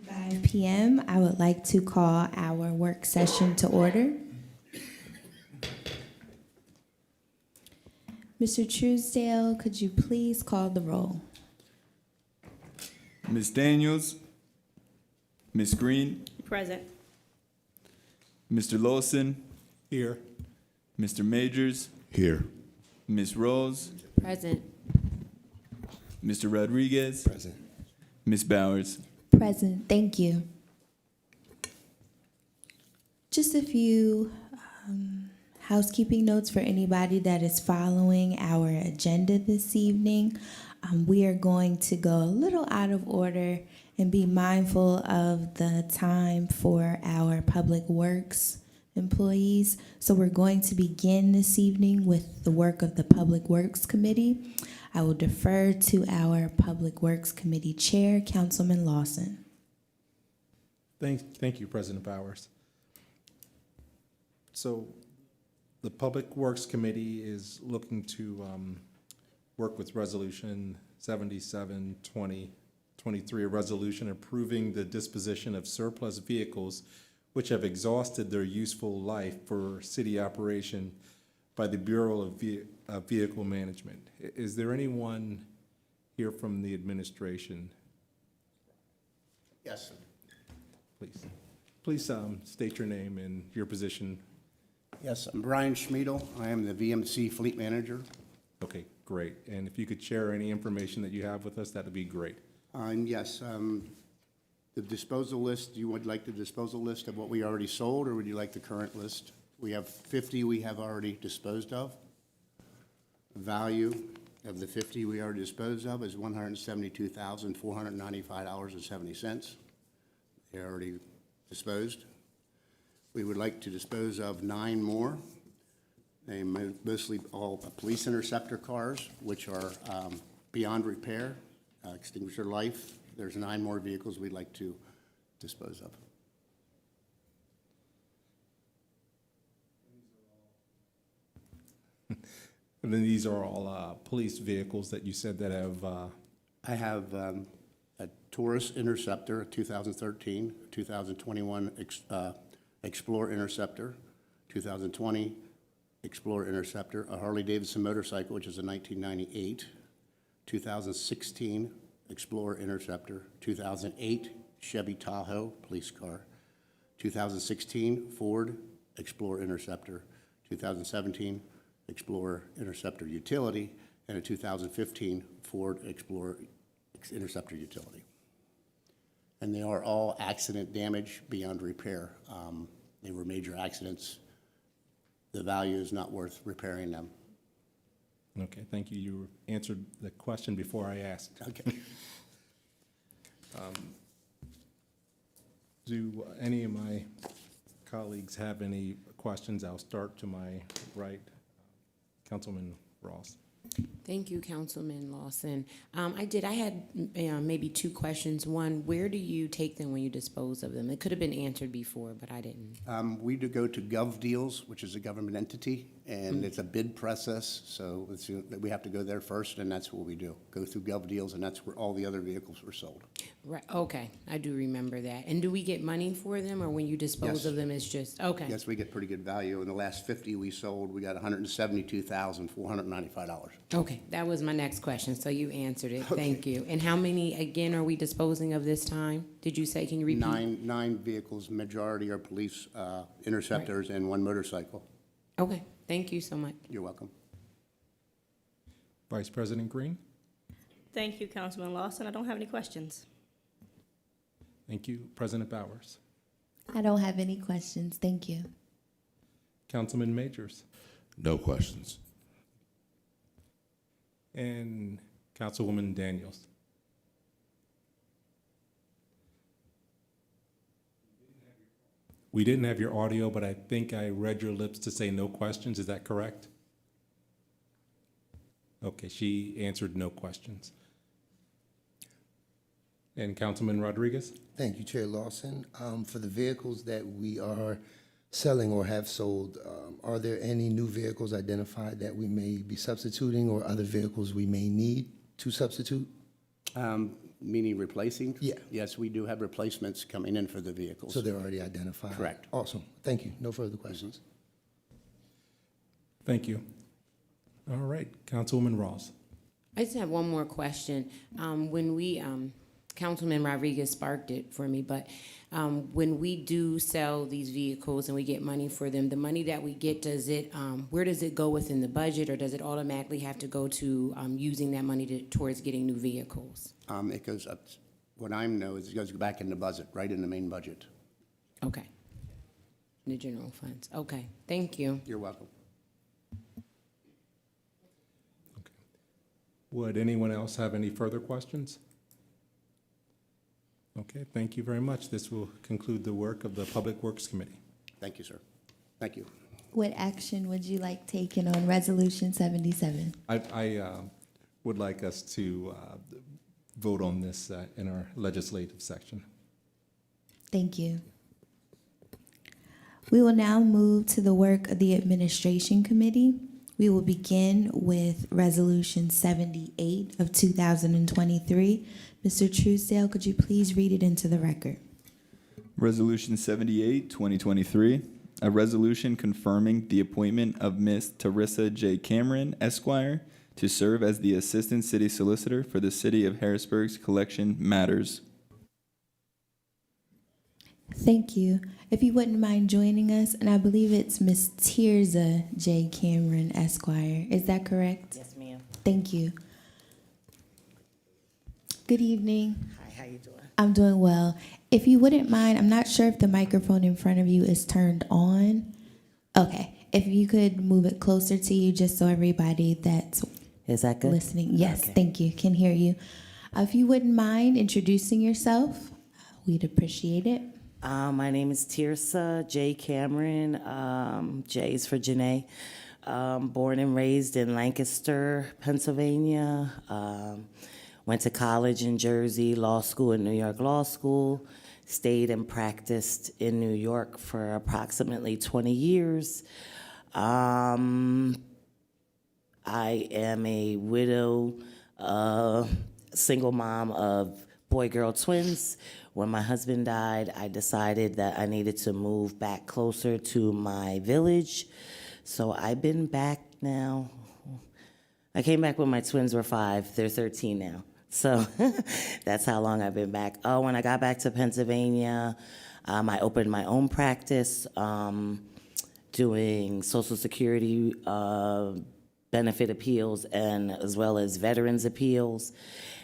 5 p.m. I would like to call our work session to order. Mr. Truesdale, could you please call the roll? Ms. Daniels, Ms. Green, Present. Mr. Lawson, Here. Mr. Majors, Here. Ms. Rose, Present. Mr. Rodriguez, Present. Ms. Bowers. Present, thank you. Just a few housekeeping notes for anybody that is following our agenda this evening. We are going to go a little out of order and be mindful of the time for our public works employees. So we're going to begin this evening with the work of the Public Works Committee. I will defer to our Public Works Committee Chair, Councilman Lawson. Thank you, President Bowers. So the Public Works Committee is looking to work with Resolution 77-2023, a resolution approving the disposition of surplus vehicles which have exhausted their useful life for city operation by the Bureau of Vehicle Management. Is there anyone here from the administration? Yes. Please state your name and your position. Yes, I'm Brian Schmiedel. I am the VMC Fleet Manager. Okay, great. And if you could share any information that you have with us, that would be great. Yes, the disposal list, you would like the disposal list of what we already sold, or would you like the current list? We have 50 we have already disposed of. The value of the 50 we already disposed of is $172,495.70. They're already disposed. We would like to dispose of 9 more. They mostly all police interceptor cars, which are beyond repair, extinguisher life. There's 9 more vehicles we'd like to dispose of. And then these are all police vehicles that you said that have, I have a Taurus Interceptor, a 2013, 2021 Explorer Interceptor, 2020 Explorer Interceptor, a Harley-Davidson motorcycle, which is a 1998, 2016 Explorer Interceptor, 2008 Chevy Tahoe police car, 2016 Ford Explorer Interceptor, 2017 Explorer Interceptor Utility, and a 2015 Ford Explorer Interceptor Utility. And they are all accident damage beyond repair. They were major accidents. The value is not worth repairing them. okay, thank you. You answered the question before I asked. Okay. Do any of my colleagues have any questions? I'll start to my right. Councilman Ross. Thank you, Councilman Lawson. I had maybe 2 questions. One, where do you take them when you dispose of them? It could have been answered before, but I didn't. We do go to Gov Deals, which is a government entity, and it's a bid process, so we have to go there first, and that's what we do. Go through Gov Deals, and that's where all the other vehicles were sold. Right. Okay, I do remember that. And do we get money for them, or when you dispose Yes. of them, it's just okay? Yes, we get pretty good value. In the last 50 we sold, we got $172,495. Okay, that was my next question, so you answered it. Thank you. And how many, again, are we disposing of this time? Did you say, can you repeat? Nine vehicles, majority are police interceptors, and 1 motorcycle. Okay, thank you so much. You're welcome. Vice President Green. Thank you, Councilman Lawson. I don't have any questions. Thank you. President Bowers. I don't have any questions, thank you. Councilman Majors. No questions. And Councilwoman Daniels. We didn't have your audio, but I think I read your lips to say no questions. Is that correct? Okay, she answered no questions. And Councilman Rodriguez? Thank you, Chair Lawson. For the vehicles that we are selling or have sold, are there any new vehicles identified that we may be substituting or other vehicles we may need to substitute? Meaning replacing? Yeah. Yes, we do have replacements coming in for the vehicles. So they're already identified? Correct. Awesome. Thank you. No further questions. Thank you. All right, Councilwoman Rawls. I just have one more question. When we, Councilman Rodriguez sparked it for me, but when we do sell these vehicles and we get money for them, the money that we get, does it, where does it go within the budget, or does it automatically have to go to using that money towards getting new vehicles? It goes up, what I know is it goes back in the budget, right in the main budget. Okay. The general funds. Okay, thank you. You're welcome. Would anyone else have any further questions? Okay, thank you very much. This will conclude the work of the Public Works Committee. Thank you, sir. Thank you. What action would you like taken on Resolution 77? I would like us to vote on this in our legislative section. Thank you. We will now move to the work of the Administration Committee. We will begin with Resolution 78 of 2023. Mr. Truesdale, could you please read it into the record? Resolution 78, 2023, a resolution confirming the appointment of Ms. Teresa J. Cameron, Esquire, to serve as the Assistant City Solicitor for the City of Harrisburg's collection matters. Thank you. If you wouldn't mind joining us, and I believe it's Ms. Tirza J. Cameron, Esquire. Is that correct? Yes, ma'am. Thank you. Good evening. Hi, how you doing? I'm doing well. If you wouldn't mind, I'm not sure if the microphone in front of you is turned on. Okay. If you could move it closer to you just so everybody that's Is that good? listening. Yes, Okay. thank you. Can hear you. If you wouldn't mind introducing yourself, we'd appreciate it. My name is Tirsa J. Cameron. J is for Janae. Born and raised in Lancaster, Pennsylvania. Went to college in Jersey, law school in New York Law School. Stayed and practiced in New York for approximately 20 years. I am a widow, single mom of boy-girl twins. When my husband died, I decided that I needed to move back closer to my village. So I've been back now. I came back when my twins were 5. They're 13 now. So that's how long I've been back. Oh, when I got back to Pennsylvania, I opened my own practice doing Social Security benefit appeals and as well as veterans appeals.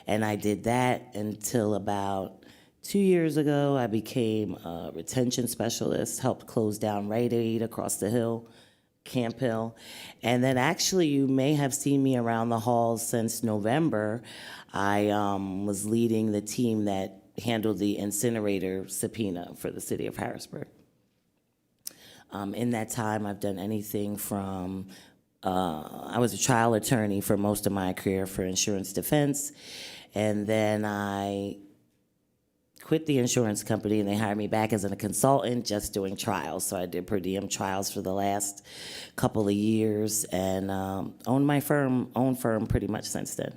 And I did that until about 2 years ago. I became a retention specialist, helped close down Rite Aid across the hill, Camp Hill. And then actually you may have seen me around the halls since November. I was leading the team that handled the incinerator subpoena for the city of Harrisburg. In that time, I've done anything from, I was a trial attorney for most of my career for insurance defense, and then I quit the insurance company and they hired me back as a consultant just doing trials. So I did per diem trials for the last couple of years and own firm pretty much since then.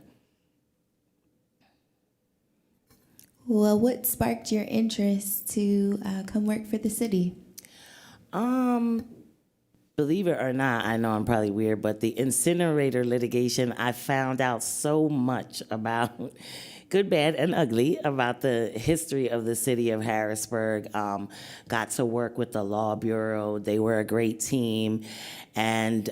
Well, what sparked your interest to come work for the city? Believe it or not, I know I'm probably weird, but the incinerator litigation, I found out so much about, good, bad, and ugly, about the history of the city of Harrisburg. Got to work with the Law Bureau. They were a great team. And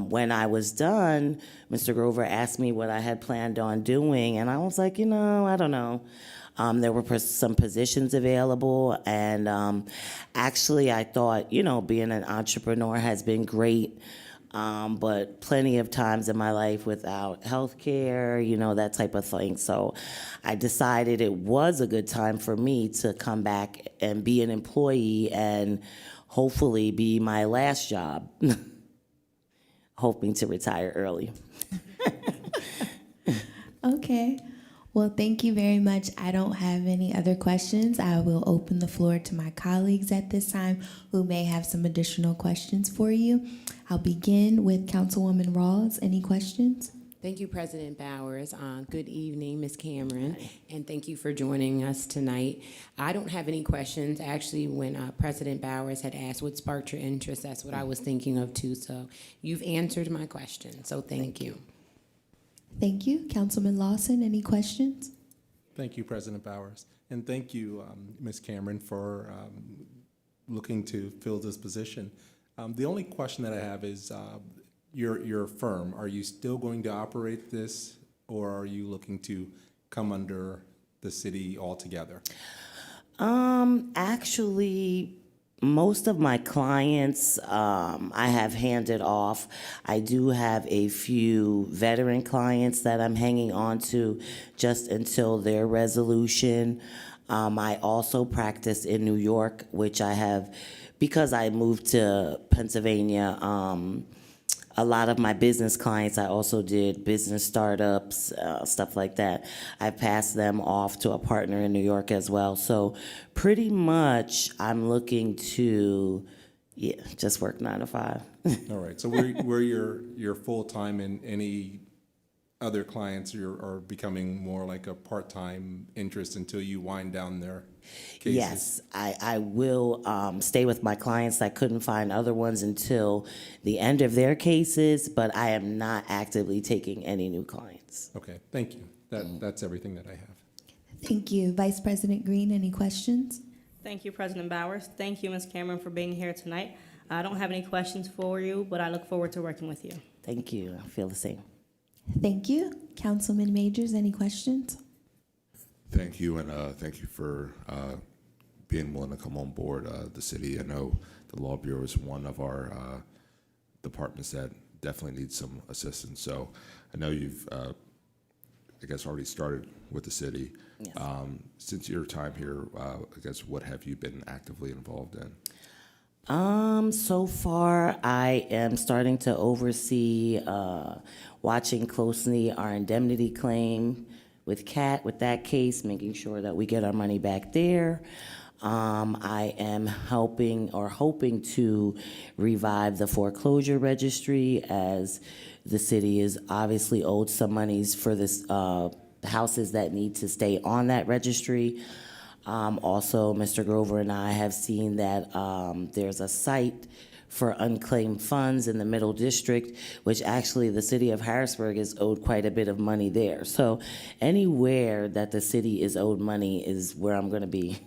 when I was done, Mr. Grover asked me what I had planned on doing, and I was like, I don't know. There were some positions available, and actually I thought, being an entrepreneur has been great, but plenty of times in my life without health care, that type of thing. So I decided it was a good time for me to come back and be an employee and hopefully be my last job, hoping to retire early. Okay. Well, thank you very much. I don't have any other questions. I will open the floor to my colleagues at this time who may have some additional questions for you. I'll begin with Councilwoman Rawls. Any questions? Thank you, President Bowers. Good evening, Ms. Cameron, and thank you for joining us tonight. I don't have any questions. Actually, when President Bowers had asked what sparked your interest, that's what I was thinking of too. So you've answered my question, so thank you. Thank you. Councilman Lawson, any questions? Thank you, President Bowers. And thank you, Ms. Cameron, for looking to fill this position. The only question that I have is your firm, are you still going to operate this, or are you looking to come under the city altogether? Actually, most of my clients I have handed off. I do have a few veteran clients that I'm hanging on to just until their resolution. I also practice in New York, which I have, because I moved to Pennsylvania, a lot of my business clients, I also did business startups, stuff like that. I passed them off to a partner in New York as well. So pretty much I'm looking to, just work 9 to 5. All right, so where you're full-time, and any other clients are becoming more like a part-time interest until you wind down their cases? Yes, I will stay with my clients. I couldn't find other ones until the end of their cases, but I am not actively taking any new clients. Okay, thank you. That's everything that I have. Thank you. Vice President Green, any questions? Thank you, President Bowers. Thank you, Ms. Cameron, for being here tonight. I don't have any questions for you, but I look forward to working with you. Thank you. I feel the same. Thank you. Councilman Majors, any questions? Thank you, and thank you for being willing to come on board the city. I know the Law Bureau is one of our departments that definitely needs some assistance. So I know you've, I guess, already started with the city. Yes. Since your time here, I guess, what have you been actively involved in? So far, I am starting to oversee, watching closely our indemnity claim with that case, making sure that we get our money back there. I am helping or hoping to revive the foreclosure registry, as the city is obviously owed some monies for this, houses that need to stay on that registry. Also, Mr. Grover and I have seen that there's a site for unclaimed funds in the Middle District, which actually the city of Harrisburg is owed quite a bit of money there. So anywhere that the city is owed money is where I'm going to be.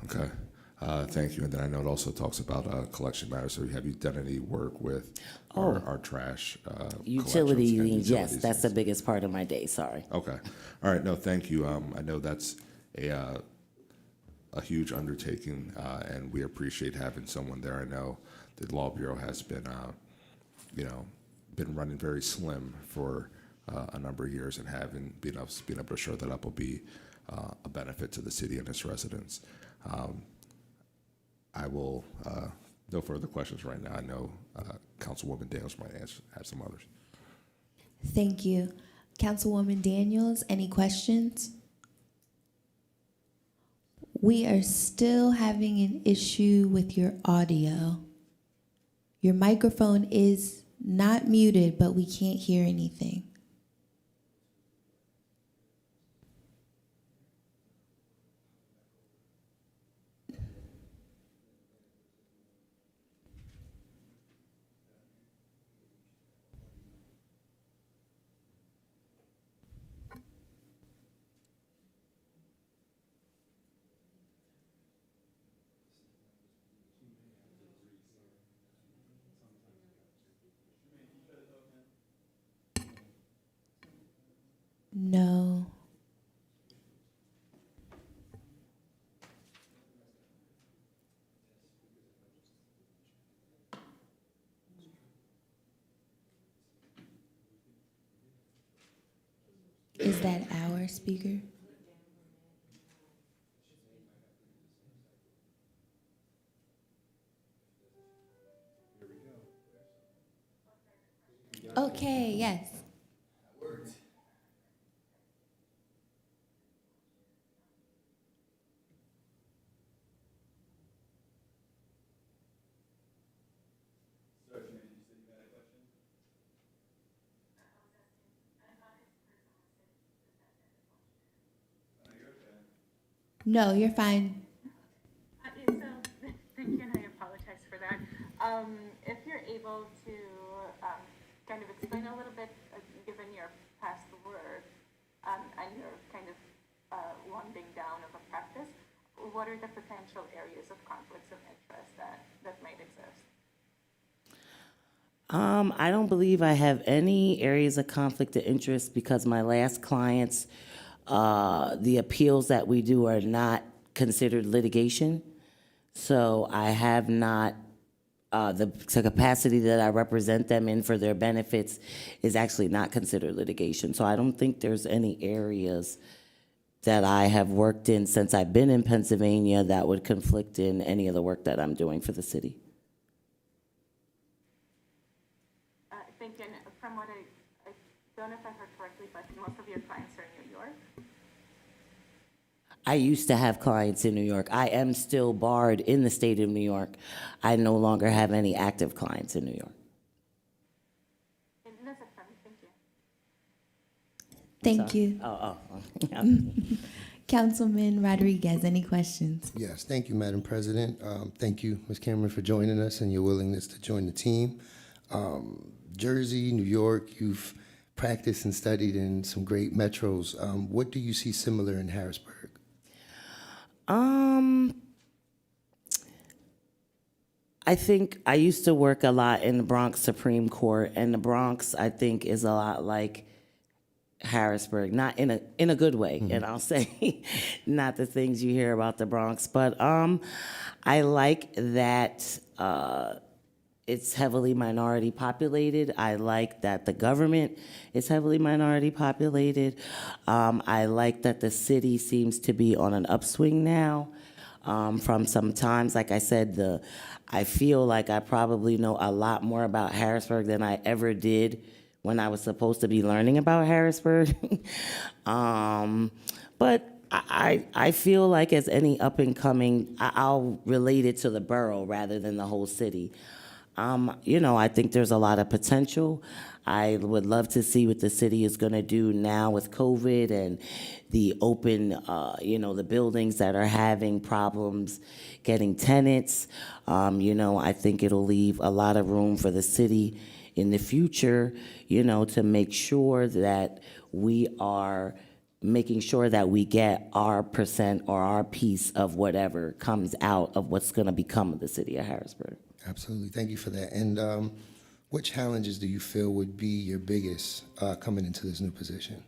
Okay, thank you. And then I know it also talks about collection matters. So have you done any work with our trash Utility collections and liens, yes, utilities? that's the biggest part of my day, sorry. Okay. All right. No, thank you. I know that's a huge undertaking, and we appreciate having someone there. I know the Law Bureau has been, been running very slim for a number of years, and being able to shore that up will be a benefit to the city and its residents. I will, no further questions right now. I know Councilwoman Daniels might have some others. Thank you. Councilwoman Daniels, any questions? We are still having an issue with your audio. Your microphone is not muted, but we can't hear anything. No. Is that our speaker? Okay, yes. No, you're fine. So, thank you, and I apologize for that. If you're able to kind of explain a little bit, given your past work and your kind of winding down of a practice, what are the potential areas of conflicts of interest that might exist? I don't believe I have any areas of conflict of interest because my last clients, the appeals that we do are not considered litigation. So I have not, the capacity that I represent them in for their benefits is actually not considered litigation. So I don't think there's any areas that I have worked in since I've been in Pennsylvania that would conflict in any of the work that I'm doing for the city. Thank you. And from what I don't know if I heard correctly, but most of your clients are in New York. I used to have clients in New York. I am still barred in the state of New York. I no longer have any active clients in New York. That's it from me. Thank you. Thank you. Councilman Rodriguez, any questions? Yes, thank you, Madam President. Thank you, Ms. Cameron, for joining us and your willingness to join the team. Jersey, New York, you've practiced and studied in some great metros. What do you see similar in Harrisburg? I think I used to work a lot in the Bronx Supreme Court, and the Bronx, I think, is a lot like Harrisburg, not in a good way, and I'll say not the things you hear about the Bronx, but I like that it's heavily minority populated. I like that the government is heavily minority populated. I like that the city seems to be on an upswing now. From some times, like I said, I feel like I probably know a lot more about Harrisburg than I ever did when I was supposed to be learning about Harrisburg. But I feel like as any up and coming, I'll relate it to the borough rather than the whole city. I think there's a lot of potential. I would love to see what the city is going to do now with COVID and the open, the buildings that are having problems getting tenants. I think it'll leave a lot of room for the city in the future, to make sure that we are making sure that we get our percent or our piece of whatever comes out of what's going to become of the city of Harrisburg. Absolutely, thank you for that. And what challenges do you feel would be your biggest coming into this new position?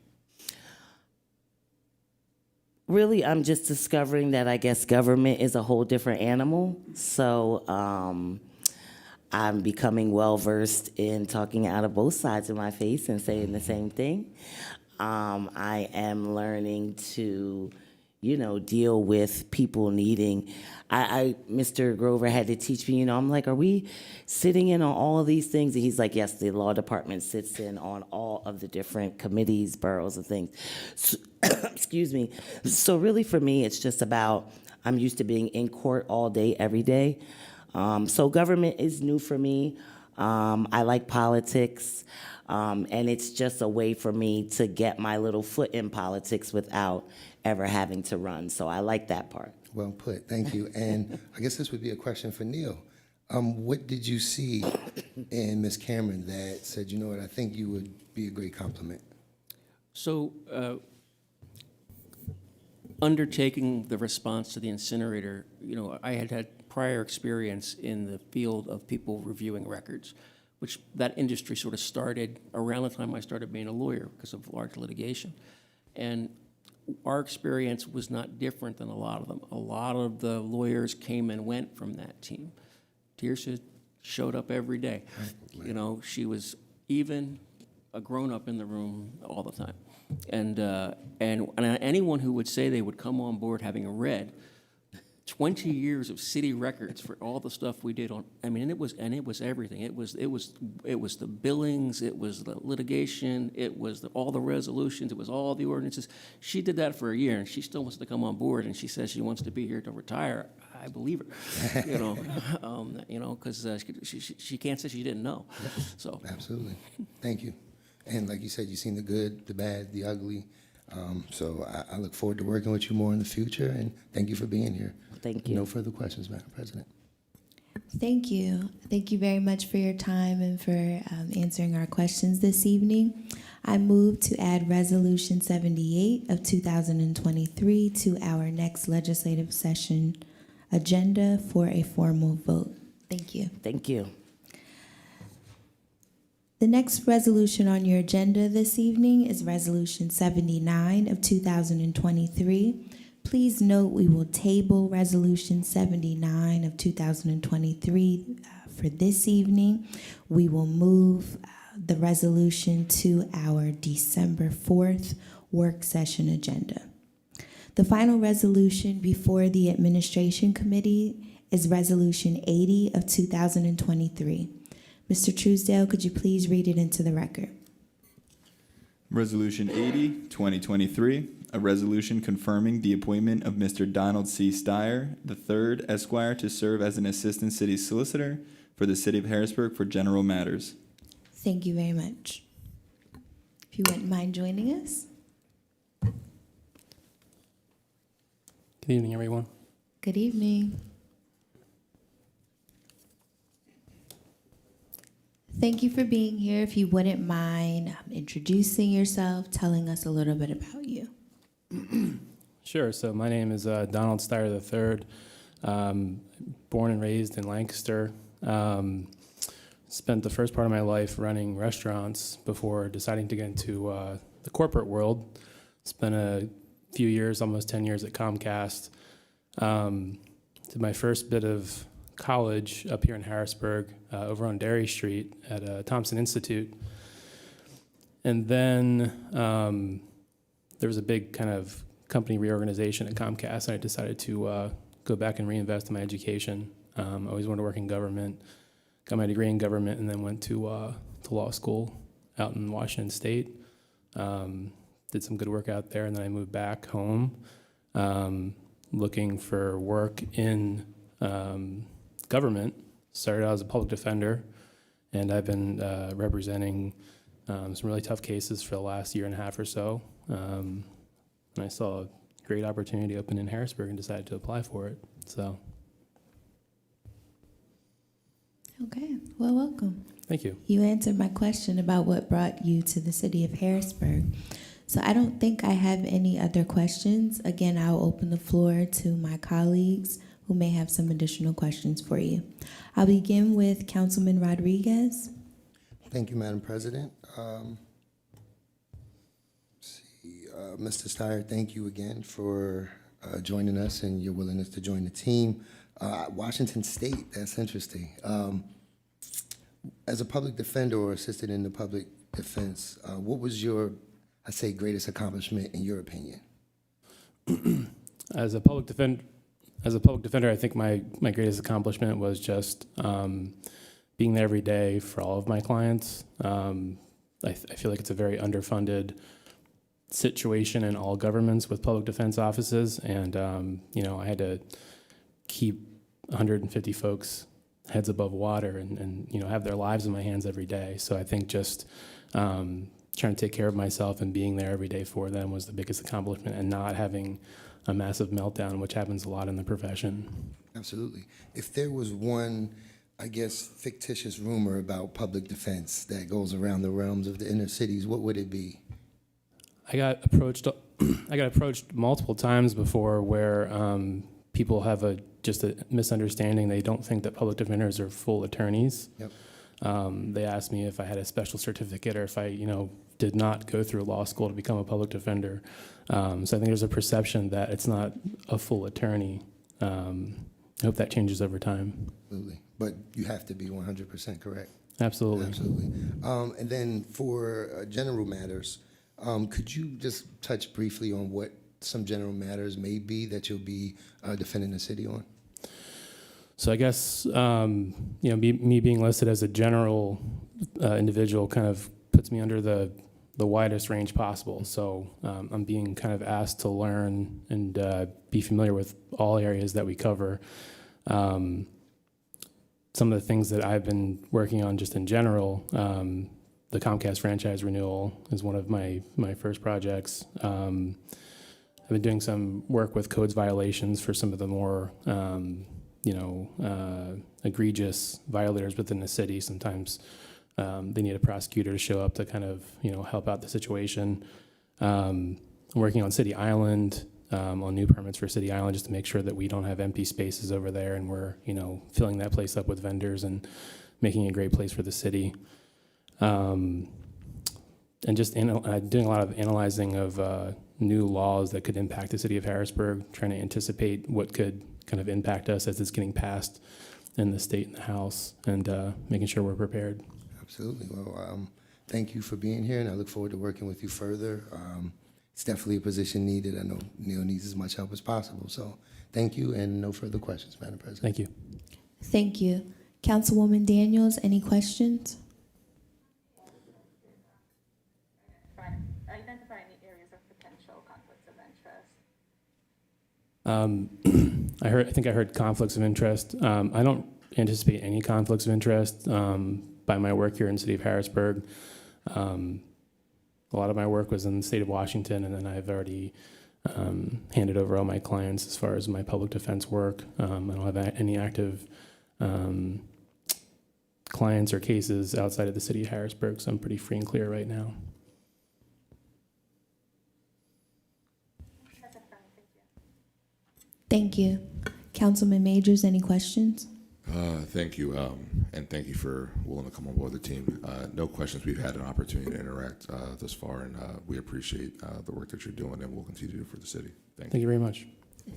Really, I'm just discovering that I guess government is a whole different animal. So I'm becoming well-versed in talking out of both sides of my face and saying the same thing. I am learning to, deal with people needing. Mr. Grover had to teach me, I'm like, are we sitting in on all of these things? And he's like, yes, the law department sits in on all of the different committees, boroughs, and things. So, excuse me. So really for me, it's just about, I'm used to being in court all day, every day. So government is new for me. I like politics. And it's just a way for me to get my little foot in politics without ever having to run. So I like that part. Well put, thank you. And I guess this would be a question for Neil. What did you see in Ms. Cameron that said, I think you would be a great compliment? So, undertaking the response to the incinerator, I had prior experience in the field of people reviewing records, which that industry sort of started around the time I started being a lawyer because of large litigation. And our experience was not different than a lot of them. A lot of the lawyers came and went from that team. Tirsa showed up every day. Right. She was even a grown-up in the room all the time. And anyone who would say they would come on board having read 20 years of city records for all the stuff we did it was everything. It was the billings, it was the litigation, it was all the resolutions, it was all the ordinances. She did that for a year, and she still wants to come on board, and she says she wants to be here to retire. I believe her, because she can't say she didn't know. So absolutely, thank you. And like you said, you've seen the good, the bad, the ugly. So I look forward to working with you more in the future, and thank you for being here. Thank you. No further questions, Madam President. Thank you. Thank you very much for your time and for answering our questions this evening. I move to add Resolution 78 of 2023 to our next legislative session agenda for a formal vote. Thank you. Thank you. The next resolution on your agenda this evening is Resolution 79 of 2023. Please note we will table Resolution 79 of 2023 for this evening. We will move the resolution to our December 4th work session agenda. The final resolution before the Administration Committee is Resolution 80 of 2023. Mr. Truesdale, could you please read it into the record? Resolution 80, 2023, a resolution confirming the appointment of Mr. Donald C. Steyer III, Esquire, to serve as an Assistant City Solicitor for the City of Harrisburg for general matters. Thank you very much. If you wouldn't mind joining us. Good evening, everyone. Good evening. Thank you for being here. If you wouldn't mind introducing yourself, telling us a little bit about you. Sure. So my name is Donald Steyer III. Born and raised in Lancaster. Spent the first part of my life running restaurants before deciding to get into the corporate world. Spent a few years, almost 10 years at Comcast. Did my first bit of college up here in Harrisburg, over on Derry Street at Thompson Institute. And then there was a big kind of company reorganization at Comcast, and I decided to go back and reinvest in my education. I always wanted to work in government, got my degree in government, and then went to law school out in Washington State. Did some good work out there, and then I moved back home looking for work in government. Started out as a public defender, and I've been representing some really tough cases for the last year and a half or so. And I saw a great opportunity open in Harrisburg and decided to apply for it. So. Okay, well, welcome. Thank you. You answered my question about what brought you to the city of Harrisburg. So I don't think I have any other questions. Again, I'll open the floor to my colleagues who may have some additional questions for you. I'll begin with Councilman Rodriguez. Thank you, Madam President. Mr. Steyer, thank you again for joining us and your willingness to join the team. Washington State, that's interesting. As a public defender or assistant in the public defense, what was your, I say, greatest accomplishment in your opinion? As a public defender, I think my greatest accomplishment was just being there every day for all of my clients. I feel like it's a very underfunded situation in all governments with public defense offices, and I had to keep 150 folks heads above water and have their lives in my hands every day. So I think just trying to take care of myself and being there every day for them was the biggest accomplishment, and not having a massive meltdown, which happens a lot in the profession. Absolutely. If there was one, I guess, fictitious rumor about public defense that goes around the realms of the inner cities, what would it be? I got approached multiple times before where people have just a misunderstanding. They don't think that public defenders are full attorneys. Yep. They asked me if I had a special certificate or if I, did not go through law school to become a public defender. So I think there's a perception that it's not a full attorney. I hope that changes over time. Absolutely. But you have to be 100% correct. Absolutely. Absolutely. And then for general matters, could you just touch briefly on what some general matters may be that you'll be defending the city on? So I guess me being listed as a general individual kind of puts me under the widest range possible. So I'm being kind of asked to learn and be familiar with all areas that we cover. Some of the things that I've been working on just in general, the Comcast franchise renewal is one of my first projects. I've been doing some work with codes violations for some of the more egregious violators within the city. Sometimes they need a prosecutor to show up to kind of help out the situation. I'm working on City Island, on new permits for City Island, just to make sure that we don't have empty spaces over there, and we're filling that place up with vendors and making it a great place for the city. And just doing a lot of analyzing of new laws that could impact the city of Harrisburg, trying to anticipate what could kind of impact us as it's getting passed in the state and the House, and making sure we're prepared. Absolutely. Well, thank you for being here, and I look forward to working with you further. It's definitely a position needed. I know Neil needs as much help as possible. So thank you, and no further questions, Madam President. Thank you. Thank you. Councilwoman Daniels, any questions? Identify any areas of potential conflicts of interest. I think I heard conflicts of interest. I don't anticipate any conflicts of interest by my work here in the city of Harrisburg. A lot of my work was in the state of Washington, and then I've already handed over all my clients as far as my public defense work. I don't have any active clients or cases outside of the city of Harrisburg, so I'm pretty free and clear right now. Thank you. Councilman Majors, any questions? Thank you, and thank you for willing to come on board the team. No questions. We've had an opportunity to interact thus far, and we appreciate the work that you're doing, and we'll continue to do for the city. Thank you. Thank you very much.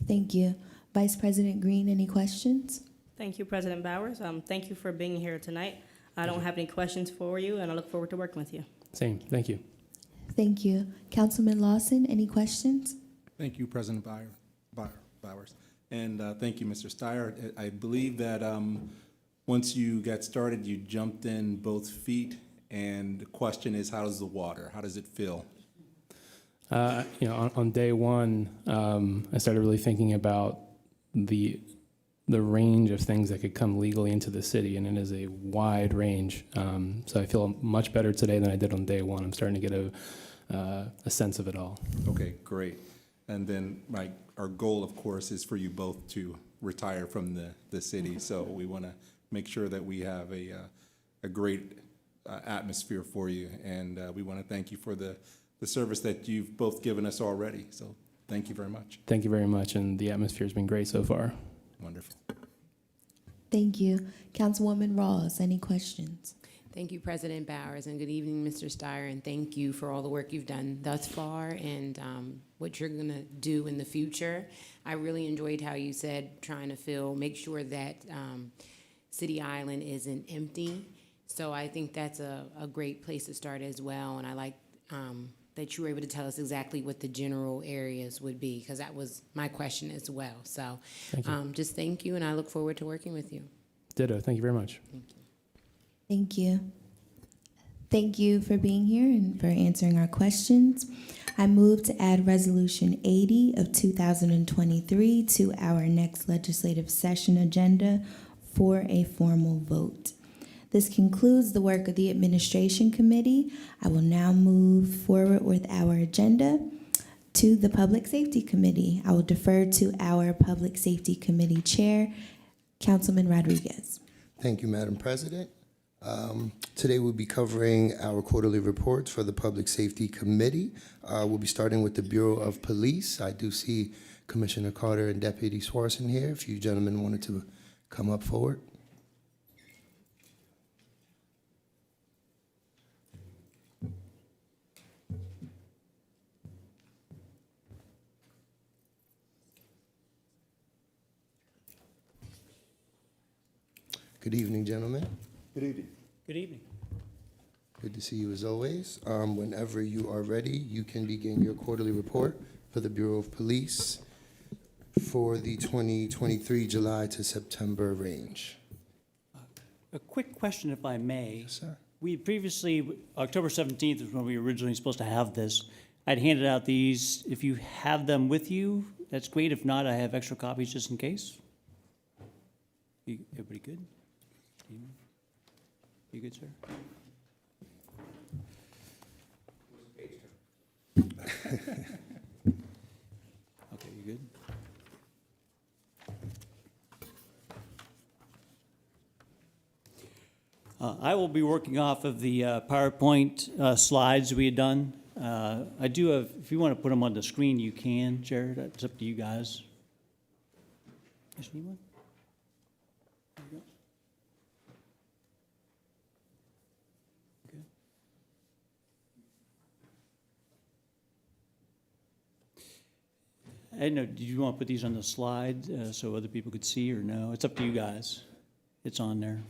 Thank you. Vice President Green, any questions? Thank you, President Bowers. Thank you for being here tonight. I don't have any questions for you, and I look forward to working with you. Same. Thank you. Thank you. Councilman Lawson, any questions? Thank you, President Bowers. And thank you, Mr. Steyer. I believe that once you got started, you jumped in both feet. And the question is, how does the water? How does it feel? On day one, I started really thinking about the range of things that could come legally into the city, and it is a wide range. So I feel much better today than I did on day one. I'm starting to get a sense of it all. Okay, great. And then our goal, of course, is for you both to retire from the city. So we want to make sure that we have a great atmosphere for you. And we want to thank you for the service that you've both given us already. So thank you very much. Thank you very much, and the atmosphere has been great so far. Wonderful. Thank you. Councilwoman Rawls, any questions? Thank you, President Bowers, and good evening, Mr. Steyer, and thank you for all the work you've done thus far and what you're going to do in the future. I really enjoyed how you said trying to make sure that City Island isn't empty. So I think that's a great place to start as well, and I like that you were able to tell us exactly what the general areas would be, because that was my question as well. So just thank you, and I look forward to working with you. Ditto. Thank you very much. Thank you. Thank you. Thank you for being here and for answering our questions. I move to add Resolution 80 of 2023 to our next legislative session agenda for a formal vote. This concludes the work of the Administration Committee. I will now move forward with our agenda to the Public Safety Committee. I will defer to our Public Safety Committee Chair, Councilman Rodriguez. Thank you, Madam President. Today we'll be covering our quarterly reports for the Public Safety Committee. We'll be starting with the Bureau of Police. I do see Commissioner Carter and Deputy Swarson here. If you gentlemen wanted to come up forward. Good evening, gentlemen. Good evening. Good evening. Good to see you as always. Whenever you are ready, you can begin your quarterly report for the Bureau of Police for the 2023 July to September range. A quick question, if I may. Yes, sir. We previously, October 17th is when we were originally supposed to have this. I'd handed out these. If you have them with you, that's great. If not, I have extra copies just in case. Everybody good? You good, sir? Okay, you good? I will be working off of the PowerPoint slides we had done. I do have, if you want to put them on the screen, you can, Jared. It's up to you guys. Just need one? There you go. Okay. I don't know, did you want to put these on the slide so other people could see, or no? It's up to you guys. It's on there.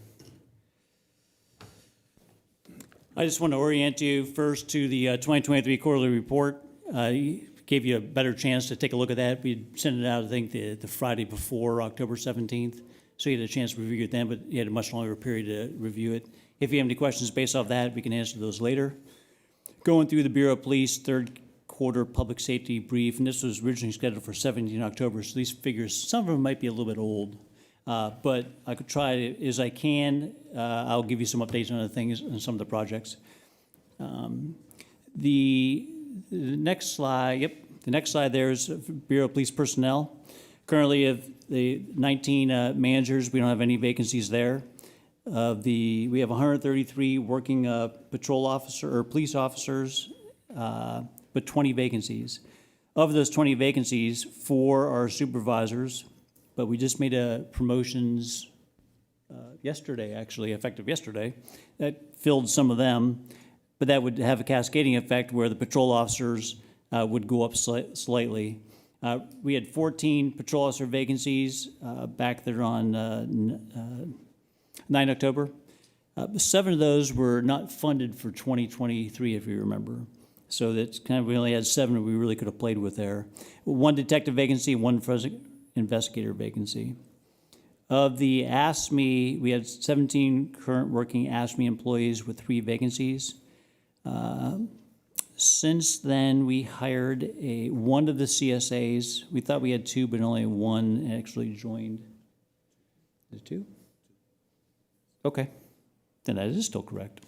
I just want to orient you first to the 2023 quarterly report. Gave you a better chance to take a look at that. We sent it out, I think, the Friday before, October 17th. So you had a chance to review it then, but you had a much longer period to review it. If you have any questions based off that, we can answer those later. Going through the Bureau of Police third quarter public safety brief, and this was originally scheduled for 17 October, so these figures, some of them might be a little bit old. But I could try as I can. I'll give you some updates on other things and some of the projects. The next slide, the next slide there is Bureau of Police personnel. Currently, of the 19 managers, we don't have any vacancies there. We have 133 working patrol officer or police officers, but 20 vacancies. Of those 20 vacancies, 4 are supervisors. But we just made promotions yesterday, actually, effective yesterday. That filled some of them, but that would have a cascading effect where the patrol officers would go up slightly. We had 14 patrol officer vacancies back there on 9 October. 7 of those were not funded for 2023, if you remember. So that's kind of, we only had 7 that we really could have played with there. 1 detective vacancy, 1 investigator vacancy. Of the ASME, we had 17 current working ASME employees with 3 vacancies. Since then, we hired one of the CSAs. We thought we had 2, but only 1 actually joined. Is it 2? Okay, then that is still correct.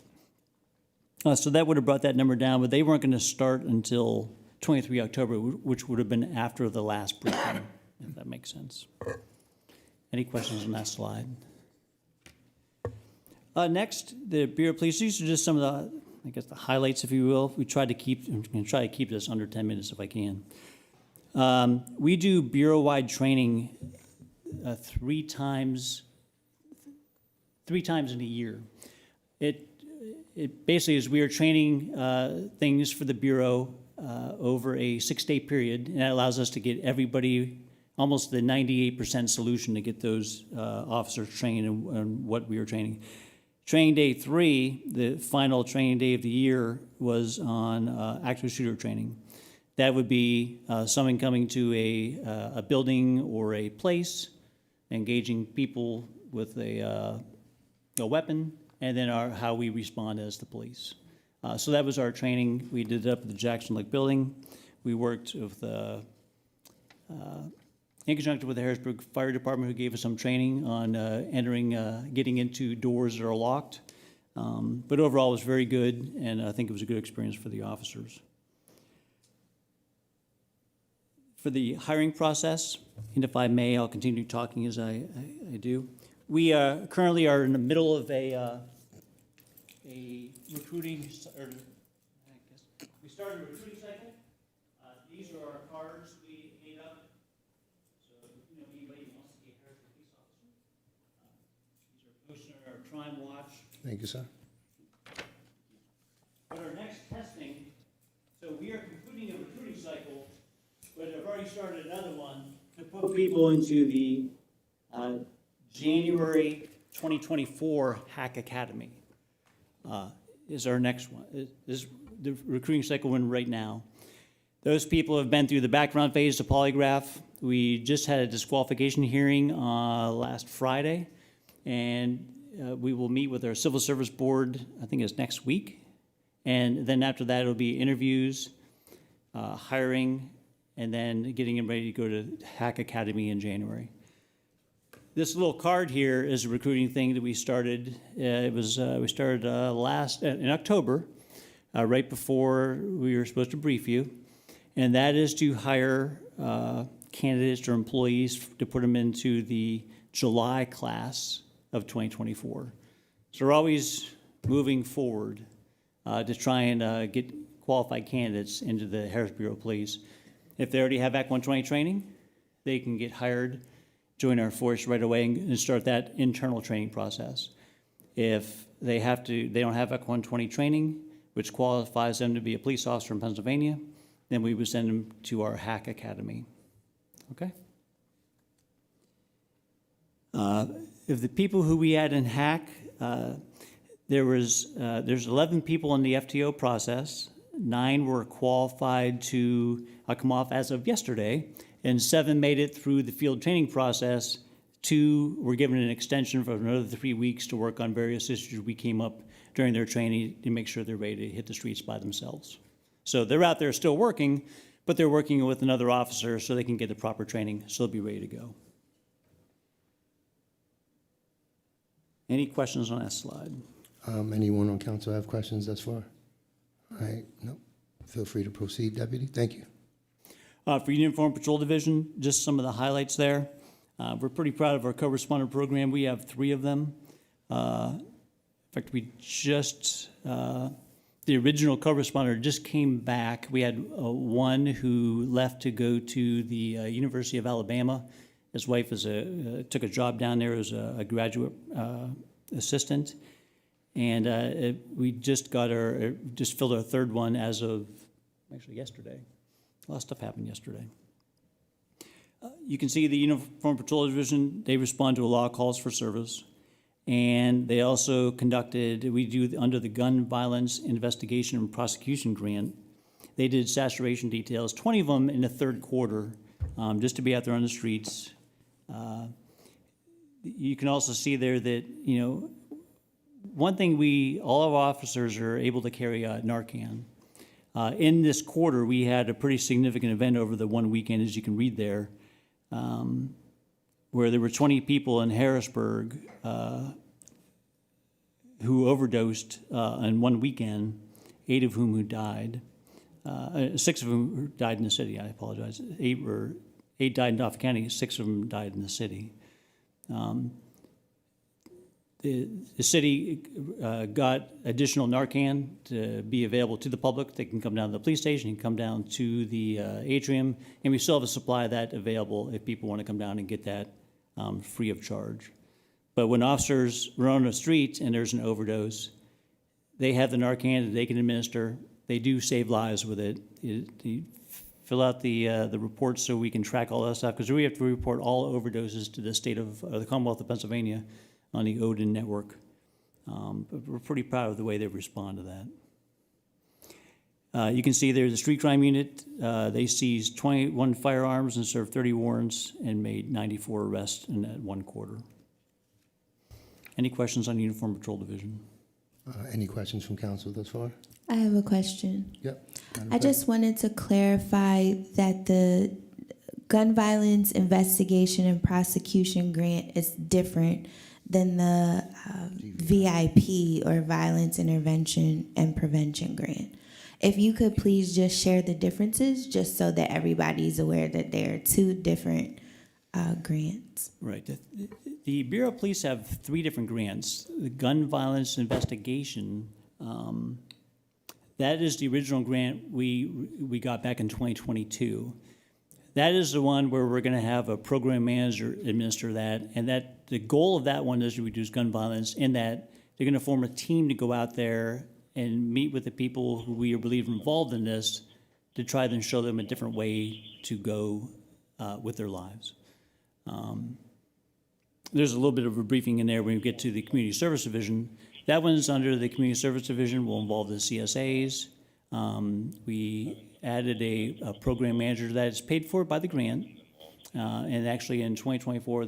So that would have brought that number down, but they weren't going to start until 23 October, which would have been after the last briefing. If that makes sense. Any questions on that slide? Next, the Bureau of Police. These are just some of the, I guess, the highlights, if you will. I'm going to try to keep this under 10 minutes if I can. We do bureau-wide training 3 times in a year. It basically is we are training things for the Bureau over a 6-day period, and that allows us to get everybody almost the 98% solution to get those officers trained in what we were training. Training day 3, the final training day of the year, was on active shooter training. That would be someone coming to a building or a place, engaging people with a weapon, and then how we respond as the police. So that was our training. We did it up at the Jackson Lake building. We worked with in conjunction with the Harrisburg Fire Department, who gave us some training on getting into doors that are locked. But overall, it was very good, and I think it was a good experience for the officers. For the hiring process, and if I may, I'll continue talking as I do. We currently are in the middle of a recruiting, or I guess we started a recruiting cycle. These are our cards we made up. So, anybody who wants to be a Harrisburg police officer. These are posted on our crime watch. Thank you, sir. But our next testing, so we are concluding a recruiting cycle, but I've already started another one to put people into the January 2024 Hack Academy. Is our next one. This is the recruiting cycle we're in right now. Those people have been through the background phase, the polygraph. We just had a disqualification hearing last Friday, and we will meet with our civil service board, I think it's next week. And then after that, it'll be interviews, hiring, and then getting them ready to go to Hack Academy in January. This little card here is a recruiting thing that we started. We started in October, right before we were supposed to brief you. and that is to hire candidates or employees to put them into the July class of 2024. So we're always moving forward to try and get qualified candidates into the Harrisburg Bureau of Police. If they already have Act 120 training, they can get hired, join our force right away, and start that internal training process. If they don't have Act 120 training, which qualifies them to be a police officer in Pennsylvania, then we would send them to our HAC Academy. Okay? If the people who we had in HAC, there's 11 people in the FTO process. 9 were qualified to come off as of yesterday, and 7 made it through the field training process. 2 were given an extension for another 3 weeks to work on various issues we came up during their training to make sure they're ready to hit the streets by themselves. So they're out there still working, but they're working with another officer so they can get the proper training, so they'll be ready to go. Any questions on that slide? Anyone on council have questions thus far? All right, no. Feel free to proceed, Deputy. Thank you. For Uniform Patrol Division, just some of the highlights there. We're pretty proud of our co-responder program. We have 3 of them. In fact, we just, the original co-responder just came back. We had one who left to go to the University of Alabama. His wife took a job down there as a graduate assistant. And we just filled our 3rd one as of, actually yesterday. A lot of stuff happened yesterday. You can see the Uniform Patrol Division, they respond to a lot of calls for service. And they also under the Gun Violence Investigation and Prosecution Grant, they did saturation details, 20 of them in the 3rd quarter, just to be out there on the streets. You can also see there that, one thing all of our officers are able to carry Narcan. In this quarter, we had a pretty significant event over the one weekend, as you can read there, where there were 20 people in Harrisburg who overdosed in one weekend, 8 of whom who died. 6 of whom died in the city, I apologize. 8 died in Dauphin County, 6 of them died in the city. The city got additional Narcan to be available to the public. They can come down to the police station, can come down to the atrium, and we still have a supply of that available if people want to come down and get that free of charge. But when officers run on the street and there's an overdose, they have the Narcan that they can administer. They do save lives with it. You fill out the reports so we can track all that stuff, because we have to report all overdoses to the state of the Commonwealth of Pennsylvania on the Odin network. But we're pretty proud of the way they respond to that. You can see there's a street crime unit. They seized 21 firearms and served 30 warrants and made 94 arrests in that one quarter. Any questions on Uniform Patrol Division? Any questions from council thus far? I have a question. Yep. I just wanted to clarify that the Gun Violence Investigation and Prosecution Grant is different than the VIP, or Violence Intervention and Prevention Grant. If you could please just share the differences, just so that everybody's aware that there are 2 different grants. Right. The Bureau of Police have 3 different grants. The Gun Violence Investigation, that is the original grant we got back in 2022. That is the one where we're going to have a program manager administer that, and that the goal of that one is to reduce gun violence, in that they're going to form a team to go out there and meet with the people who we believe are involved in this to try to show them a different way to go with their lives. There's a little bit of a briefing in there when we get to the Community Service Division. That one's under the Community Service Division, will involve the CSAs. We added a program manager that is paid for by the grant. And actually in 2024,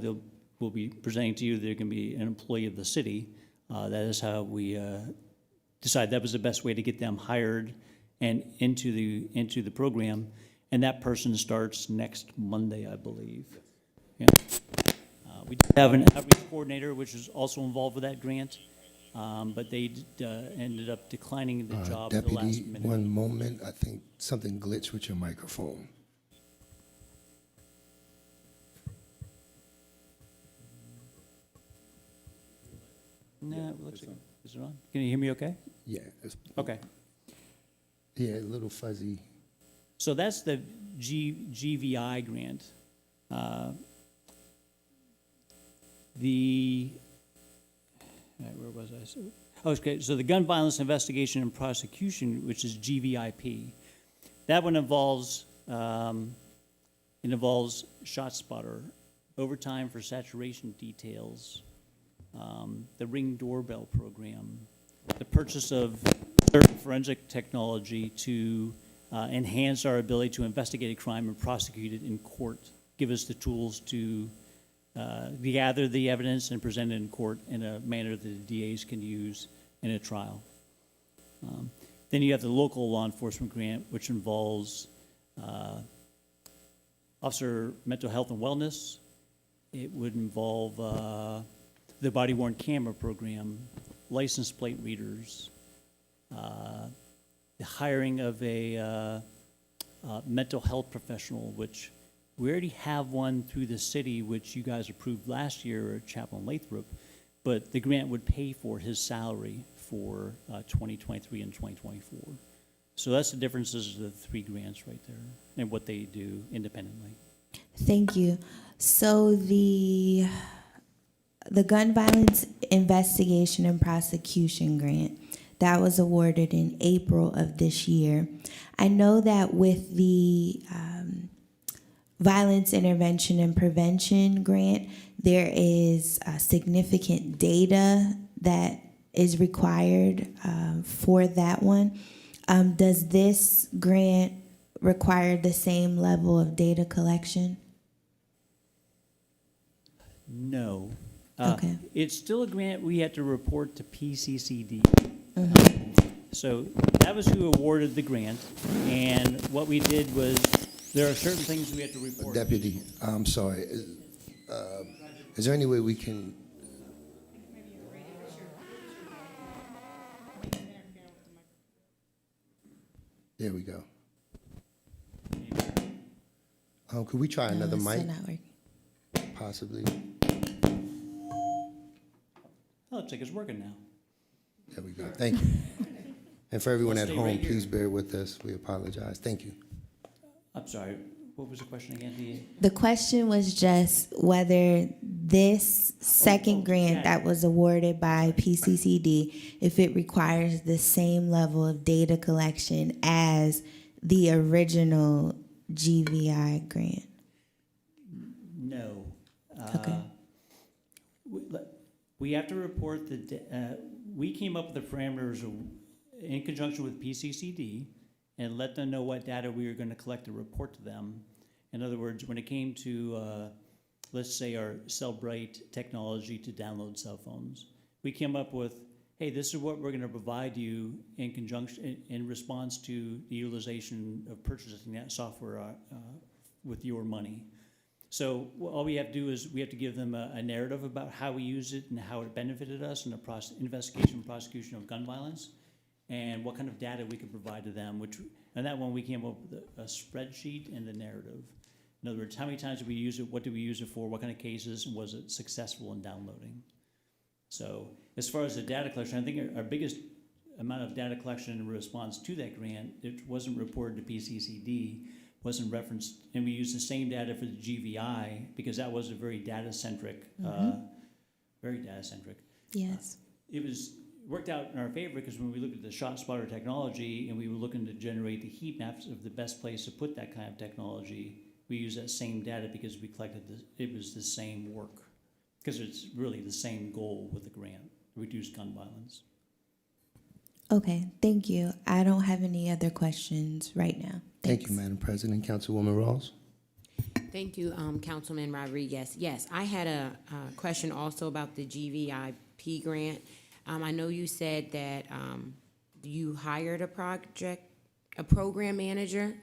we'll be presenting to you, there can be an employee of the city. That is how we decided that was the best way to get them hired and into the program. And that person starts next Monday, I believe. Yeah. We have an outreach coordinator, which is also involved with that grant. but they ended up declining the job at the last Deputy, minute. one moment. I think something glitched with your microphone. No, it looks like, is it on? Can you hear me okay? Yeah. Okay. Yeah, a little fuzzy. So that's the GVI grant. Where was I? Okay, so the Gun Violence Investigation and Prosecution, which is GVIP, that one involves ShotSpotter, overtime for saturation details, the Ring doorbell program, the purchase of certain forensic technology to enhance our ability to investigate a crime and prosecute it in court, give us the tools to gather the evidence and present it in court in a manner that the DAs can use in a trial. Then you have the local law enforcement grant, which involves officer mental health and wellness. It would involve the body-worn camera program, license plate readers, the hiring of a mental health professional, which we already have one through the city, which you guys approved last year at Chaplain Lathrop, but the grant would pay for his salary for 2023 and 2024. So that's the differences of the three grants right there and what they do independently. Thank you. So the Gun Violence Investigation and Prosecution Grant, that was awarded in April of this year. I know that with the Violence Intervention and Prevention Grant, there is significant data that is required for that one. Does this grant require the same level of data collection? No. Okay. It's still a grant we have to report to PCCD. Mm-hmm. So that was who awarded the grant, and what we did was, there are certain things we have to report. Deputy, I'm sorry. Is there any way we can? There we go. Could we try another it's mic? still not working. Possibly. Oh, looks like it's working now. There we go. Thank you. And for everyone at Stay home, right here. please bear with us. We apologize. Thank you. I'm sorry, what was the question again? The question was just whether this second grant yeah. that was awarded by PCCD, if it requires the same level of data collection as the original GVI grant. No. Okay. We have to report we came up with the parameters in conjunction with PCCD and let them know what data we were going to collect and report to them. In other words, when it came to, let's say, our Cellbrite technology to download cell phones, we came up with, hey, this is what we're going to provide you in conjunction, in response to the utilization of purchasing that software with your money. So all we have to do is we have to give them a narrative about how we use it and how it benefited us in the investigation and prosecution of gun violence, and what kind of data we could provide to them. And that one we came up with a spreadsheet and the narrative. In other words, how many times did we use it? What did we use it for? What kind of cases? And was it successful in downloading? So as far as the data collection, I think our biggest amount of data collection in response to that grant, it wasn't reported to PCCD, wasn't referenced, and we used the same data for the GVI because that was a very data-centric, Yes. It was worked out in our favor because when we looked at the ShotSpotter technology and we were looking to generate the heat maps of the best place to put that kind of technology, we used that same data because we collected it was the same work, because it's really the same goal with the grant, reduce gun violence. Okay, thank you. I don't have any other questions right now. Thank Thanks. you, Madam President. Councilwoman Rawls. Thank you, Councilman Rodriguez. Yes, I had a question also about the GVIP grant. I know you said that you hired a program manager,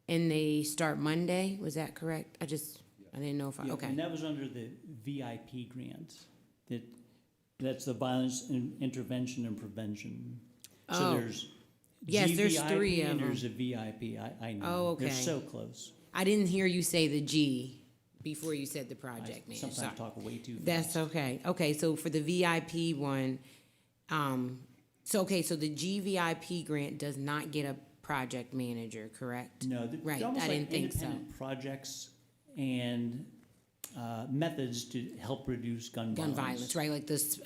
and they start Monday. Was that correct? I didn't know if Yeah, okay. and that was under the VIP grant. That That's the violence intervention and prevention. So Oh. there's Yes, there's GVIP three of and there's a them. VIP. I know. Oh, okay. They're so close. I didn't hear you say the G before you said the project I manager. sometimes talk way too fast. That's okay. Okay, so for the VIP one, so the GVIP grant does not get a project manager, correct? No, Right, they're almost I like didn't think so. independent projects and methods to help reduce gun violence. Gun violence, right, like this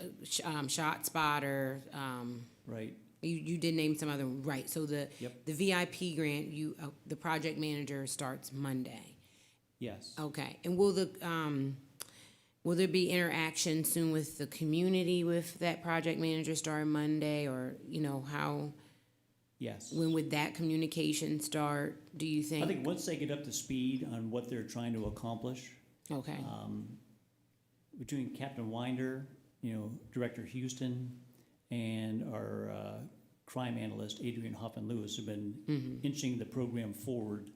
shot spotter, Right. you did name some other, right, so the Yep. the VIP grant, the project manager starts Monday. Yes. Okay, and will there be interaction soon with the community with that project manager starting Monday, or, how, Yes. when would that communication start, do you think? I think once they get up to speed on what they're trying to accomplish, Okay, between Captain Winder, Director Houston, and our crime analyst, Adrian Hoffman-Lewis, have been inching the program forward.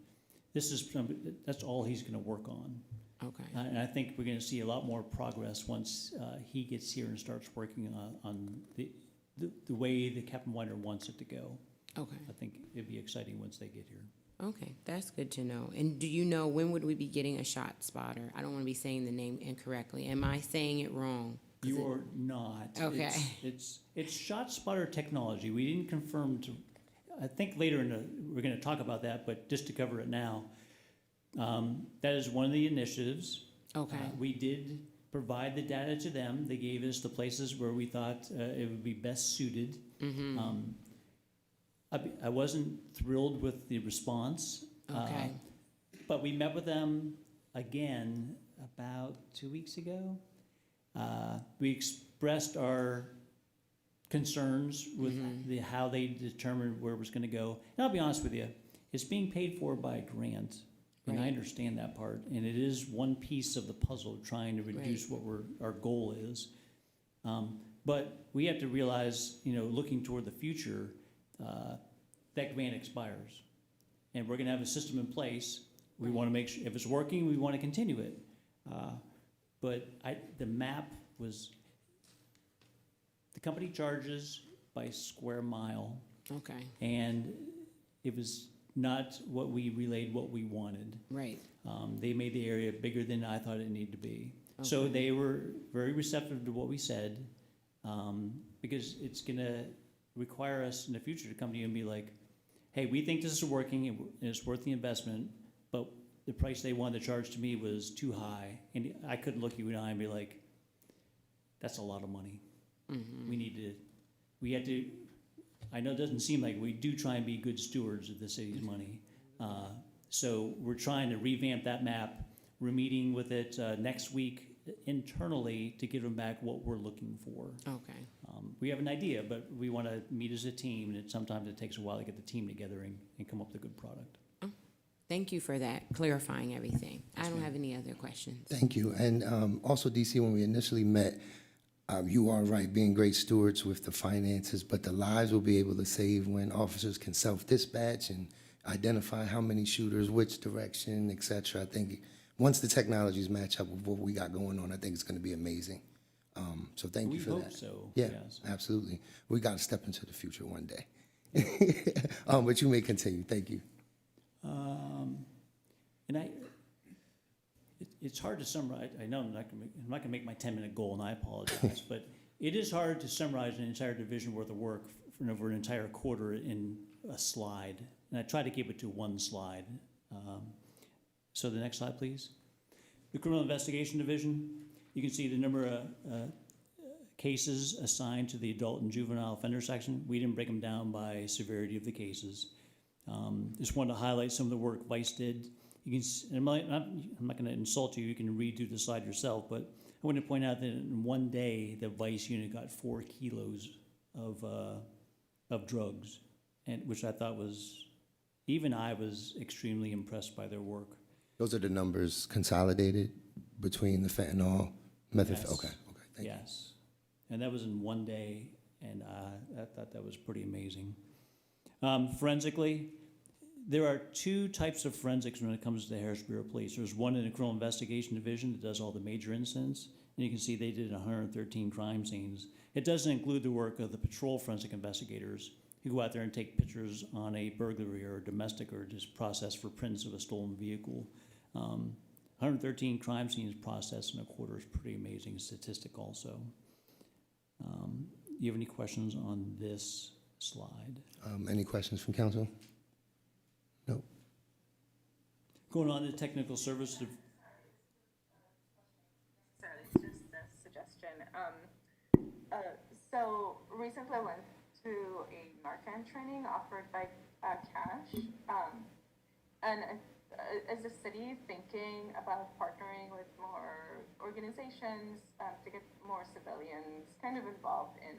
That's all he's gonna work on. okay, And I think we're gonna see a lot more progress once he gets here and starts working on the way that Captain Winder wants it to go. okay, I think it'd be exciting once they get here. okay, that's good to know. And do you know, when would we be getting a shot spotter? I don't wanna be saying the name incorrectly, am I saying it wrong? 'Cause You're not. Okay. It's shot spotter technology. We didn't confirm I think later we're gonna talk about that, but just to cover it now, that is one of the initiatives. Okay, We did provide the data to them. They gave us the places where we thought it would be best suited. I wasn't thrilled with the response. okay, But we met with them again about 2 weeks ago. We expressed our concerns with how they determined where it was gonna go. And I'll be honest with you, it's being paid for by a grant, and I Right. understand that part. And it is one piece of the puzzle, trying to reduce what our goal is. But we have to realize, looking toward the future, that grant expires. And we're gonna have a system in place. We wanna make sure, if it's working, we wanna continue it. But the map was, the company charges by square mile, okay, and it was not what we relayed what we wanted. right, They made the area bigger than I thought it needed to be. So Okay. they were very receptive to what we said, because it's gonna require us in the future to come to you and be like, hey, we think this is working and it's worth the investment, but the price they wanted to charge to me was too high. And I couldn't look you in the eye and be like, that's a lot of money. We had to, I know it doesn't seem like, we do try and be good stewards of the city's money. So we're trying to revamp that map. We're meeting with it next week internally to give them back what we're looking for. okay. We have an idea, but we want to meet as a team, and sometimes it takes a while to get the team together and come up with a good product. Thank you for that, clarifying everything. I don't have any other questions. Thank you. And also, DC, when we initially met, you are right, being great stewards with the finances, but the lives we'll be able to save when officers can self-dispatch and identify how many shooters, which direction, et cetera. I think once the technologies match up with what we got going on, I think it's going to be amazing. So thank you for that. We hope so, Yeah, yes. absolutely. We got to step into the future one day. But you may continue. Thank you. And it's hard to summarize. I know I'm not gonna make my 10-minute goal, and I apologize, but it is hard to summarize an entire division worth of work over an entire quarter in a slide. And I try to keep it to one slide. So the next slide, please. The Criminal Investigation Division, you can see the number of cases assigned to the adult and juvenile offender section. We didn't break them down by severity of the cases. Just wanted to highlight some of the work Vice did. You can, I'm not going to insult you. You can read through the slide yourself, but I want to point out that in one day, the Vice unit got 4 kilos of drugs, and which I thought was, even I was extremely impressed by their work. Those are the numbers consolidated between the fentanyl, methamphetamine. Yes. Okay, thank you. Yes, and that was in one day, and I thought that was pretty amazing. Forensically, there are 2 types of forensics when it comes to the Harrisburg Police. There's one in the Criminal Investigation Division that does all the major incidents, And you can see they did 113 crime scenes. It doesn't include the work of the patrol forensic investigators who go out there and take pictures on a burglary or a domestic or just process for prints of a stolen vehicle. 113 crime scenes processed in a quarter is pretty amazing statistic also. You have any questions on this slide? Any questions from council? No. Going on to technical service. Sorry, just a suggestion. So recently I went to a Narcan training offered by Cash, and is the city thinking about partnering with more organizations to get more civilians kind of involved in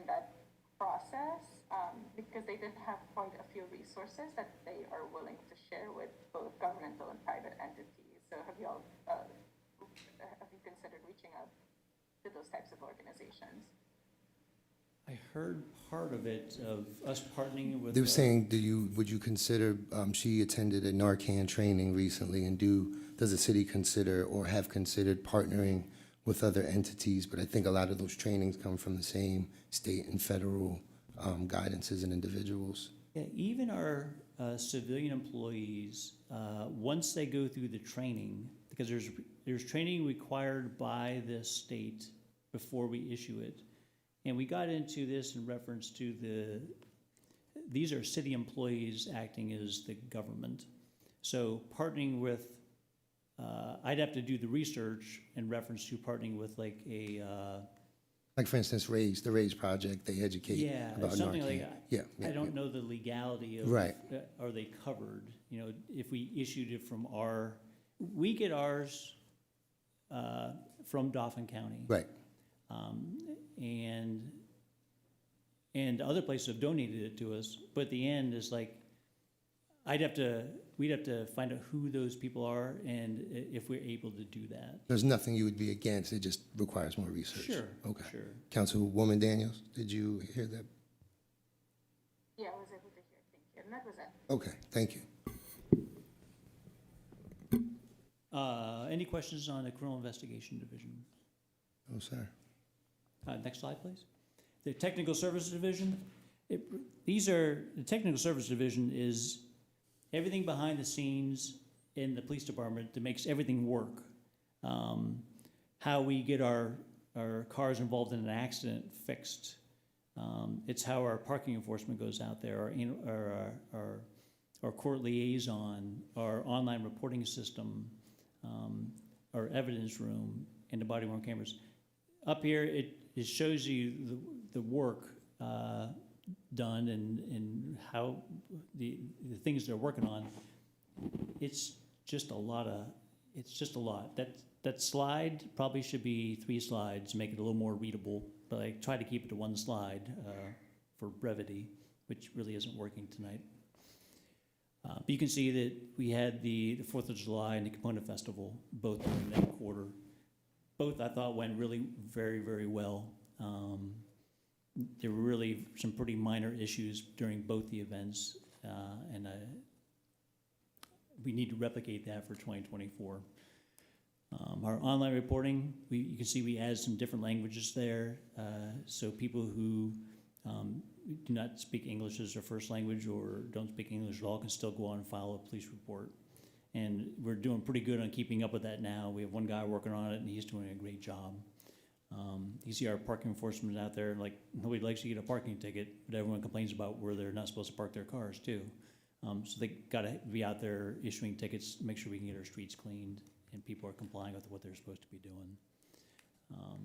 that process? Because they did have quite a few resources that they are willing to share with both governmental and private entities. So have you considered reaching out to those types of organizations? I heard part of it, of us partnering with. They were saying, would you consider, she attended a Narcan training recently, and does the city consider or have considered partnering with other entities? But I think a lot of those trainings come from the same state and federal guidances and individuals. Yeah, even our civilian employees, once they go through the training, because there's training required by the state before we issue it. And we got into this in reference to these are city employees acting as the government. So partnering with, I'd have to do the research in reference to partnering with like Like for instance, the RAISE project, they educate about something Narcan. like that. Yeah, I don't know the legality of, Right. Are they covered? You know, if we issued it from we get ours from Dauphin County. Right. And other places have donated it to us, but at the end is like, we'd have to find out who those people are and if we're able to do that. There's nothing you would be against, it just requires more research. Sure. Okay. Sure. Councilwoman Daniels, did you hear that? Yeah, I was able to hear. Thank you. And that was it. Okay, thank you. Any questions on the Criminal Investigation Division? Oh, sir. Next slide, please. The Technical Services Division. The Technical Services Division is everything behind the scenes in the police department that makes everything work. How we get our cars involved in an accident fixed. It's how our parking enforcement goes out there, our court liaison, our online reporting system, our evidence room, and the body worn cameras. Up here, it shows you the work done and how the things they're working on. It's just a lot. That slide probably should be 3 slides, make it a little more readable, but I try to keep it to 1 slide for brevity, which really isn't working tonight. But you can see that we had the 4th of July and the Component Festival both during that quarter. Both I thought went really very, very well. There were really some pretty minor issues during both the events, and we need to replicate that for 2024. Our online reporting, you can see we added some different languages there, so people who do not speak English as their first language or don't speak English at all can still go on and file a police report. And we're doing pretty good on keeping up with that now. We have one guy working on it, and he's doing a great job. You see our parking enforcement out there, like, nobody likes to get a parking ticket, but everyone complains about where they're not supposed to park their cars, too. So they gotta be out there issuing tickets, make sure we can get our streets cleaned, and people are complying with what they're supposed to be doing. Are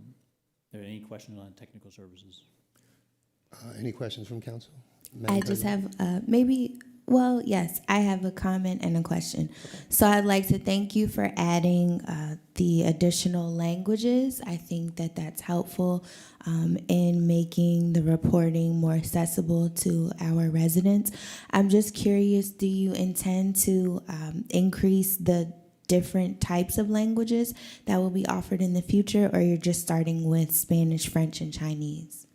there any questions on technical services? Any questions from council? I just have yes, I have a comment and a question. Okay. So I'd like to thank you for adding the additional languages. I think that that's helpful in making the reporting more accessible to our residents. I'm just curious, do you intend to increase the different types of languages that will be offered in the future, or you're just starting with Spanish, French, and Chinese?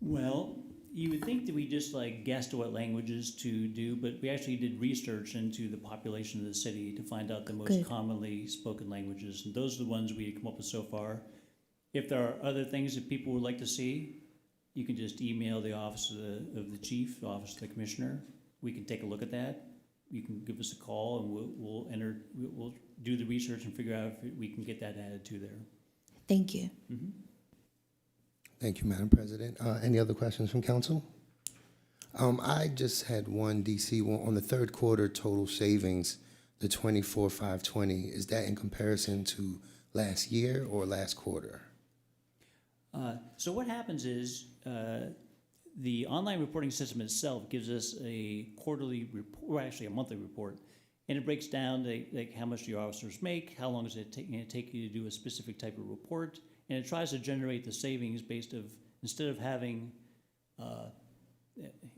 Well, You would think that we just like guessed what languages to do, but we actually did research into the population of the city to find out the most Good. commonly spoken languages. And those are the ones we had come up with so far. If there are other things that people would like to see, you can just email the office of the chief, the office of the commissioner. We can take a look at that. You can give us a call and we'll do the research and figure out if we can get that added to there. Thank you. Mm-hmm. Thank you, Madam President. Any other questions from council? I just had one, DC, on the third quarter total savings, the 24,520. Is that in comparison to last year or last quarter? So what happens is the online reporting system itself gives us a quarterly report, or actually a monthly report, and it breaks down like how much your officers make, how long does it take you to do a specific type of report, and it tries to generate the savings based of, instead of having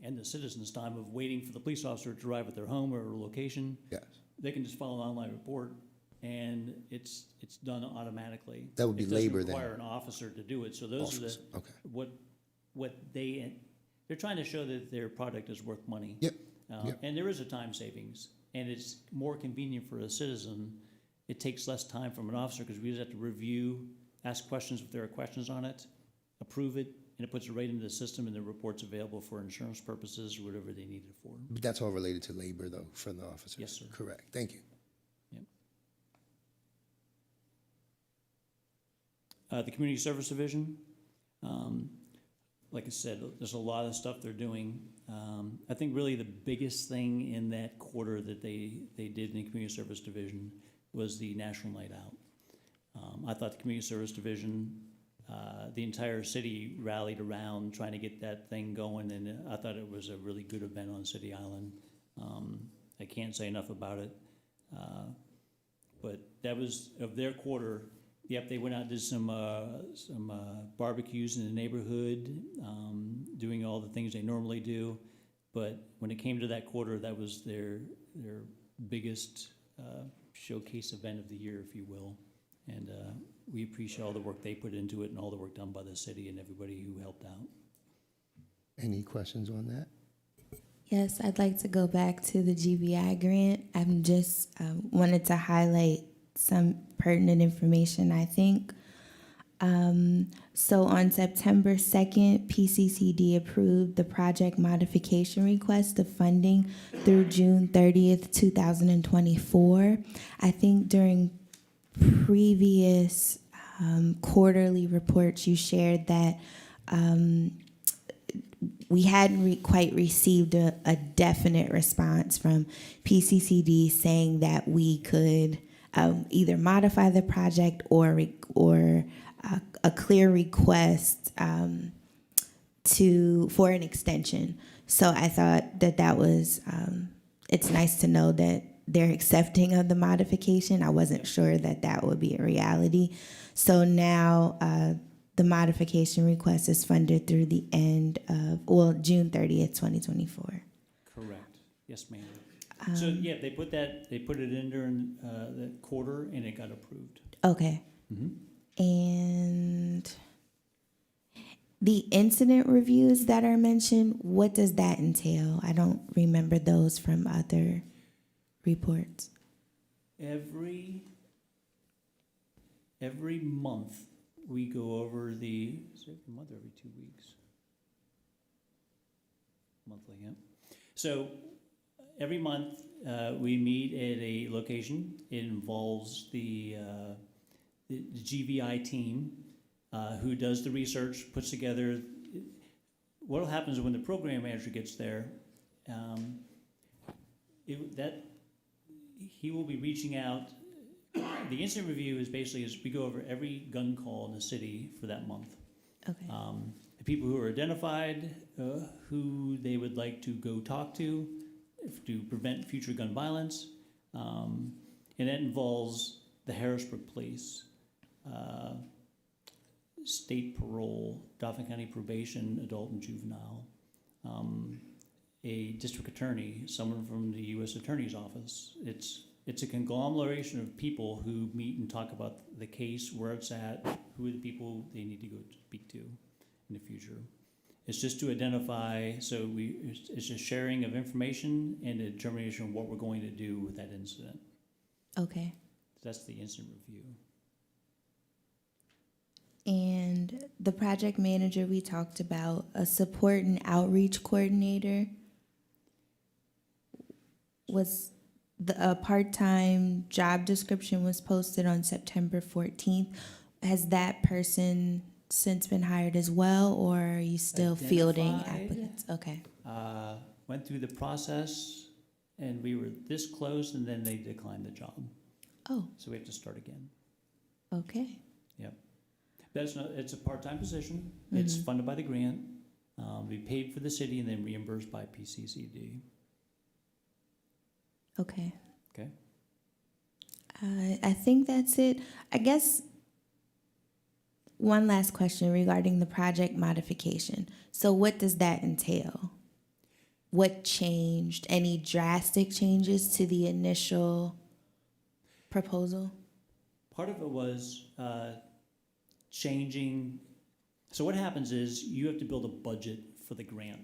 and the citizens' time of waiting for the police officer to arrive at their home or location. Yes. They can just follow an online report, and it's done automatically. That would be labor It then. doesn't require an officer to do it. So those Office, are okay. what they're trying to show that their product is worth money. Yep. Yep. And there is a time savings, and it's more convenient for a citizen. It takes less time from an officer because we just have to review, ask questions if there are questions on it, approve it, and it puts it right into the system, and the report's available for insurance purposes or whatever they need it for. But that's all related to labor, though, for the officers? Yes, sir. Correct. Thank you. The Community Service Division, like I said, there's a lot of stuff they're doing. I think really the biggest thing in that quarter that they did in the Community Service Division was the National Night Out. I thought the Community Service Division, the entire city rallied around trying to get that thing going, and I thought it was a really good event on City Island. I can't say enough about it. But that was, of their quarter, yep, they went out and did some barbecues in the neighborhood, doing all the things they normally do. But when it came to that quarter, that was their biggest showcase event of the year, if you will. And we appreciate all the work they put into it and all the work done by the city and everybody who helped out. Any questions on that? Yes, I'd like to go back to the GBI grant. I'm just wanted to highlight some pertinent information, I think. So on September 2nd, PCCD approved the project modification request of funding through June 30th, 2024. I think during previous quarterly reports, you shared that we hadn't quite received a definite response from PCCD saying that we could either modify the project or a clear request for an extension. So I thought that was it's nice to know that they're accepting of the modification. I wasn't sure that would be a reality. So now the modification request is funded through the end of, June 30th, 2024. Correct. Yes, ma'am. So yeah, they put it in during the quarter, and it got approved. Okay. Mm-hmm. And the incident reviews that are mentioned, what does that entail? I don't remember those from other reports. Every month we go over is it every month or every 2 weeks? Monthly, yeah. So every month we meet at a location. It involves the GVI team who does the research, puts together. What happens when the program manager gets there? He will be reaching out. The incident review is basically we go over every gun call in the city for that month. Okay. The people who are identified, who they would like to go talk to prevent future gun violence, and that involves the Harrisburg Police, state parole, Dauphin County probation, adult and juvenile, a district attorney, someone from the U.S. Attorney's Office. It's a conglomeration of people who meet and talk about the case, where it's at, who are the people they need to go speak to in the future. It's just to identify, it's just sharing of information and a determination of what we're going to do with that incident. Okay. That's the incident review. And the project manager, we talked about a support and outreach coordinator. A part-time job description was posted on September 14th. Has that person since been hired as well, or are you still fielding Identified. applicants? Okay. Went through the process, and we were this close, and then they declined the job. Oh, So we have to start again. okay. Yep. It's a part-time position. It's funded by the grant. Be paid for the city and then reimbursed by PCCD. Okay. Okay. I think that's it. I guess one last question regarding the project modification. So what does that entail? What changed? Any drastic changes to the initial proposal? Part of it was changing. So what happens is you have to build a budget for the grant.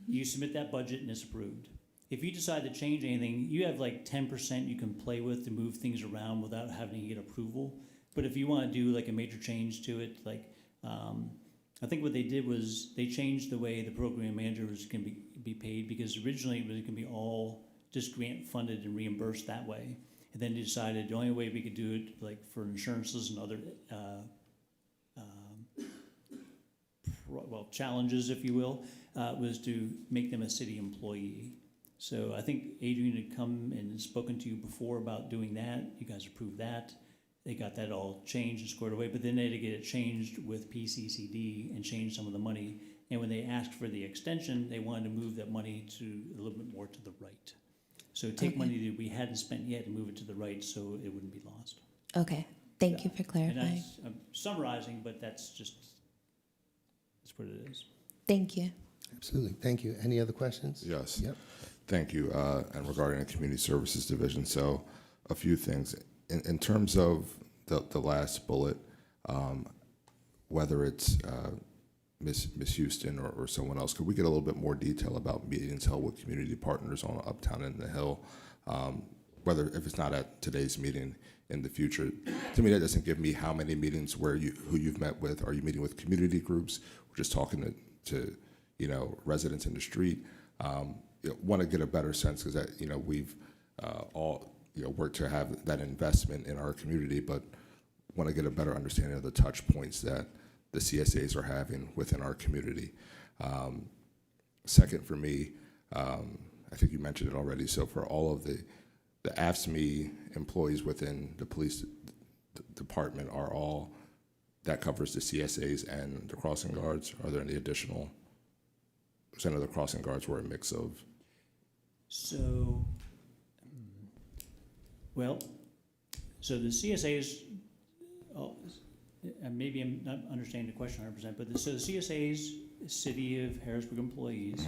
You submit that budget and it's approved. If you decide to change anything, you have like 10% you can play with to move things around without having to get approval. But if you want to do like a major change to it, like I think what they did was they changed the way the program managers can be paid, because originally it was going to be all just grant funded and reimbursed that way. And then they decided the only way we could do it, like for insurances and other challenges, if you will, was to make them a city employee. So I think Adrian had come and spoken to you before about doing that. You guys approved that. They got that all changed and squared away, but then they had to get it changed with PCCD and change some of the money. And when they asked for the extension, they wanted to move that money to a little bit more to the right. So take money that we hadn't spent yet and move it to the right so it wouldn't be lost. Okay. Thank you for And clarifying. I'm summarizing, but that's what it is. Thank you. Absolutely. Thank you. Any other questions? Yes. Yep. Thank you. And regarding the Community Services Division, so a few things. In terms of the last bullet, whether it's Miss Houston or someone else, could we get a little bit more detail about meetings held with community partners on Uptown and the Hill? Whether if it's not at today's meeting, in the future. To me, that doesn't give me how many meetings who you've met with. Are you meeting with community groups? We're just talking to residents in the street. Want to get a better sense, because that we've all worked to have that investment in our community, but want to get a better understanding of the touch points that the CSAs are having within our community. Second, for me, I think you mentioned it already. So for all of the AFSCME employees within the police department are all, that covers the CSAs and the crossing guards. Are there any additional percent of the crossing guards were a mix of? So, so the CSAs, maybe I'm not understanding the question 100%, but so the CSAs, City of Harrisburg employees,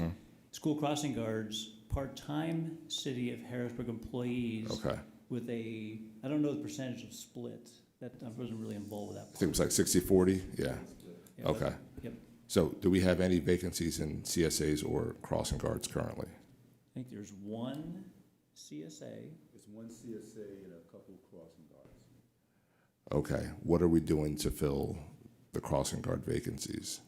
school crossing guards, part-time City of Harrisburg employees. Okay. With I don't know the percentage of split. That I wasn't really involved with that part. I think it was like 60-40. Yeah. Yeah, Okay. Yep. So do we have any vacancies in CSAs or crossing guards currently? I think there's one CSA. It's one CSA and a couple crossing guards. Okay. What are we doing to fill the crossing guard vacancies?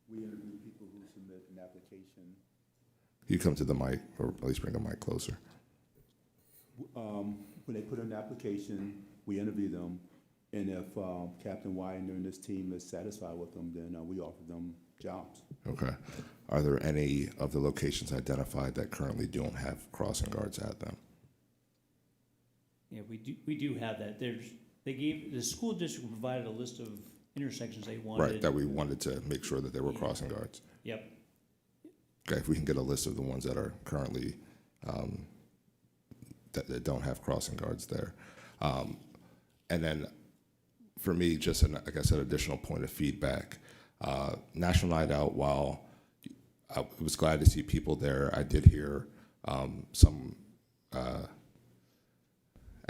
We interview people who submit an application. You come to the mic, or at least bring the mic closer. When they put in an application, we interview them, and if Captain Widener and his team is satisfied with them, then we offer them jobs. Okay. Are there any of the locations identified that currently don't have crossing guards at them? Yeah, we do have that. The school district provided a list of intersections they wanted. Right, that we wanted to make sure that there were crossing guards. Yep. Okay, if we can get a list of the ones that are currently, that don't have crossing guards there. And then for me, just like I said, additional point of feedback. National Night Out, while I was glad to see people there, I did hear some, I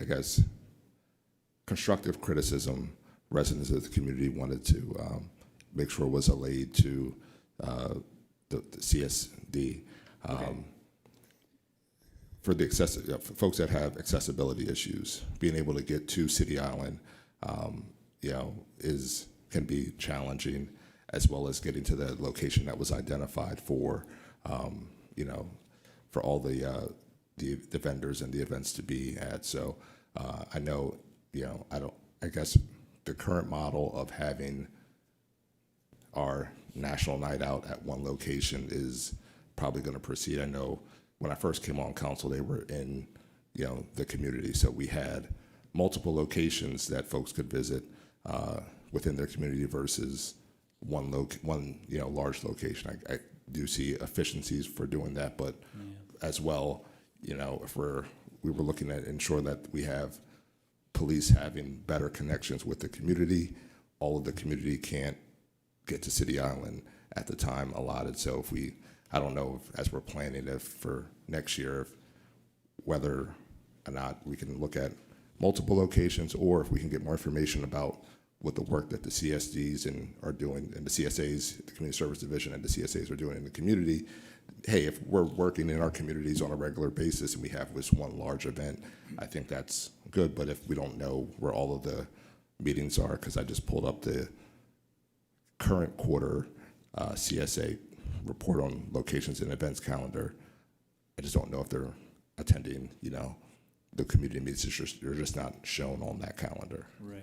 guess, constructive criticism residents of the community wanted to make sure was allayed to the CSD. For the for folks that have accessibility issues, being able to get to City Island, can be challenging, as well as getting to the location that was identified for, for all the vendors and the events to be at. So I know, I guess the current model of having our national night out at one location is probably going to proceed. I know when I first came on council, they were in, the community. So we had multiple locations that folks could visit within their community versus one large location. I do see efficiencies for doing that, but as well, if we were looking at ensure that we have police having better connections with the community, all of the community can't get to City Island at the time allotted. So I don't know as we're planning for next year, whether or not we can look at multiple locations, or if we can get more information about what the work that the CSDs are doing, and the CSAs, the Community Service Division, and the CSAs are doing in the community. Hey, if we're working in our communities on a regular basis and we have this one large event, I think that's good. But if we don't know where all of the meetings are, because I just pulled up the current quarter CSA report on locations and events calendar, I just don't know if they're attending, the community meetings. They're just not shown on that calendar. Right.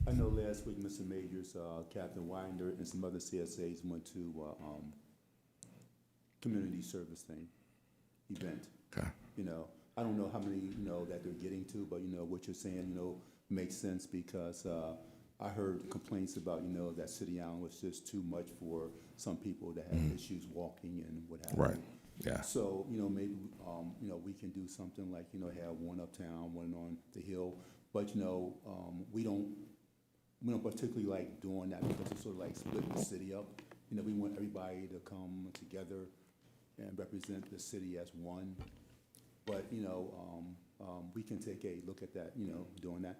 I know last week, Mr. Majors, Captain Winder, and some other CSAs went to community service event. Okay. I don't know how many, that they're getting to, but, what you're saying, makes sense, because I heard complaints about, that City Island was just too much for some people that have issues walking and what have you. Right. Yeah. So, maybe, we can do something like, have one uptown, one on the hill, but, we don't particularly like doing that, because it's sort of like splitting the city up. We want everybody to come together and represent the city as one. But, we can take a look at that, doing that.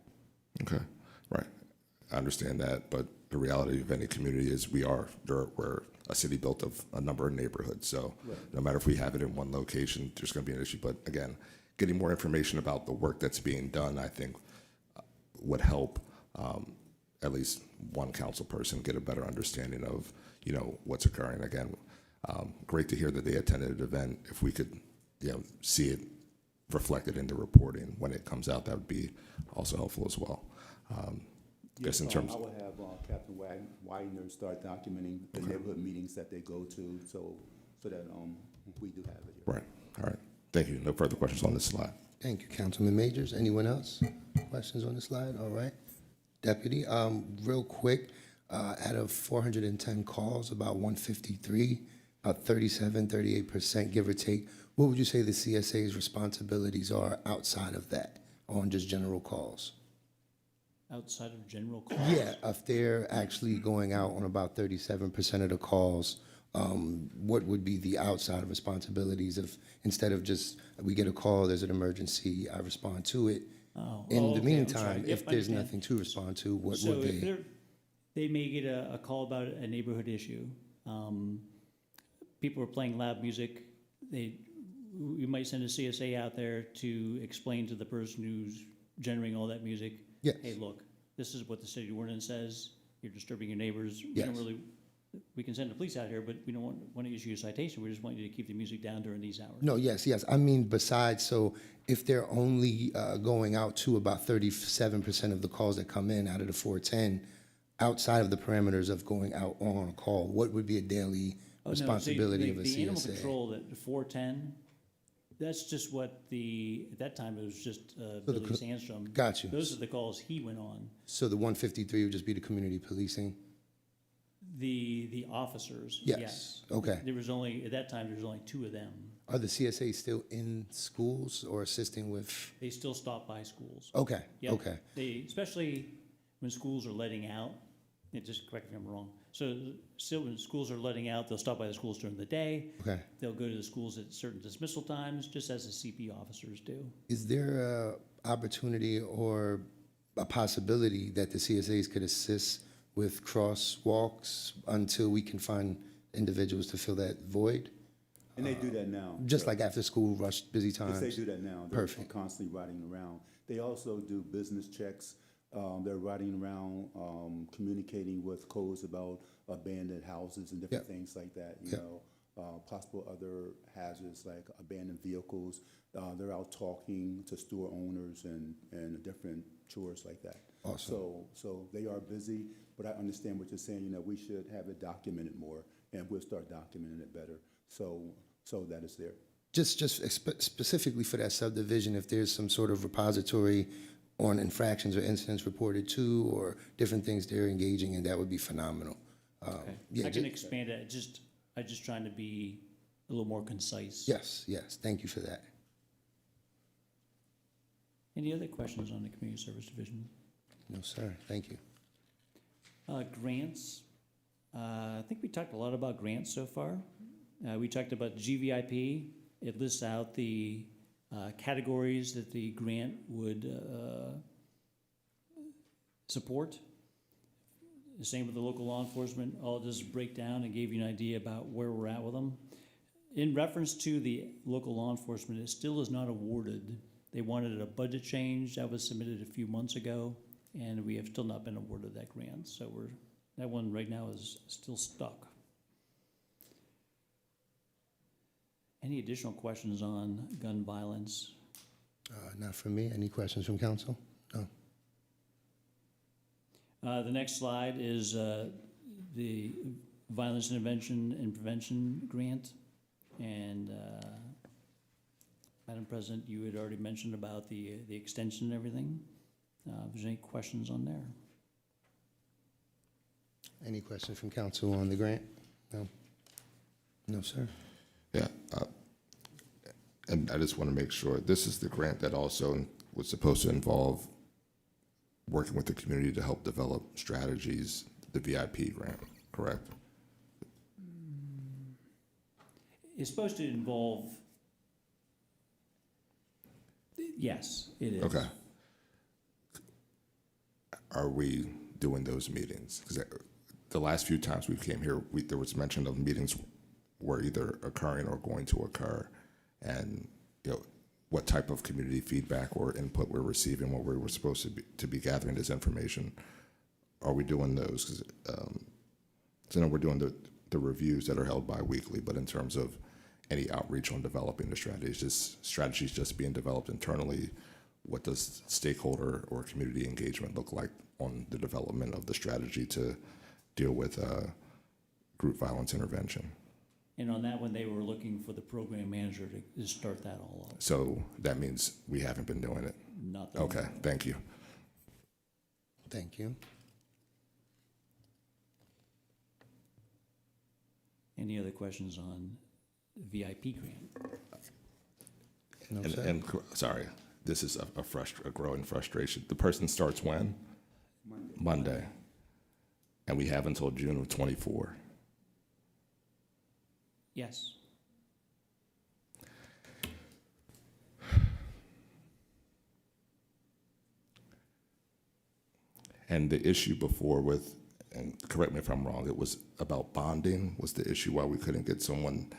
Okay. Right. I understand that, but the reality of any community is we're a city built of a number of neighborhoods. So no matter if we have it in one location, there's going to be an issue. But again, getting more information about the work that's being done, I think, would help at least one council person get a better understanding of, what's occurring. Again, great to hear that they attended an event. If we could, see it reflected in the reporting when it comes out, that would be also helpful as well. Yes, in terms I will have Captain Widener start documenting the neighborhood meetings that they go to, so that we do have it here. Right. All right. Thank you. No further questions on this slide. Thank you, Councilman Majors. Anyone else? Questions on the slide? All right. Deputy, real quick, out of 410 calls, about 153, about 38%, give or take, what would you say the CSA's responsibilities are outside of that, on just general calls? Outside of general calls? Yeah, if they're actually going out on about 37% of the calls, what would be the outside responsibilities of, instead of just, we get a call, there's an emergency, I respond to it. In the meantime, if there's nothing to respond to, what would they? So if they may get a call about a neighborhood issue. People are playing loud music. We might send a CSA out there to explain to the person who's generating all that music, Yes. hey, look, this is what the city ordinance says. You're disturbing your neighbors. Yes. We can send the police out here, but we don't want to issue a citation. We just want you to keep the music down during these hours. No, yes. I mean, besides, so if they're only going out to about 37% of the calls that come in out of the 410, outside of the parameters of going out on a call, what would be a daily responsibility of a CSA? The animal control, that 410, that's just what at that time, it was just Billy Sandstrom. Got you. Those are the calls he went on. So the 153 would just be the community policing? The officers, Yes. yes. Okay. At that time, there was only 2 of them. Are the CSAs still in schools or assisting with? They still stop by schools. Okay, Yep. okay. Especially when schools are letting out, just correct me if I'm wrong. So still when schools are letting out, they'll stop by the schools during the day. Okay. They'll go to the schools at certain dismissal times, just as the CP officers do. Is there a opportunity or a possibility that the CSAs could assist with crosswalks until we can find individuals to fill that void? And they do that now. Just like after school rush, busy Yes, times? they do that now. They're Perfect. constantly riding around. They also do business checks. They're riding around, communicating with codes about abandoned houses and different Yep. things like that, you Yep. know. Possible other hazards like abandoned vehicles. They're out talking to store owners and different chores like that. Awesome. So they are busy, but I understand what you're saying. You know, we should have it documented more, and we'll start documenting it better. So that is there. Just specifically for that subdivision, if there's some sort of repository on infractions or incidents reported to, or different things they're engaging in, that would be phenomenal. Okay. Yeah, I can ju- expand it, I'm just trying to be a little more concise. Yes, thank you for that. Any other questions on the Community Service Division? No, sir, thank you. Grants. I think we talked a lot about grants so far. We talked about GVIP. It lists out the categories that the grant would support. The same with the local law enforcement. All it does is break down and give you an idea about where we're at with them. In reference to the local law enforcement, it still is not awarded. They wanted a budget change that was submitted a few months ago, and we have still not been awarded that grant. So that one right now is still stuck. Any additional questions on gun violence? Not from me. Any questions from council? No. The next slide is the Violence Intervention and Prevention Grant. And Madam President, you had already mentioned about the extension and everything. If there's any questions on there? Any questions from council on the grant? No? No, sir. Yeah, and I just want to make sure, this is the grant that also was supposed to involve working with the community to help develop strategies, the VIP grant, correct? It's supposed to involve, yes, it is. Okay. Are we doing those meetings? Because the last few times we came here, there was mention of meetings were either occurring or going to occur, and what type of community feedback or input we're receiving, what we were supposed to be gathering this information. Are we doing those? Because we're doing the reviews that are held bi-weekly, but in terms of any outreach on developing the strategies just being developed internally, what does stakeholder or community engagement look like on the development of the strategy to deal with group violence intervention? And on that one, they were looking for the program manager to start that all up. So that means we haven't been doing it? Not that Okay, thank you. Thank you. Any other questions on VIP grant? No, sir. And sorry, this is a growing frustration. The person starts when? Monday. And we have until June of '24. Yes. And the issue before with, and correct me if I'm wrong, it was about bonding was the issue why we couldn't get someone.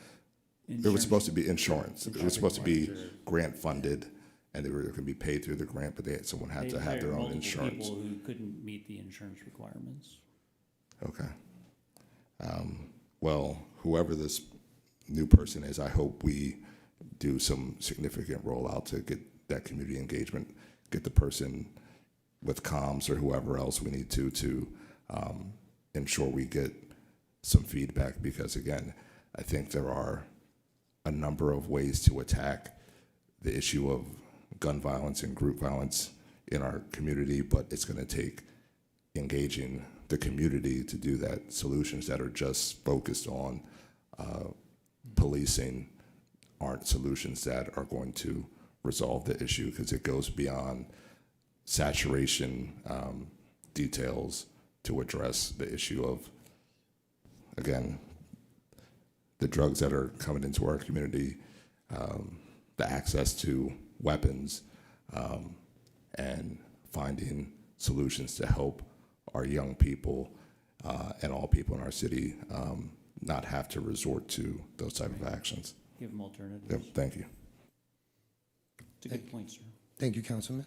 It was supposed to be insurance. It was supposed to be grant funded, and they were going to be paid through the grant, but someone had to have their own insurance. People who couldn't meet the insurance requirements. Okay. Well, whoever this new person is, I hope we do some significant rollout to get that community engagement, get the person with comms or whoever else we need to ensure we get some feedback, because again, I think there are a number of ways to attack the issue of gun violence and group violence in our community, but it's going to take engaging the community to do that. Solutions that are just focused on policing aren't solutions that are going to resolve the issue, because it goes beyond saturation details to address the issue of, again, the drugs that are coming into our community, the access to weapons, and finding solutions to help our young people and all people in our city not have to resort to those type of actions. Give them alternatives. Yep, thank you. It's a good point, sir. Thank you, Councilman.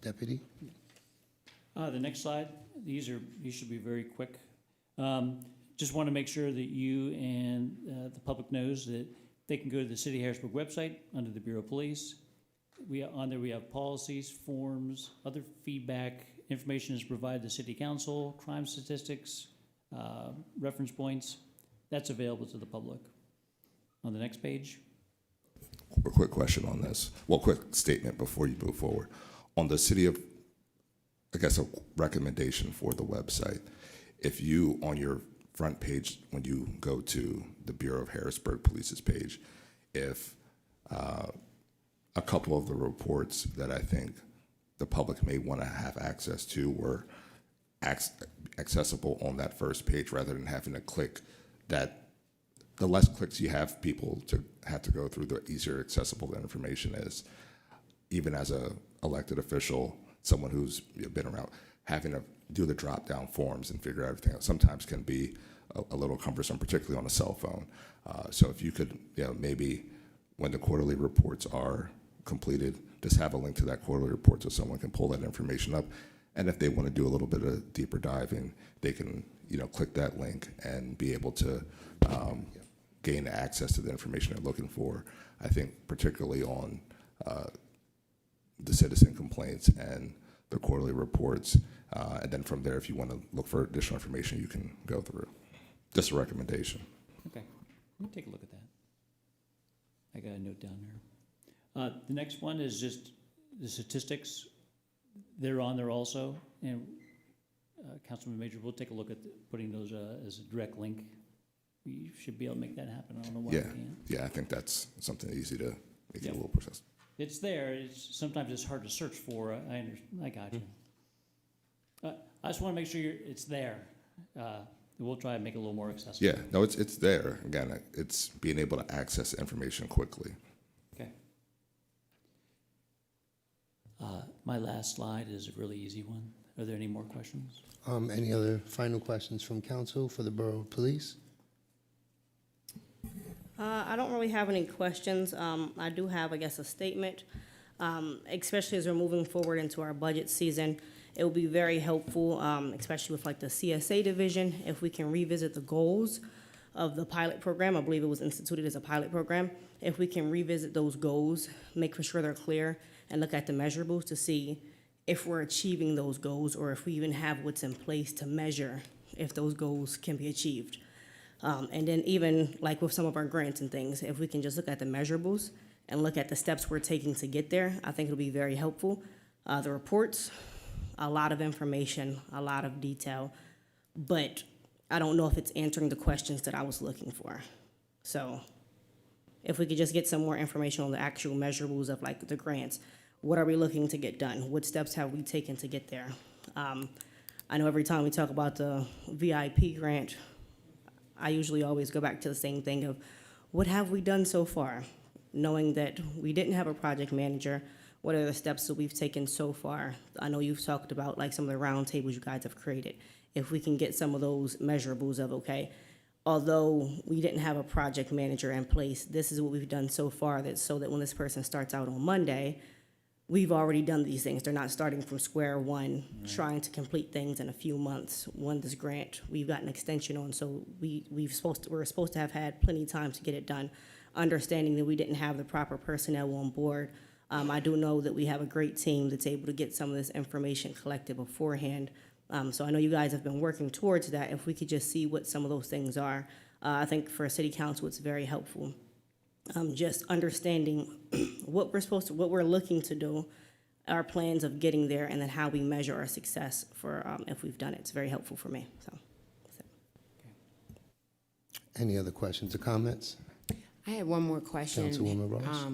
Deputy? The next slide, these should be very quick. Just want to make sure that you and the public knows that they can go to the City of Harrisburg website under the Bureau of Police. On there we have policies, forms, other feedback. Information is provided to City Council, crime statistics, reference points. That's available to the public. On the next page. A quick question on this. Well, quick statement before you move forward. On the city of, I guess a recommendation for the website. If you, on your front page, when you go to the Bureau of Harrisburg Police's page, if a couple of the reports that I think the public may want to have access to were accessible on that first page rather than having to click that, the less clicks you have people to have to go through, the easier accessible the information is. Even as a elected official, someone who's been around, having to do the drop-down forms and figure everything out sometimes can be a little cumbersome, particularly on a cell phone. So if you could, maybe when the quarterly reports are completed, just have a link to that quarterly report so someone can pull that information up. And if they want to do a little bit of deeper diving, they can, click that link and be able to gain access to the information they're looking for. I think particularly on the citizen complaints and the quarterly reports. And then from there, if you want to look for additional information, you can go through. Just a recommendation. Okay, let me take a look at that. I got a note down there. The next one is just the statistics. They're on there also. And Councilman Major, we'll take a look at putting those as a direct link. We should be able to make that happen. I don't know why we can't. Yeah, I think that's something easy to make it a little process. It's there. Sometimes it's hard to search for. I got you. I just want to make sure it's there. We'll try and make it a little more accessible. Yeah, no, it's there. Again, it's being able to access information quickly. Okay. My last slide is a really easy one. Are there any more questions? Any other final questions from council for the Borough of Police? I don't really have any questions. I do have, I guess, a statement, especially as we're moving forward into our budget season. It will be very helpful, especially with like the CSA division, if we can revisit the goals of the pilot program. I believe it was instituted as a pilot program. If we can revisit those goals, make sure they're clear, and look at the measurables to see if we're achieving those goals or if we even have what's in place to measure if those goals can be achieved. And then even like with some of our grants and things, if we can just look at the measurables and look at the steps we're taking to get there, I think it'll be very helpful. The reports, a lot of information, a lot of detail, but I don't know if it's answering the questions that I was looking for. So if we could just get some more information on the actual measurables of like the grants, what are we looking to get done? What steps have we taken to get there? I know every time we talk about the VIP grant, I usually always go back to the same thing of what have we done so far? Knowing that we didn't have a project manager, what are the steps that we've taken so far? I know you've talked about like some of the round tables you guys have created. If we can get some of those measurables of, okay, although we didn't have a project manager in place, this is what we've done so far, that so that when this person starts out on Monday, we've already done these things. They're not starting from square one, trying to complete things in a few months. One, this grant, we've got an extension on, so we're supposed to have had plenty of time to get it done, understanding that we didn't have the proper personnel on board. I do know that we have a great team that's able to get some of this information collected beforehand. So I know you guys have been working towards that. If we could just see what some of those things are, I think for City Council, it's very helpful. Just understanding what we're looking to do, our plans of getting there, and then how we measure our success for if we've done it. It's very helpful for me. So. Any other questions or comments? I had one more question. Councilwoman Ross?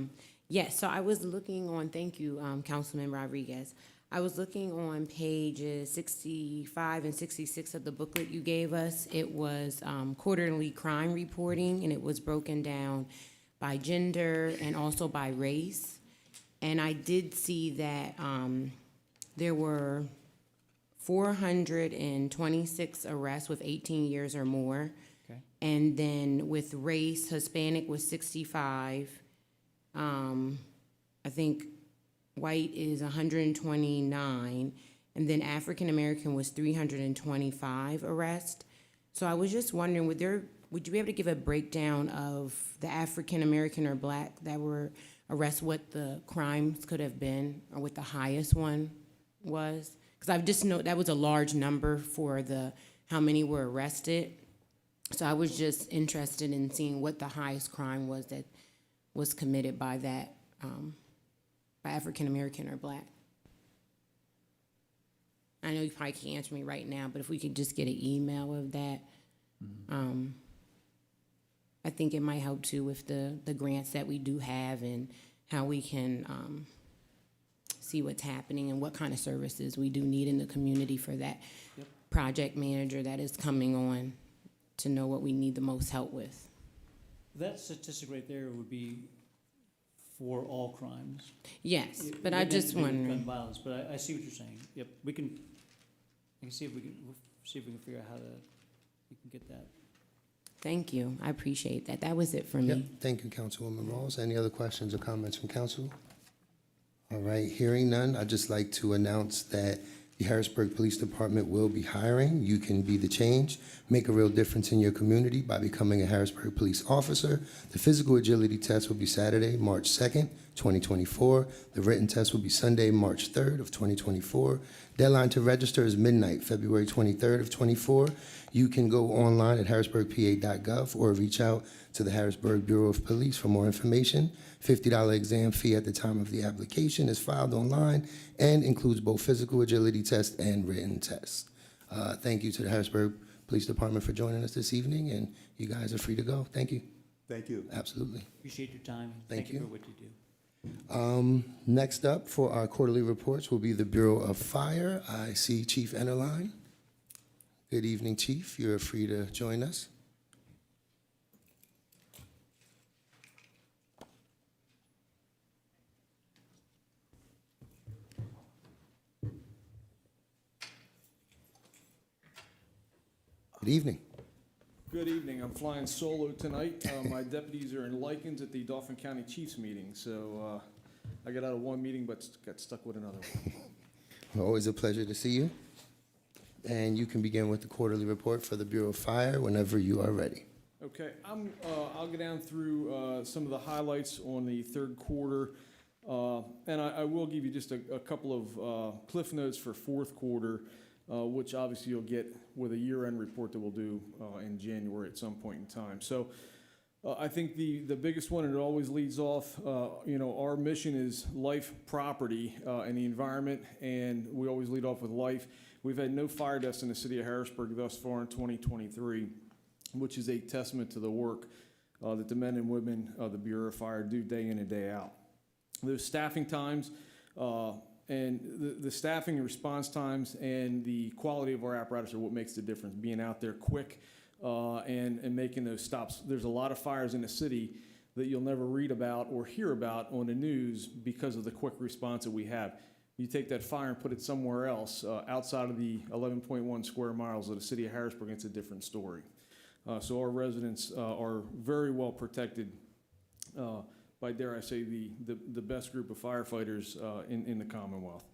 Yes, so I was looking on, thank you, Councilman Rodriguez. I was looking on pages 65 and 66 of the booklet you gave us. It was quarterly crime reporting, and it was broken down by gender and also by race. And I did see that there were 426 arrests with 18 years or more. Okay. And then with race, Hispanic was 65. I think white is 129. And then African American was 325 arrests. So I was just wondering, would you be able to give a breakdown of the African American or black that were arrested, what the crimes could have been, or what the highest one was? Because I've just know that was a large number for how many were arrested. So I was just interested in seeing what the highest crime was that was committed by that, by African American or black. I know you probably can't answer me right now, but if we could just get an email of that, I think it might help too with the grants that we do have and how we can see what's happening and what kind of services we do need in the community for that project manager that is coming on to know what we need the most help with. That statistic right there would be for all crimes. Yes, It but I wouldn't have just to do with wondering. gun violence, but I see what you're saying. Yep, I can see if we can figure out how we can get that. Thank you. I appreciate that. That was it for me. Yep. Thank you, Councilwoman Rawls. Any other questions or comments from council? All right, hearing none, I'd just like to announce that the Harrisburg Police Department will be hiring. You can be the change, make a real difference in your community by becoming a Harrisburg police officer. The physical agility test will be Saturday, March 2nd, 2024. The written test will be Sunday, March 3rd of 2024. Deadline to register is midnight, February 23rd of 24. You can go online at harrisburgpa.gov or reach out to the Harrisburg Bureau of Police for more information. $50 exam fee at the time of the application is filed online and includes both physical agility test and written test. Thank you to the Harrisburg Police Department for joining us this evening, and you guys are free to go. Thank you. Thank you. Absolutely. Appreciate your time. Thank Thank you you. for what you do. Next up for our quarterly reports will be the Bureau of Fire. I see Chief Enterline. Good evening, Chief. You're free to join us. Good evening. Good evening. I'm flying solo tonight. My deputies are in Likens at the Dauphin County Chiefs meeting, so I got out of one meeting but got stuck with another one. Always a pleasure to see you. And you can begin with the quarterly report for the Bureau of Fire whenever you are ready. Okay, I'll go down through some of the highlights on the third quarter, and I will give you just a couple of cliff notes for fourth quarter, which obviously you'll get with a year-end report that we'll do in January at some point in time. So I think the biggest one, and it always leads off, our mission is life, property, and the environment, and we always lead off with life. We've had no fire deaths in the city of Harrisburg thus far in 2023, which is a testament to the work that the men and women of the Bureau of Fire do day in and day out. Those staffing times and the staffing and response times and the quality of our apparatus are what makes the difference, being out there quick and making those stops. There's a lot of fires in the city that you'll never read about or hear about on the news because of the quick response that we have. You take that fire and put it somewhere else outside of the 11.1 square miles of the city of Harrisburg, it's a different story. So our residents are very well protected by, dare I say, the best group of firefighters in the Commonwealth.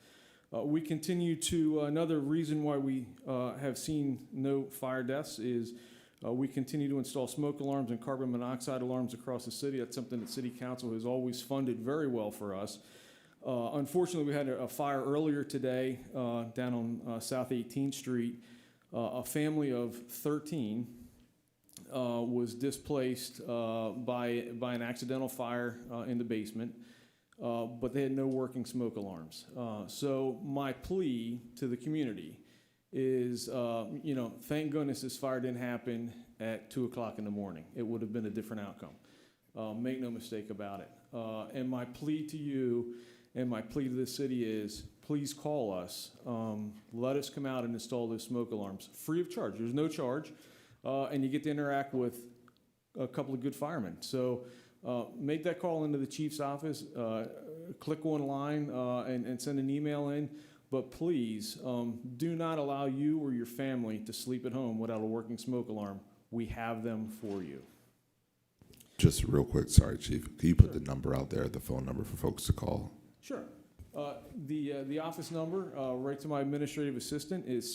We continue to, another reason why we have seen no fire deaths is we continue to install smoke alarms and carbon monoxide alarms across the city. That's something that City Council has always funded very well for us. Unfortunately, we had a fire earlier today down on South 18th Street. A family of 13 was displaced by an accidental fire in the basement, but they had no working smoke alarms. So my plea to the community is, thank goodness this fire didn't happen at 2 o'clock in the morning. It would have been a different outcome. Make no mistake about it. And my plea to you and my plea to the city is, please call us. Let us come out and install those smoke alarms free of charge. There's no charge. And you get to interact with a couple of good firemen. So make that call into the chief's office, click online and send an email in. But please, do not allow you or your family to sleep at home without a working smoke alarm. We have them for you. Just real quick, sorry, Chief. Can you put the number out there, the phone number for folks to call? Sure. The office number, right to my administrative assistant, is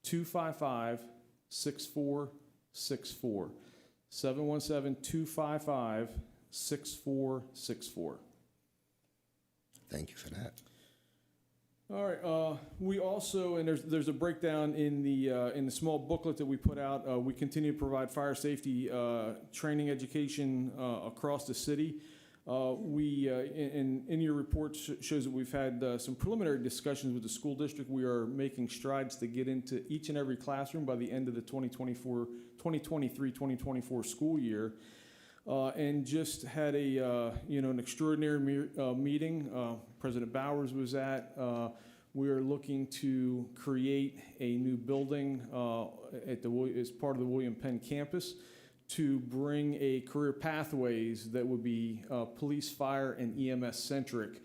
717-255-6464. 717-255-6464. Thank you for that. All right. We also, and there's a breakdown in the small booklet that we put out. We continue to provide fire safety training education across the city. In your report shows that we've had some preliminary discussions with the school district. We are making strides to get into each and every classroom by the end of the 2023-2024 school year. And just had an extraordinary meeting. President Bowers was at. We are looking to create a new building as part of the William Penn campus to bring a career pathways that would be police, fire, and EMS centric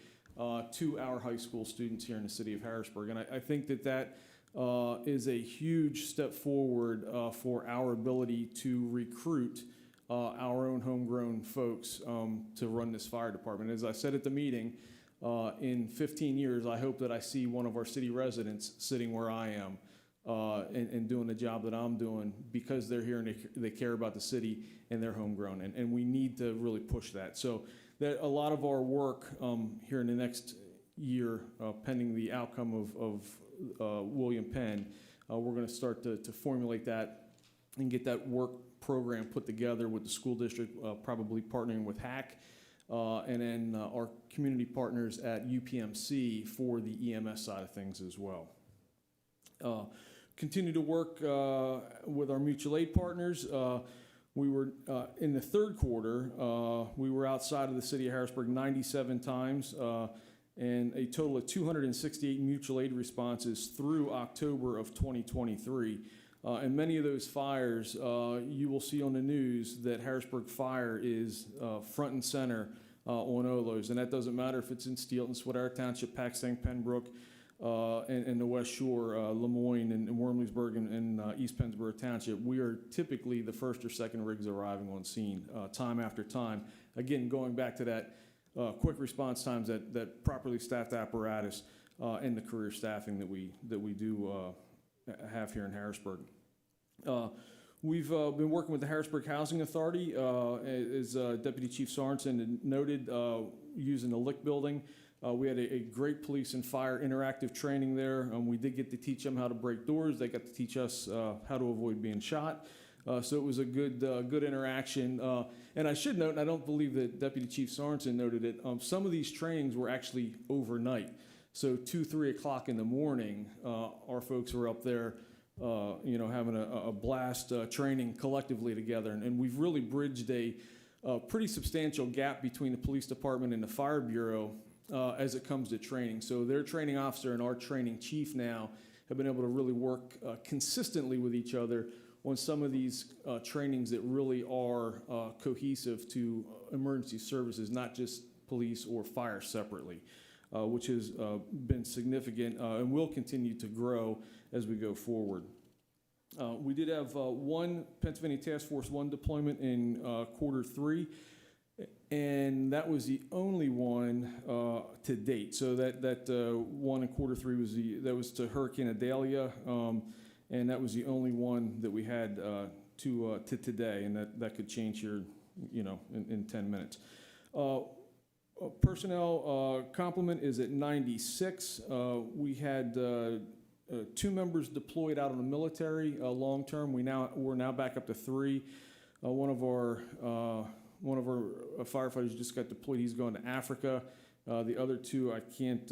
to our high school students here in the city of Harrisburg. And I think that is a huge step forward for our ability to recruit our own homegrown folks to run this fire department. As I said at the meeting, in 15 years, I hope that I see one of our city residents sitting where I am and doing the job that I'm doing because they're here and they care about the city and they're homegrown. And we need to really push that. So that a lot of our work here in the next year, pending the outcome of William Penn, we're going to start to formulate that and get that work program put together with the school district, probably partnering with HAC, and then our community partners at UPMC for the EMS side of things as well. Continue to work with our mutual aid partners. We were in the third quarter, we were outside of the city of Harrisburg 97 times, and a total of 268 mutual aid responses through October of 2023. And many of those fires, you will see on the news that Harrisburg Fire is front and center on Olos. And that doesn't matter if it's in Steelton, Sweetwater Township, Paxton, Pembroke, and the West Shore, Lemoyne, and Wormleysburg, and East Pennsboro Township. We are typically the first or second rigs arriving on scene time after time. Again, going back to that quick response times, that properly staffed apparatus, and the career staffing that we do have here in Harrisburg. We've been working with the Harrisburg Housing Authority, as Deputy Chief Sorensen noted, using the LIC building. We had a great police and fire interactive training there. We did get to teach them how to break doors. They got to teach us how to avoid being shot. So it was a good interaction. And I should note, and I don't believe that Deputy Chief Sorensen noted it, some of these trainings were actually overnight. So 2, 3 o'clock in the morning, our folks were up there, having a blast training collectively together. And we've really bridged a pretty substantial gap between the police department and the fire bureau as it comes to training. So their training officer and our training chief now have been able to really work consistently with each other on some of these trainings that really are cohesive to emergency services, not just police or fire separately. Which has been significant and will continue to grow as we go forward. We did have one Pennsylvania Task Force 1 deployment in Q3, and that was the only one to date. So that one in Q3 was to Hurricane Idalia, and that was the only one that we had to today, and that could change here, in 10 minutes. Personnel complement is at 96. We had 2 members deployed out in the military long term. We're now back up to 3. One of our firefighters just got deployed. He's going to Africa. The other 2 I can't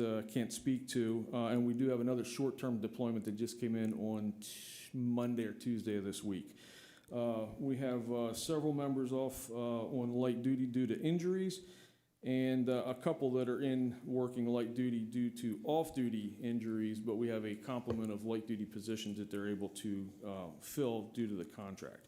speak to. And we do have another short-term deployment that just came in on Monday or Tuesday of this week. We have several members off on light duty due to injuries, and a couple that are in working light duty due to off-duty injuries, but we have a complement of light duty positions that they're able to fill due to the contract.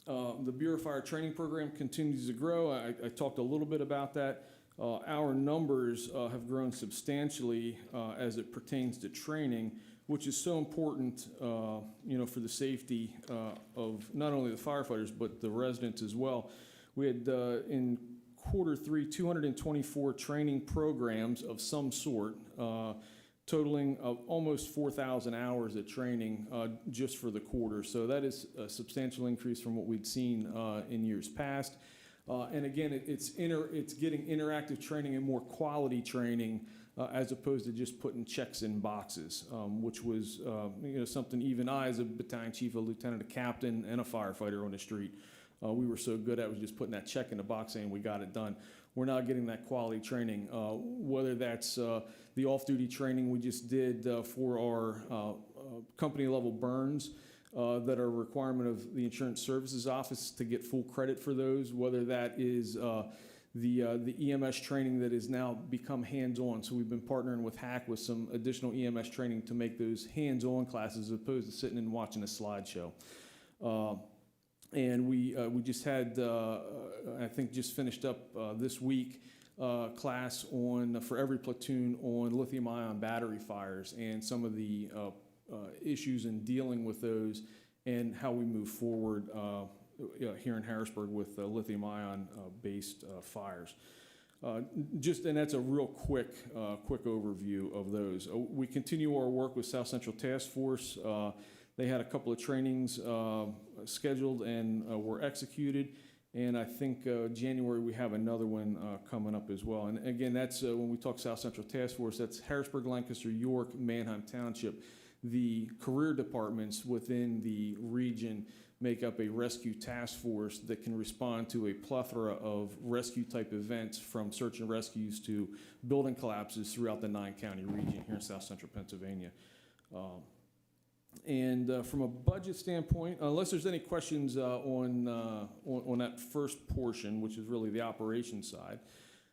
The Bureau Fire Training Program continues to grow. I talked a little bit about that. our numbers have grown substantially as it pertains to training, which is so important, for the safety of not only the firefighters but the residents as well. We had in Q3 224 training programs of some sort, totaling almost 4,000 hours of training just for the quarter. So that is a substantial increase from what we'd seen in years past. And again, it's getting interactive training and more quality training as opposed to just putting checks in boxes, which was something even I, as a battalion chief, a lieutenant, a captain, and a firefighter on the street, we were so good at was just putting that check in the box saying we got it done. We're not getting that quality training, whether that's the off-duty training we just did for our company-level burns that are a requirement of the Insurance Services Office to get full credit for those, whether that is the EMS training that has now become hands-on. So we've been partnering with HAC with some additional EMS training to make those hands-on classes as opposed to sitting and watching a slideshow. And we just had, I think just finished up this week, class for every platoon on lithium-ion battery fires and some of the issues in dealing with those and how we move forward here in Harrisburg with lithium-ion based fires. And that's a real quick overview of those. We continue our work with South Central Task Force. They had a couple of trainings scheduled and were executed. And I think January we have another one coming up as well. And again, that's when we talk South Central Task Force, that's Harrisburg, Lancaster, York, Manheim Township. The career departments within the region make up a rescue task force that can respond to a plethora of rescue type events, from search and rescues to building collapses throughout the 9-county region here in South Central Pennsylvania. And from a budget standpoint, unless there's any questions on that first portion, which is really the operations side,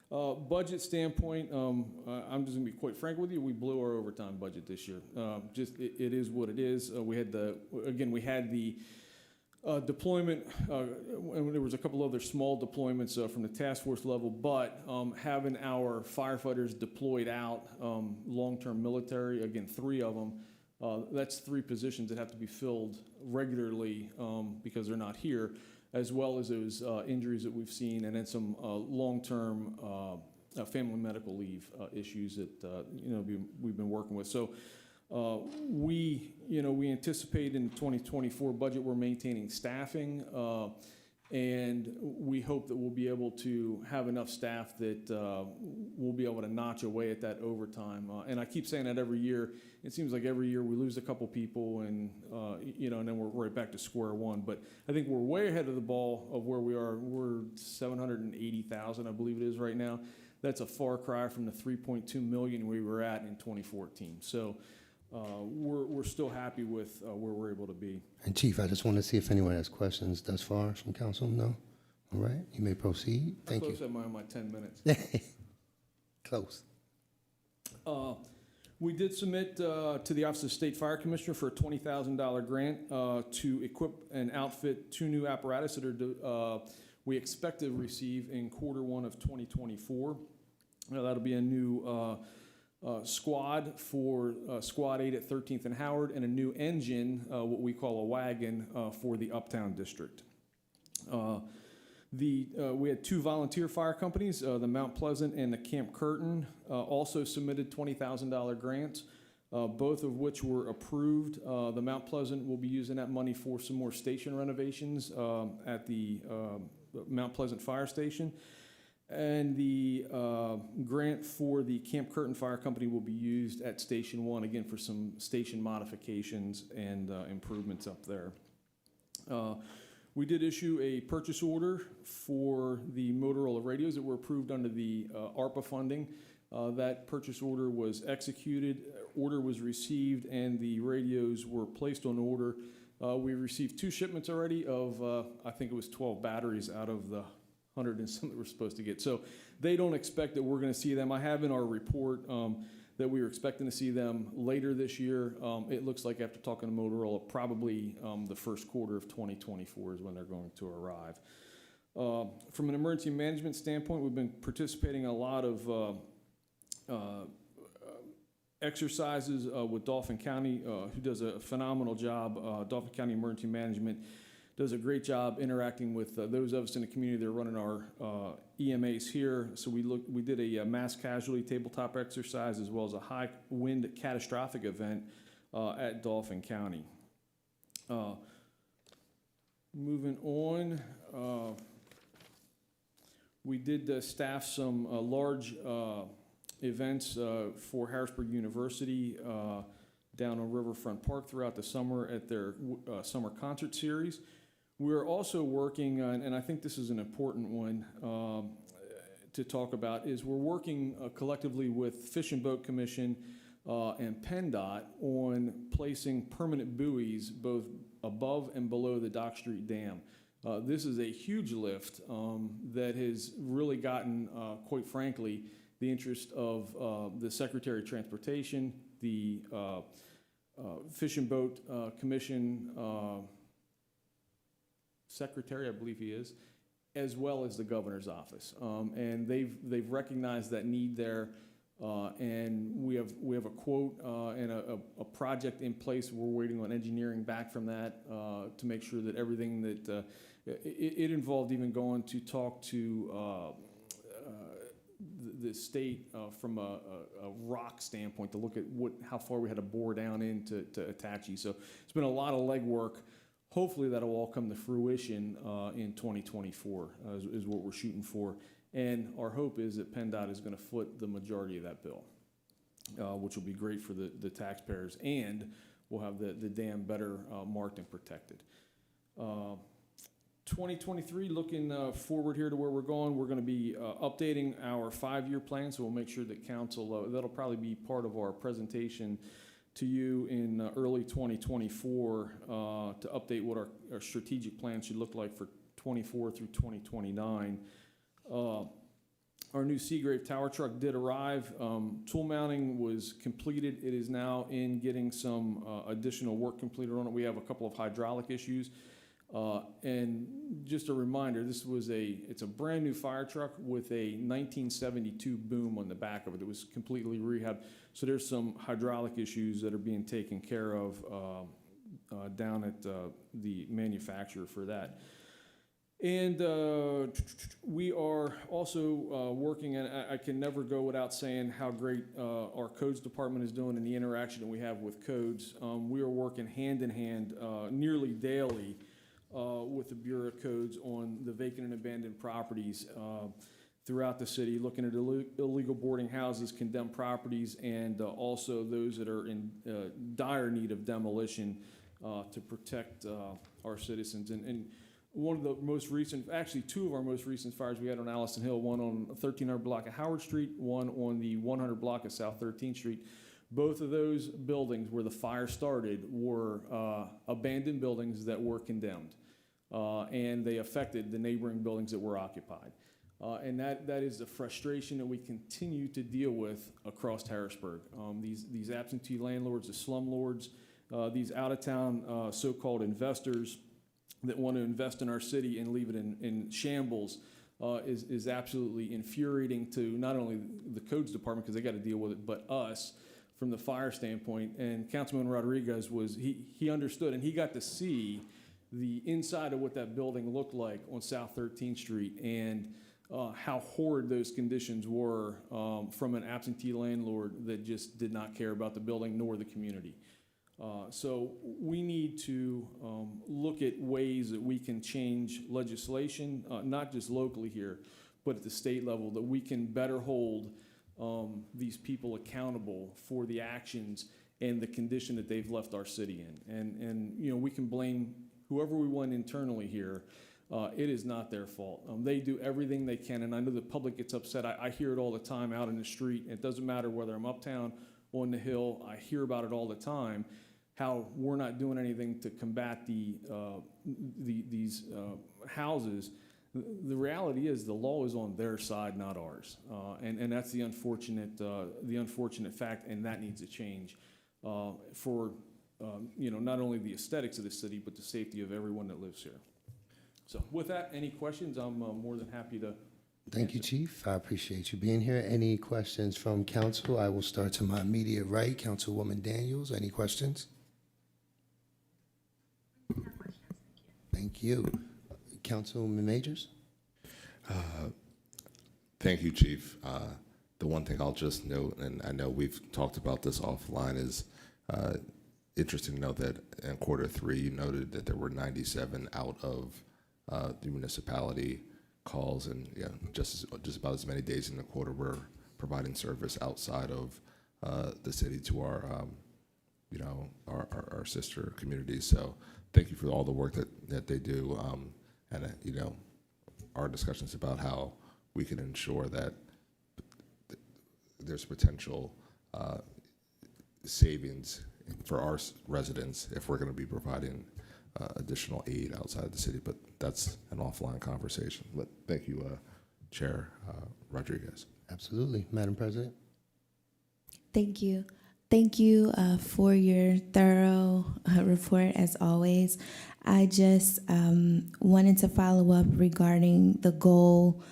budget standpoint, I'm just gonna be quite frank with you, we blew our overtime budget this year. It is what it is. We had the deployment, and there was a couple other small deployments from the task force level, but having our firefighters deployed out, long-term military, again, 3 of them, that's 3 positions that have to be filled regularly because they're not here, as well as those injuries that we've seen, and then some long-term family medical leave issues that we've been working with. So we anticipate in the 2024 budget we're maintaining staffing, and we hope that we'll be able to have enough staff that we'll be able to notch away at that overtime. And I keep saying that every year. It seems like every year we lose a couple people, and and then we're right back to square one. But I think we're way ahead of the ball of where we are. We're 780,000, I believe it is right now. That's a far cry from the 3.2 million we were at in 2014. So we're still happy with where we're able to be. And Chief, I just want to see if anyone has questions thus far from council. No? All right, you may proceed. Thank you. Close at my 10 minutes. Close. We did submit to the Office of State Fire Commissioner for a $20,000 grant to equip and outfit 2 new apparatus that we expect to receive in Q1 of 2024. That'll be a new squad for Squad 8 at 13th and Howard, and a new engine, what we call a wagon, for the Uptown District. We had 2 volunteer fire companies, the Mount Pleasant and the Camp Curtin, also submitted $20,000 grants, both of which were approved. The Mount Pleasant will be using that money for some more station renovations at the Mount Pleasant Fire Station. And the grant for the Camp Curtin Fire Company will be used at Station 1, again, for some station modifications and improvements up there. We did issue a purchase order for the Motorola radios that were approved under the ARPA funding. That purchase order was executed, order was received, and the radios were placed on order. We received 2 shipments already of, I think it was 12 batteries out of the 100 and some that we're supposed to get. So they don't expect that we're going to see them. I have in our report that we were expecting to see them later this year. It looks like, after talking to Motorola, probably the first quarter of 2024 is when they're going to arrive. From an emergency management standpoint, we've been participating in a lot of exercises with Dauphin County, who does a phenomenal job. Dauphin County Emergency Management does a great job interacting with those of us in the community that are running our EMAs here. So we did a mass casualty tabletop exercise as well as a high wind catastrophic event at Dauphin County. Moving on, we did staff some large events for Harrisburg University down on Riverfront Park throughout the summer at their summer concert series. We're also working on, and I think this is an important one to talk about, is we're working collectively with Fish and Boat Commission and PennDOT on placing permanent buoys both above and below the Dock Street Dam. This is a huge lift that has really gotten, quite frankly, the interest of the Secretary of Transportation, the Fish and Boat Commission Secretary, I believe he is, as well as the Governor's Office. And they've recognized that need there, and we have a quote and a project in place. We're waiting on engineering back from that to make sure that everything that it involved even going to talk to the state from a rock standpoint to look at how far we had to bore down into Attache. So it's been a lot of legwork. Hopefully that'll all come to fruition in 2024 is what we're shooting for. And our hope is that PennDOT is going to foot the majority of that bill, which will be great for the taxpayers, and we'll have the dam better marked and protected. 2023, looking forward here to where we're going, we're going to be updating our 5-year plan, so we'll make sure that council, that'll probably be part of our presentation to you in early 2024 to update what our strategic plan should look like for 24 through 2029. Our new Seagrave tower truck did arrive. Tool mounting was completed. It is now in getting some additional work completed on it. We have a couple of hydraulic issues. And just a reminder, it's a brand new fire truck with a 1972 boom on the back of it. It was completely rehabbed. So there's some hydraulic issues that are being taken care of down at the manufacturer for that. And we are also working, and I can never go without saying how great our codes department is doing and the interaction that we have with codes. We are working hand in hand nearly daily with the Bureau of Codes on the vacant and abandoned properties throughout the city, looking at illegal boarding houses, condemned properties, and also those that are in dire need of demolition to protect our citizens. And one of the most recent, actually 2 of our most recent fires we had on Allison Hill, one on 1300 block of Howard Street, one on the 100 block of South 13th Street. Both of those buildings where the fire started were abandoned buildings that were condemned. And they affected the neighboring buildings that were occupied. And that is the frustration that we continue to deal with across Harrisburg. These absentee landlords, the slumlords, these out-of-town so-called investors that want to invest in our city and leave it in shambles is absolutely infuriating to not only the codes department, because they got to deal with it, but us from the fire standpoint. And Councilman Rodriguez he understood, and he got to see the inside of what that building looked like on South 13th Street and how horrid those conditions were from an absentee landlord that just did not care about the building nor the community. So we need to look at ways that we can change legislation, not just locally here, but at the state level, that we can better hold these people accountable for the actions and the condition that they've left our city in. And you know, we can blame whoever we want internally here. It is not their fault. They do everything they can, and I know the public gets upset. I hear it all the time out in the street. It doesn't matter whether I'm uptown, on the Hill. I hear about it all the time, how we're not doing anything to combat these houses. The reality is the law is on their side, not ours, and that's the unfortunate fact, and that needs to change for not only the aesthetics of the city, but the safety of everyone that lives here. So with that, any questions? I'm more than happy to. Thank you, Chief. I appreciate you being here. Any questions from council? I will start to my immediate right. Councilwoman Daniels, any questions? Thank you. Councilman Majors? Thank you, Chief. The one thing I'll just note, and I know we've talked about this offline, is interesting to note that in Q3 you noted that there were 97 out of the municipality calls, and just about as many days in the quarter we're providing service outside of the city to our our sister communities. So thank you for all the work that they do, and our discussions about how we can ensure that there's potential savings for our residents if we're going to be providing additional aid outside of the city, but that's an offline conversation. But thank you, Chair Rodriguez. Absolutely. Madam President? Thank you. Thank you for your thorough report, as always. I just wanted to follow up regarding the goal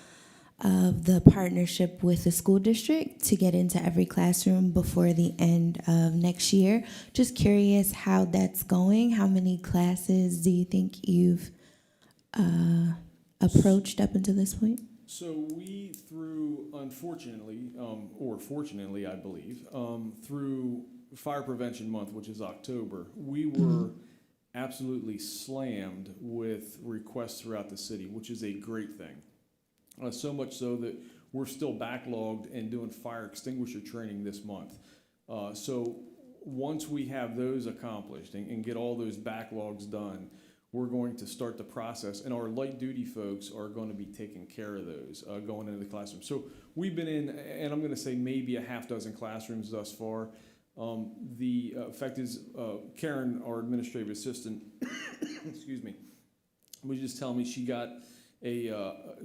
of the partnership with the school district to get into every classroom before the end of next year. Just curious how that's going. How many classes do you think you've approached up until this point? So we, through, unfortunately, or fortunately, I believe, through Fire Prevention Month, which is October, we were absolutely slammed with requests throughout the city, which is a great thing. So much so that we're still backlogged and doing fire extinguisher training this month. So once we have those accomplished and get all those backlogs done, we're going to start the process, and our light duty folks are going to be taking care of those going into the classroom. So we've been in, and I'm going to say maybe a half dozen classrooms thus far. The fact is, Karen, our administrative assistant, excuse me, was just telling me she got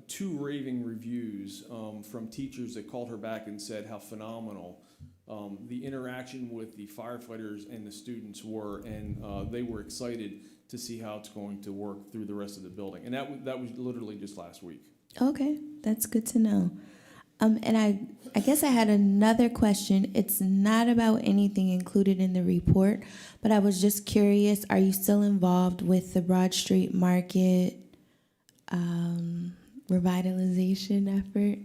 two raving reviews from teachers that called her back and said how phenomenal the interaction with the firefighters and the students were, and they were excited to see how it's going to work through the rest of the building. And that was literally just last week. Okay, that's good to know. And I guess I had another question. It's not about anything included in the report, but I was just curious, are you still involved with the Broad Street Market revitalization effort?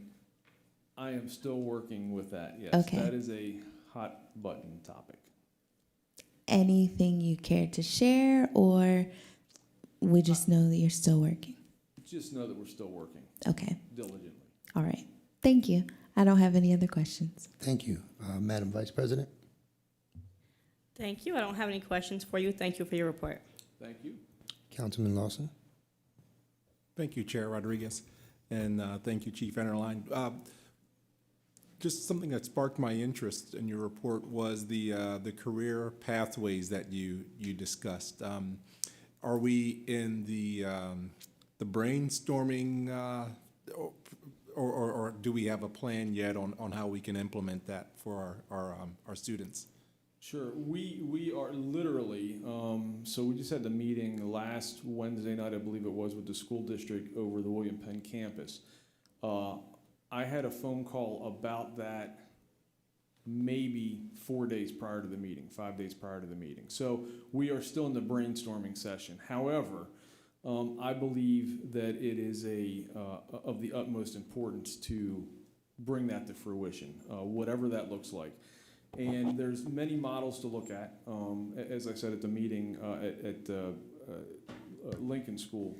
I am still working with that, yes. Okay. That is a hot button topic. Anything you care to share, or we just know that you're still working? Just know that we're still working. Okay. Diligently. All right. Thank you. I don't have any other questions. Thank you. Madam Vice President? Thank you. I don't have any questions for you. Thank you for your report. Thank you. Councilman Lawson? Thank you, Chair Rodriguez, and thank you, Chief Enterline. Just something that sparked my interest in your report was the career pathways that you discussed. Are we in the brainstorming, or do we have a plan yet on how we can implement that for our students? Sure. We are literally, so we just had the meeting last Wednesday night, I believe it was, with the school district over the William Penn campus. I had a phone call about that maybe 4 days prior to the meeting, 5 days prior to the meeting. So we are still in the brainstorming session. However, I believe that it is of the utmost importance to bring that to fruition, whatever that looks like. And there's many models to look at, as I said at the meeting at Lincoln School.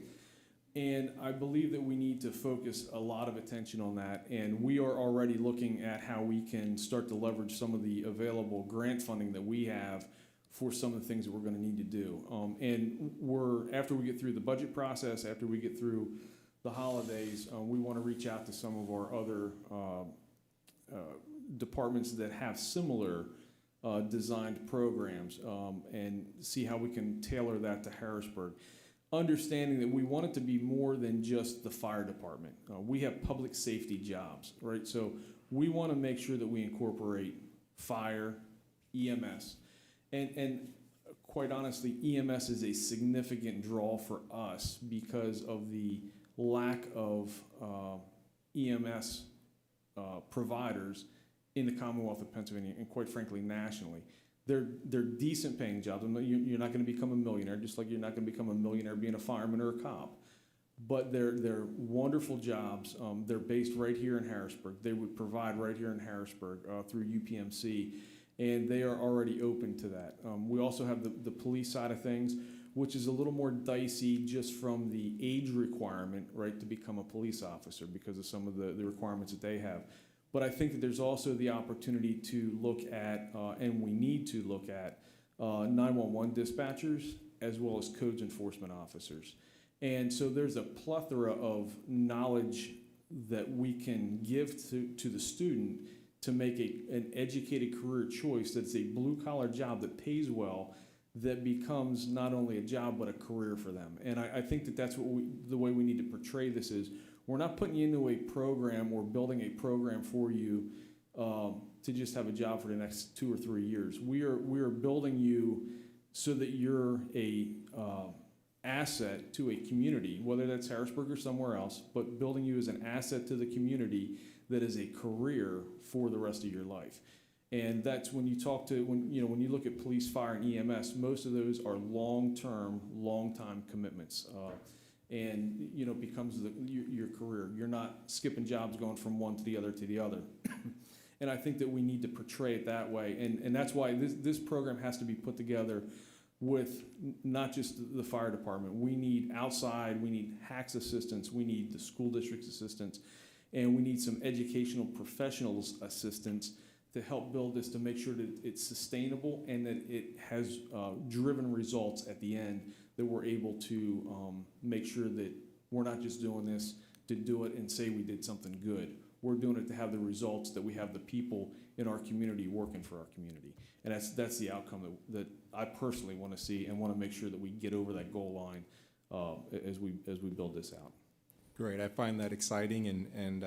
And I believe that we need to focus a lot of attention on that. And we are already looking at how we can start to leverage some of the available grant funding that we have for some of the things that we're going to need to do. And after we get through the budget process, after we get through the holidays, we want to reach out to some of our other departments that have similar designed programs and see how we can tailor that to Harrisburg. Understanding that we want it to be more than just the fire department. We have public safety jobs, right? So we want to make sure that we incorporate fire, EMS. And quite honestly, EMS is a significant draw for us because of the lack of EMS providers in the Commonwealth of Pennsylvania and quite frankly nationally. They're decent paying jobs. You're not going to become a millionaire, just like you're not going to become a millionaire being a fireman or a cop. But they're wonderful jobs. They're based right here in Harrisburg. They would provide right here in Harrisburg through UPMC, and they are already open to that. We also have the police side of things, which is a little more dicey just from the age requirement, right, to become a police officer because of some of the requirements that they have. But I think that there's also the opportunity to look at, and we need to look at, 911 dispatchers as well as codes enforcement officers. And so there's a plethora of knowledge that we can give to the student to make an educated career choice that's a blue-collar job that pays well, that becomes not only a job but a career for them. And I think that that's what the way we need to portray this is. We're not putting you into a program or building a program for you to just have a job for the next 2 or 3 years. We are building you so that you're a asset to a community, whether that's Harrisburg or somewhere else, but building you as an asset to the community that is a career for the rest of your life. And that's when you talk to, when you look at police, fire, and EMS, most of those are long-term, long-time commitments. And becomes your career. You're not skipping jobs going from one to the other to the other. And I think that we need to portray it that way. And that's why this program has to be put together with not just the fire department. We need outside, we need HACS assistance, we need the school district's assistance, and we need some educational professionals assistance to help build this, to make sure that it's sustainable and that it has driven results at the end, that we're able to make sure that we're not just doing this to do it and say we did something good. We're doing it to have the results, that we have the people in our community working for our community. And that's the outcome that I personally want to see, and want to make sure that we get over that goal line as we build this out. Great, I find that exciting, and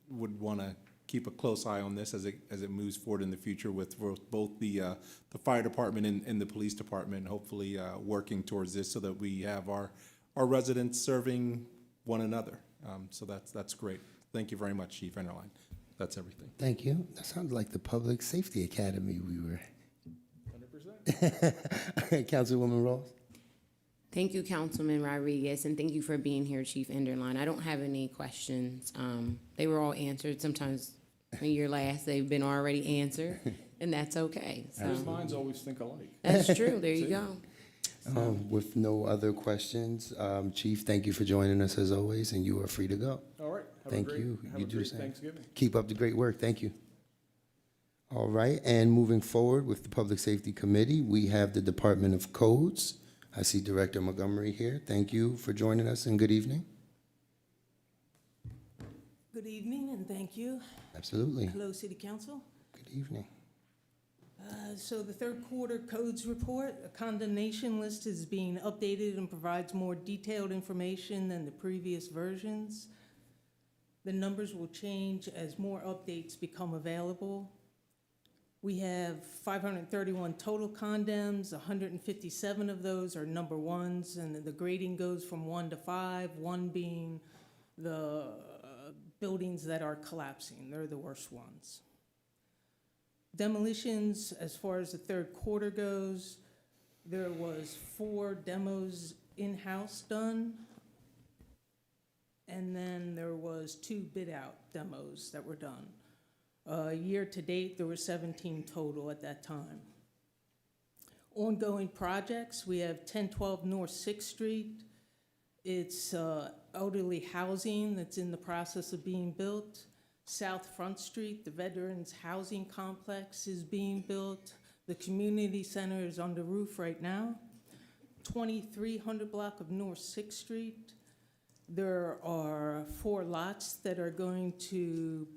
would want to keep a close eye on this as it moves forward in the future with both the fire department and the police department, hopefully working towards this so that we have our residents serving one another. So that's great. Thank you very much, Chief Enderlein. That's everything. Thank you. That sounds like the Public Safety Academy we were. 100%. Councilwoman Ross. Thank you, Councilman Rodriguez, and thank you for being here, Chief Enderlein. I don't have any questions. They were all answered. Sometimes when you're last, they've been already answered, and that's okay. So Those minds always think alike. that's true. There you go. With no other questions, Chief, thank you for joining us as always, and you are free to go. All right. Thank you. Have You a do the great same. Thanksgiving. Keep up the great work. Thank you. All right, and moving forward with the Public Safety Committee, we have the Department of Codes. I see Director Montgomery here. Thank you for joining us, and good evening. Good evening, and thank you. Absolutely. Hello, City Council. Good evening. So the third quarter codes report, a condemnation list is being updated and provides more detailed information than the previous versions. The numbers will change as more updates become available. We have 531 total condemns, 157 of those are number ones, and the grading goes from 1 to 5, 1 being the buildings that are collapsing. They're the worst ones. Demolitions, as far as the third quarter goes, there was 4 demos in-house done, and then there was 2 bid-out demos that were done. Year to date, there were 17 total at that time. Ongoing projects, we have 1012 North 6th Street. It's elderly housing that's in the process of being built. South Front Street, the Veterans Housing Complex is being built. The community center is on the roof right now. 2300 block of North 6th Street. There are 4 lots that are going to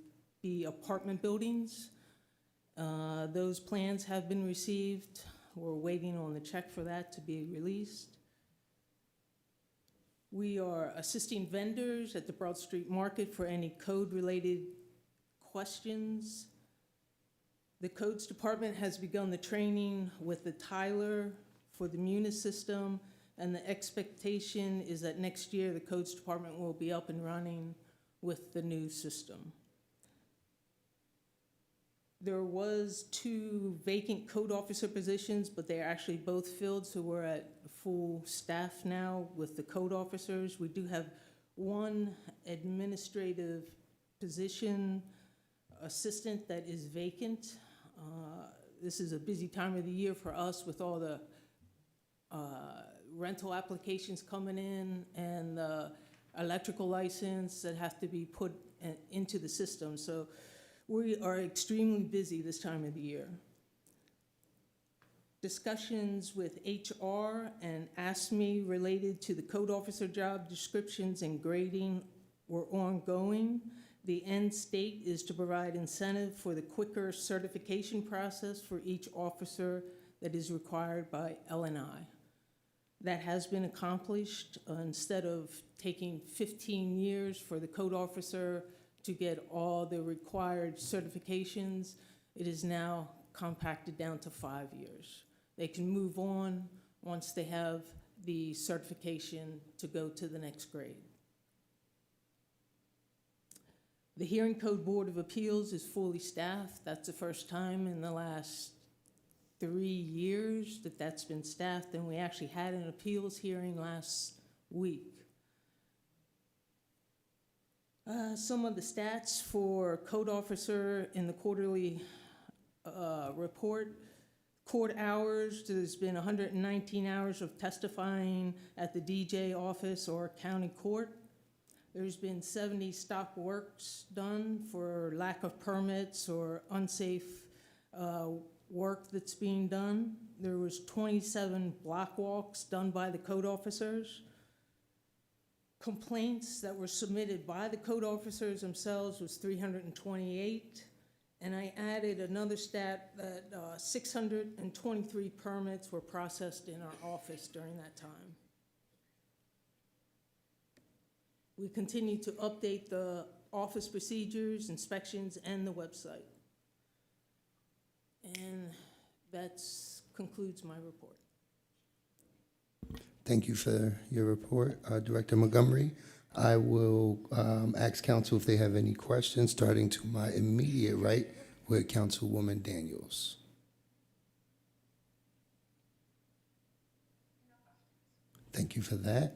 be apartment buildings. Those plans have been received. We're waiting on the check for that to be released. We are assisting vendors at the Broad Street Market for any code-related questions. The Codes Department has begun the training with the Tyler for the Munis system, and the expectation is that next year the codes department will be up and running with the new system. There was 2 vacant code officer positions, but they're actually both filled, so we're at full staff now with the code officers. We do have 1 administrative position assistant that is vacant. This is a busy time of the year for us with all the rental applications coming in and the electrical license that have to be put into the system. So we are extremely busy this time of the year. Discussions with HR and ASME related to the code officer job descriptions and grading were ongoing. The end state is to provide incentive for the quicker certification process for each officer that is required by L&I. That has been accomplished. Instead of taking 15 years for the code officer to get all the required certifications, it is now compacted down to 5 years. They can move on once they have the certification to go to the next grade. The Hearing Code Board of Appeals is fully staffed. That's the first time in the last 3 years that that's been staffed, and we actually had an appeals hearing last week. Some of the stats for code officer in the quarterly report. Court hours, there's been 119 hours of testifying at the DJ office or county court. There's been 70 stop works done for lack of permits or unsafe work that's being done. There was 27 block walks done by the code officers. Complaints that were submitted by the code officers themselves was 328. And I added another stat that 623 permits were processed in our office during that time. We continue to update the office procedures, inspections, and the website. And that concludes my report. Thank you for your report, Director Montgomery. I will ask council if they have any questions, starting to my immediate right with Councilwoman Daniels. Thank you for that.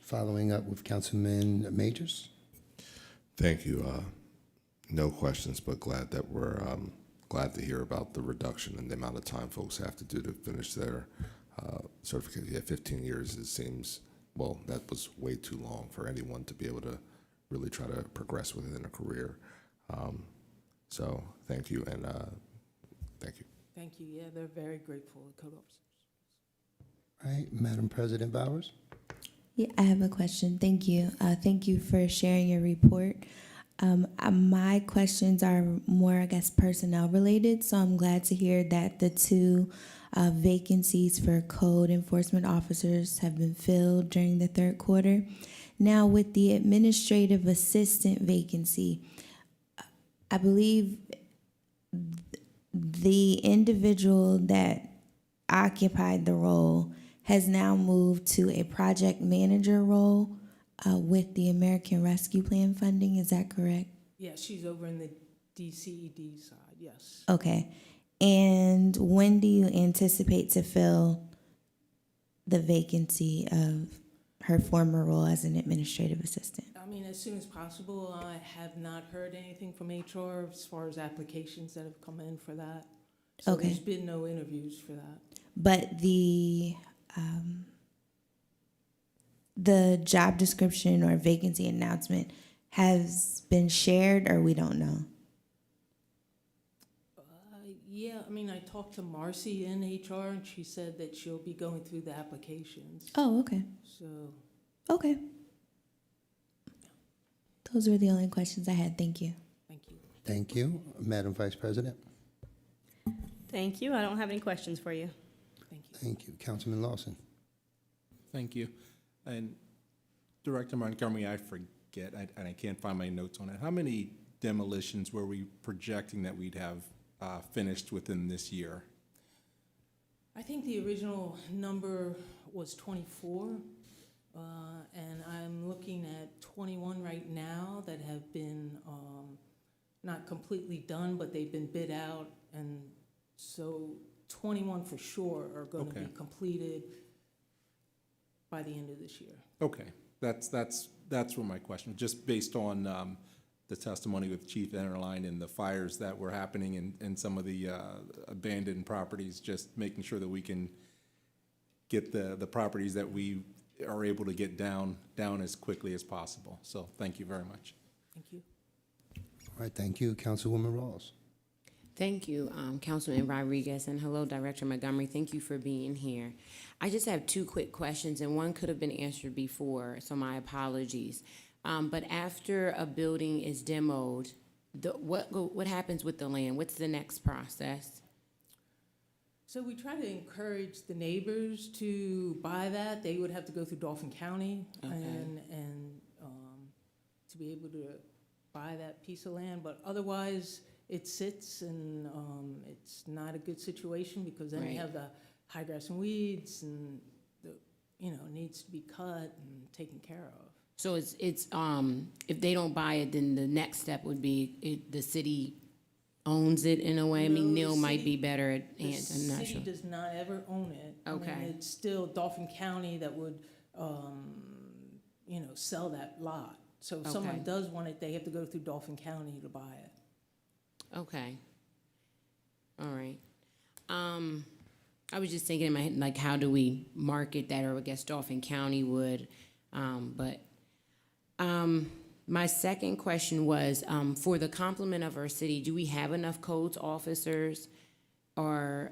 Following up with Councilman Majors. Thank you. No questions, but glad that we're glad to hear about the reduction in the amount of time folks have to do to finish their certificate. Yeah, 15 years, it seems, well, that was way too long for anyone to be able to really try to progress within a career. So thank you, and thank you. Thank you. Yeah, they're very grateful, the code officers. All right, Madam President Bowers. Yeah, I have a question. Thank you. Thank you for sharing your report. My questions are more, I guess, personnel related, so I'm glad to hear that the 2 vacancies for code enforcement officers have been filled during the 3rd quarter. Now, with the administrative assistant vacancy, I believe the individual that occupied the role has now moved to a project manager role with the American Rescue Plan funding. Is that correct? Yeah, she's over in the DCED side, yes. Okay. And when do you anticipate to fill the vacancy of her former role as an administrative assistant? I mean, as soon as possible. I have not heard anything from HR as far as applications that have come in for that. So Okay. There's been no interviews for that. But the job description or vacancy announcement has been shared, or we don't know? Yeah, I mean, I talked to Marcy in HR, and she said that she'll be going through the applications. Oh, okay. So, Okay. Those were the only questions I had. Thank you. thank you. Thank you. Madam Vice President. Thank you. I don't have any questions for you. Thank you. Thank you. Councilman Lawson. Thank you. And Director Montgomery, I forget, and I can't find my notes on it. How many demolitions were we projecting that we'd have finished within this year? I think the original number was 24, and I'm looking at 21 right now that have been not completely done, but they've been bid out, and so 21 for sure are going to Okay. be completed by the end of this year. Okay, that's what my question, just based on the testimony with Chief Enterline and the fires that were happening in some of the abandoned properties, just making sure that we can get the properties that we are able to get down as quickly as possible. So thank you very much. Thank you. All right, thank you. Councilwoman Rawls. Thank you, Councilman Rodriguez, and hello, Director Montgomery. Thank you for being here. I just have two quick questions, and one could have been answered before, so my apologies. But after a building is demoed, what happens with the land? What's the next process? So we try to encourage the neighbors to buy that. They would have to go through Dauphin County and to be able to buy that piece of land. But otherwise, it sits and it's not a good situation because then you have the high grass and weeds and needs to be cut and taken care of. So it's if they don't buy it, then the next step would be the city owns it in a way. I mean, No, Neil the might city- be better at The I'm not city sure. does not ever own it. I mean, Okay. it's still Dauphin County that would, sell that lot. So if someone Okay. does want it, they have to go through Dauphin County to buy it. Okay. All right. I was just thinking in my head, like, how do we market that, or I guess Dauphin County would, my second question was, for the complement of our city, do we have enough codes officers? Or,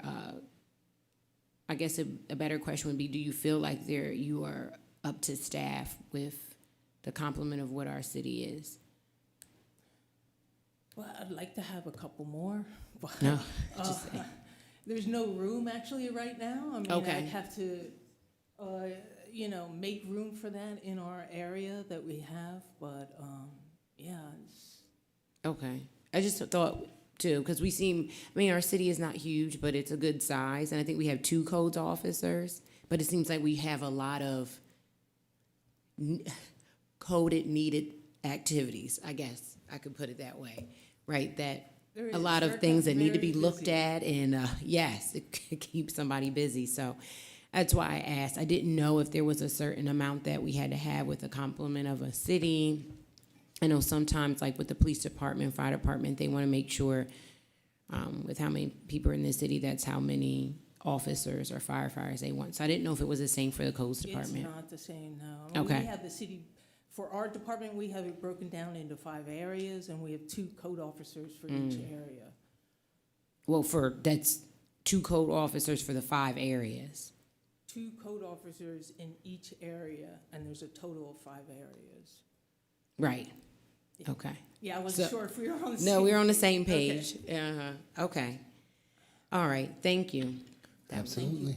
I guess a better question would be, do you feel like you are up to staff with the complement of what our city is? Well, I'd like to have a couple more, but No, just saying. there's no room actually right now. I mean, Okay. I'd have to, make room for that in our area that we have, but, it's. Okay. I just thought too, because our city is not huge, but it's a good size. And I think we have 2 codes officers, but it seems like we have a lot of coded, needed activities, I guess I could put it that way, right? That There a is. lot of They're things that need to very be looked busy. at, and yes, it keeps somebody busy. So that's why I asked. I didn't know if there was a certain amount that we had to have with the complement of a city. I know sometimes, like with the police department, fire department, they want to make sure with how many people are in the city, that's how many officers or firefighters they want. So I didn't know if it was the same for the codes department. It's not the same, no. Okay. We have the city, for our department, we have it broken down into 5 areas, and we have 2 code officers for each area. Well, that's 2 code officers for the 5 areas. 2 code officers in each area, and there's a total of 5 areas. Right. Okay. Yeah, I wasn't sure if we were on the same. No, we're on the same Okay. page. Okay. All right. Thank you. Absolutely.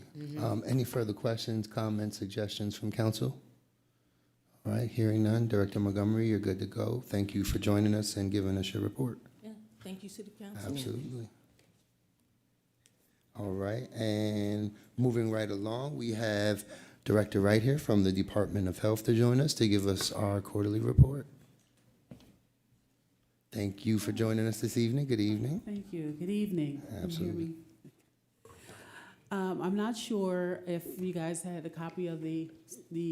Any further questions, comments, suggestions from council? All right, hearing none. Director Montgomery, you're good to go. Thank you for joining us and giving us your report. Yeah, thank you, City Council. Absolutely. All right, and moving right along, we have Director Wright here from the Department of Health to join us to give us our quarterly report. Thank you for joining us this evening. Good evening. Thank you. Good evening. Can you hear Absolutely. me? I'm not sure if you guys had a copy of the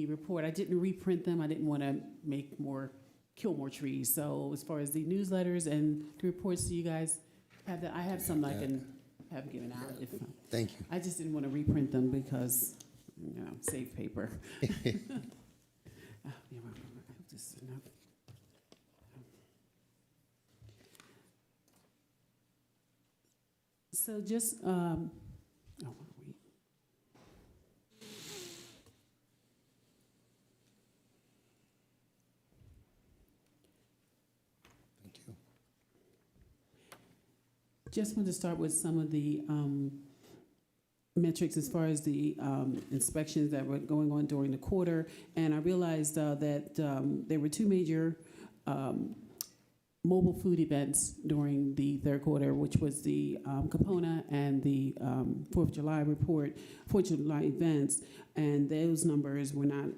report. I didn't reprint them. I didn't want to kill more trees. So as far as the newsletters and the reports, do you guys have that? I have some I can have given out. If Thank you. I just didn't want to reprint them because, save paper. I hope this is enough. So just, Thank you. just want to start with some of the metrics as far as the inspections that were going on during the quarter. And I realized that there were 2 major mobile food events during the third quarter, which was the Capona and the 4th of July report, 4th of July events, and those numbers were not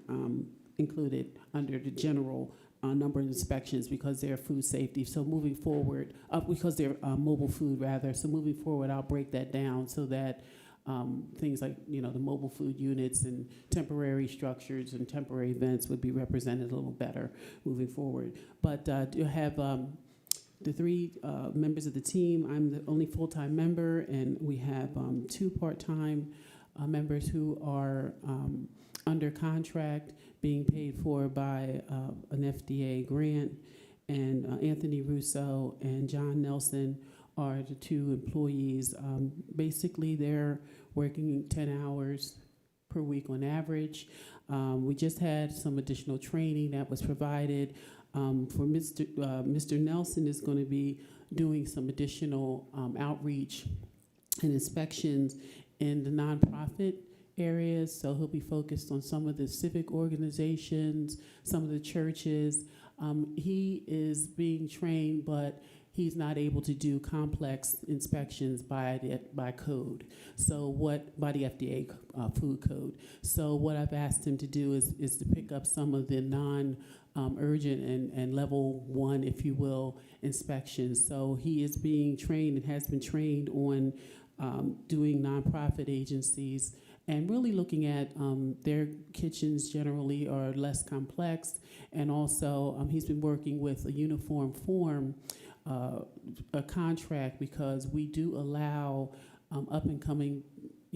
included under the general number of inspections because they're food safety. So moving forward, because they're mobile food rather, so moving forward, I'll break that down so that things like, the mobile food units and temporary structures and temporary events would be represented a little better moving forward. But you have the three members of the team. I'm the only full-time member, and we have 2 part-time members who are under contract, being paid for by an FDA grant. And Anthony Russo and John Nelson are the 2 employees. Basically, they're working 10 hours per week on average. We just had some additional training that was provided. For Mr. Nelson is going to be doing some additional outreach and inspections in the nonprofit areas. So he'll be focused on some of the civic organizations, some of the churches. He is being trained, but he's not able to do complex inspections by code. So by the FDA food code. So what I've asked him to do is to pick up some of the non-urgent and level 1, if you will, inspections. So he is being trained and has been trained on doing nonprofit agencies and really looking at their kitchens generally are less complex. And also he's been working with a uniform form, a contract, because we do allow up and coming,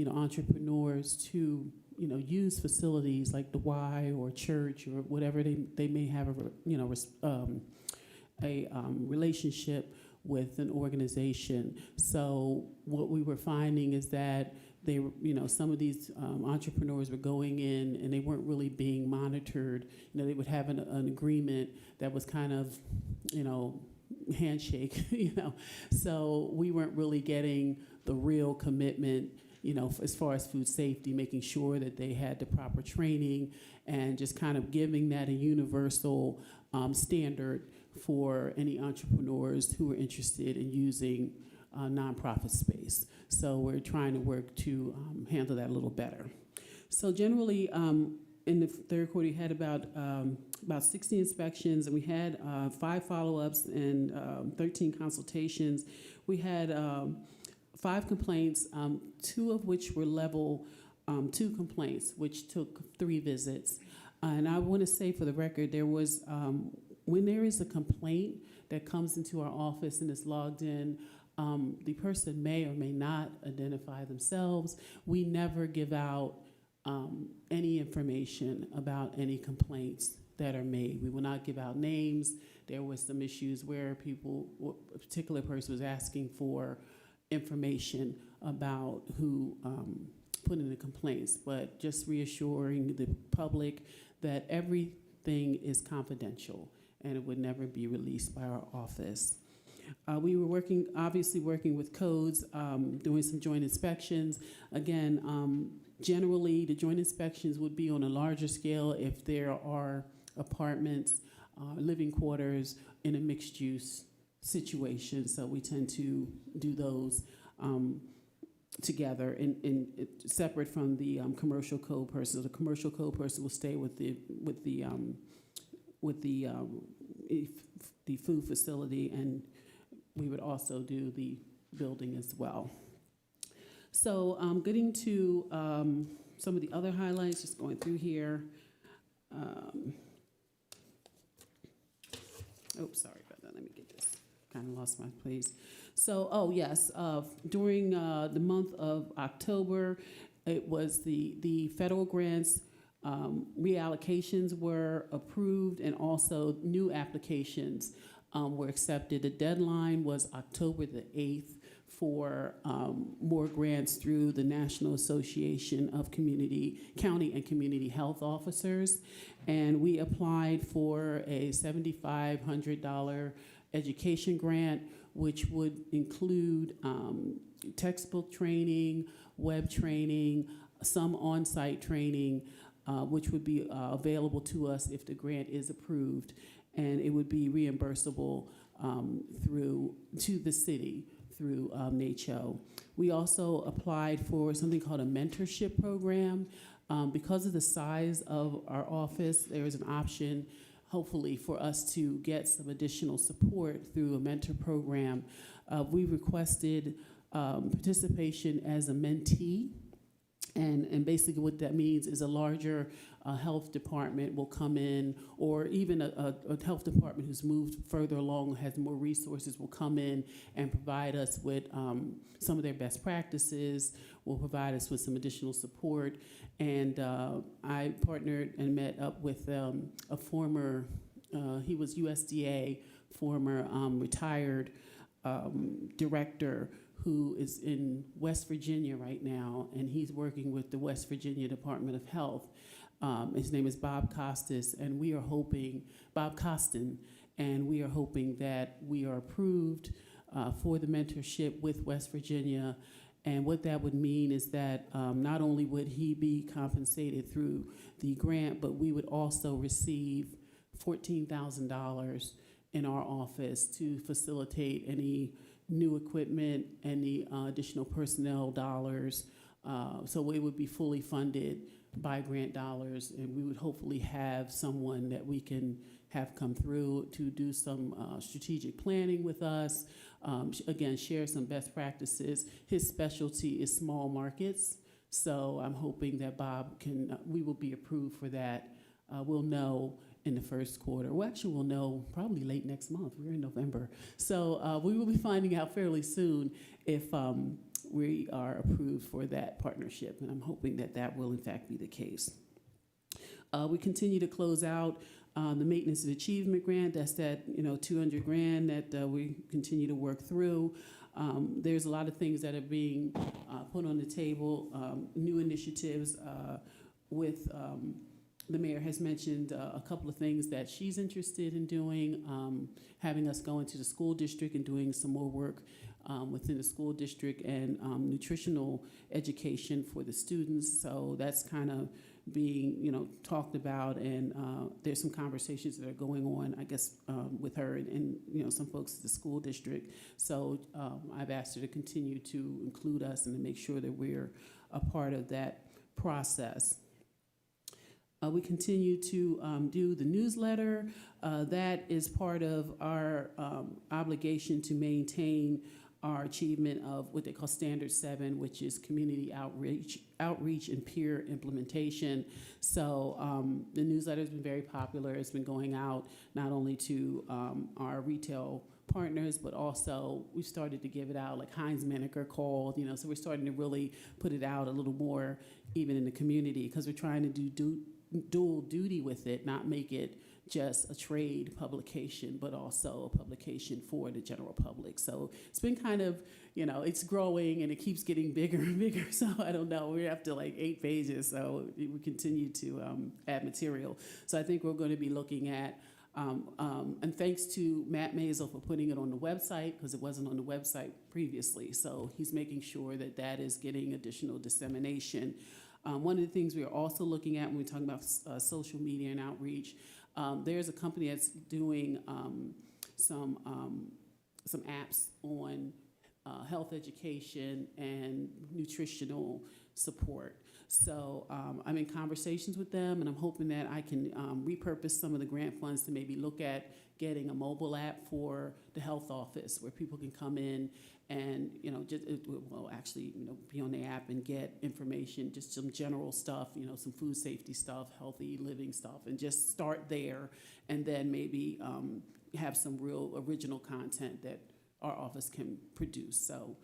entrepreneurs to, use facilities like the Y or church or whatever they may have a relationship with an organization. So what we were finding is that they were, some of these entrepreneurs were going in and they weren't really being monitored. They would have an agreement that was kind of, handshake, So we weren't really getting the real commitment, as far as food safety, making sure that they had the proper training and just kind of giving that a universal standard for any entrepreneurs who are interested in using nonprofit space. So we're trying to work to handle that a little better. So generally, in the third quarter, we had about 60 inspections, and we had 5 follow-ups and 13 consultations. We had 5 complaints, 2 of which were level 2 complaints, which took 3 visits. And I want to say for the record, there was, when there is a complaint that comes into our office and is logged in, the person may or may not identify themselves. We never give out any information about any complaints that are made. We will not give out names. There was some issues where a particular person was asking for information about who put in the complaints, but just reassuring the public that everything is confidential and it would never be released by our office. We were obviously working with codes, doing some joint inspections. Again, generally the joint inspections would be on a larger scale if there are apartments, living quarters in a mixed use situation. So we tend to do those together and separate from the commercial code person. The commercial code person will stay with the food facility, and we would also do the building as well. So getting to some of the other highlights, just going through here. Sorry about that. Let me get this. Kind of lost my place. So, yes, during the month of October, it was the federal grants reallocations were approved, and also new applications were accepted. The deadline was October the 8th for more grants through the National Association of County and Community Health Officers. And we applied for a $7,500 education grant, which would include textbook training, web training, some on-site training, which would be available to us if the grant is approved. And it would be reimbursable to the city through NACHO. We also applied for something called a mentorship program. Because of the size of our office, there is an option, hopefully, for us to get some additional support through a mentor program. We requested participation as a mentee. And basically what that means is a larger health department will come in, or even a health department who's moved further along, has more resources, will come in and provide us with some of their best practices, will provide us with some additional support. And I partnered and met up with a former, he was USDA, former retired director who is in West Virginia right now, and he's working with the West Virginia Department of Health. His name is Bob Costin, and we are hoping that we are approved for the mentorship with West Virginia. And what that would mean is that not only would he be compensated through the grant, but we would also receive $14,000 in our office to facilitate any new equipment, any additional personnel dollars. So it would be fully funded by grant dollars, and we would hopefully have someone that we can have come through to do some strategic planning with us. Again, share some best practices. His specialty is small markets, so I'm hoping that Bob can, we will be approved for that. We'll know in the first quarter. Well, actually, we'll know probably late next month. We're in November. So we will be finding out fairly soon if we are approved for that partnership, and I'm hoping that that will in fact be the case. We continue to close out the Maintenance and Achievement Grant. That's that, you know, $200 grand that we continue to work through. There's a lot of things that are being put on the table, new initiatives with the mayor has mentioned a couple of things that she's interested in doing, having us go into the school district and doing some more work within the school district, and nutritional education for the students. So that's kind of being, you know, talked about, and there's some conversations that are going on, I guess, with her and you know, some folks at the school district. So I've asked her to continue to include us and to make sure that we're a part of that process. We continue to do the newsletter. That is part of our obligation to maintain our achievement of what they call Standard 7, which is community outreach and peer implementation. So the newsletter has been very popular. It's been going out not only to our retail partners, but also we started to give it out, like Heinz Maneker called, you know, so we're starting to really put it out a little more even in the community, because we're trying to do dual duty with it, not make it just a trade publication, but also a publication for the general public. So it's been kind of, you know, it's growing and it keeps getting bigger and bigger. So I don't know, we're up to like 8 pages. So we continue to add material. So I think we're going to be looking at, and thanks to Matt Maisel for putting it on the website, because it wasn't on the website previously. So he's making sure that that is getting additional dissemination. One of the things we are also looking at when we talk about social media and outreach, there's a company that's doing some apps on health education and nutritional support. So I'm in conversations with them, and I'm hoping that I can repurpose some of the grant funds to maybe look at getting a mobile app for the health office where people can come in and, you know, just, well, actually, you know, be on the app and get information, just some general stuff, you know, some food safety stuff, healthy living stuff, and just start there, and then maybe have some real original content that our office can produce. So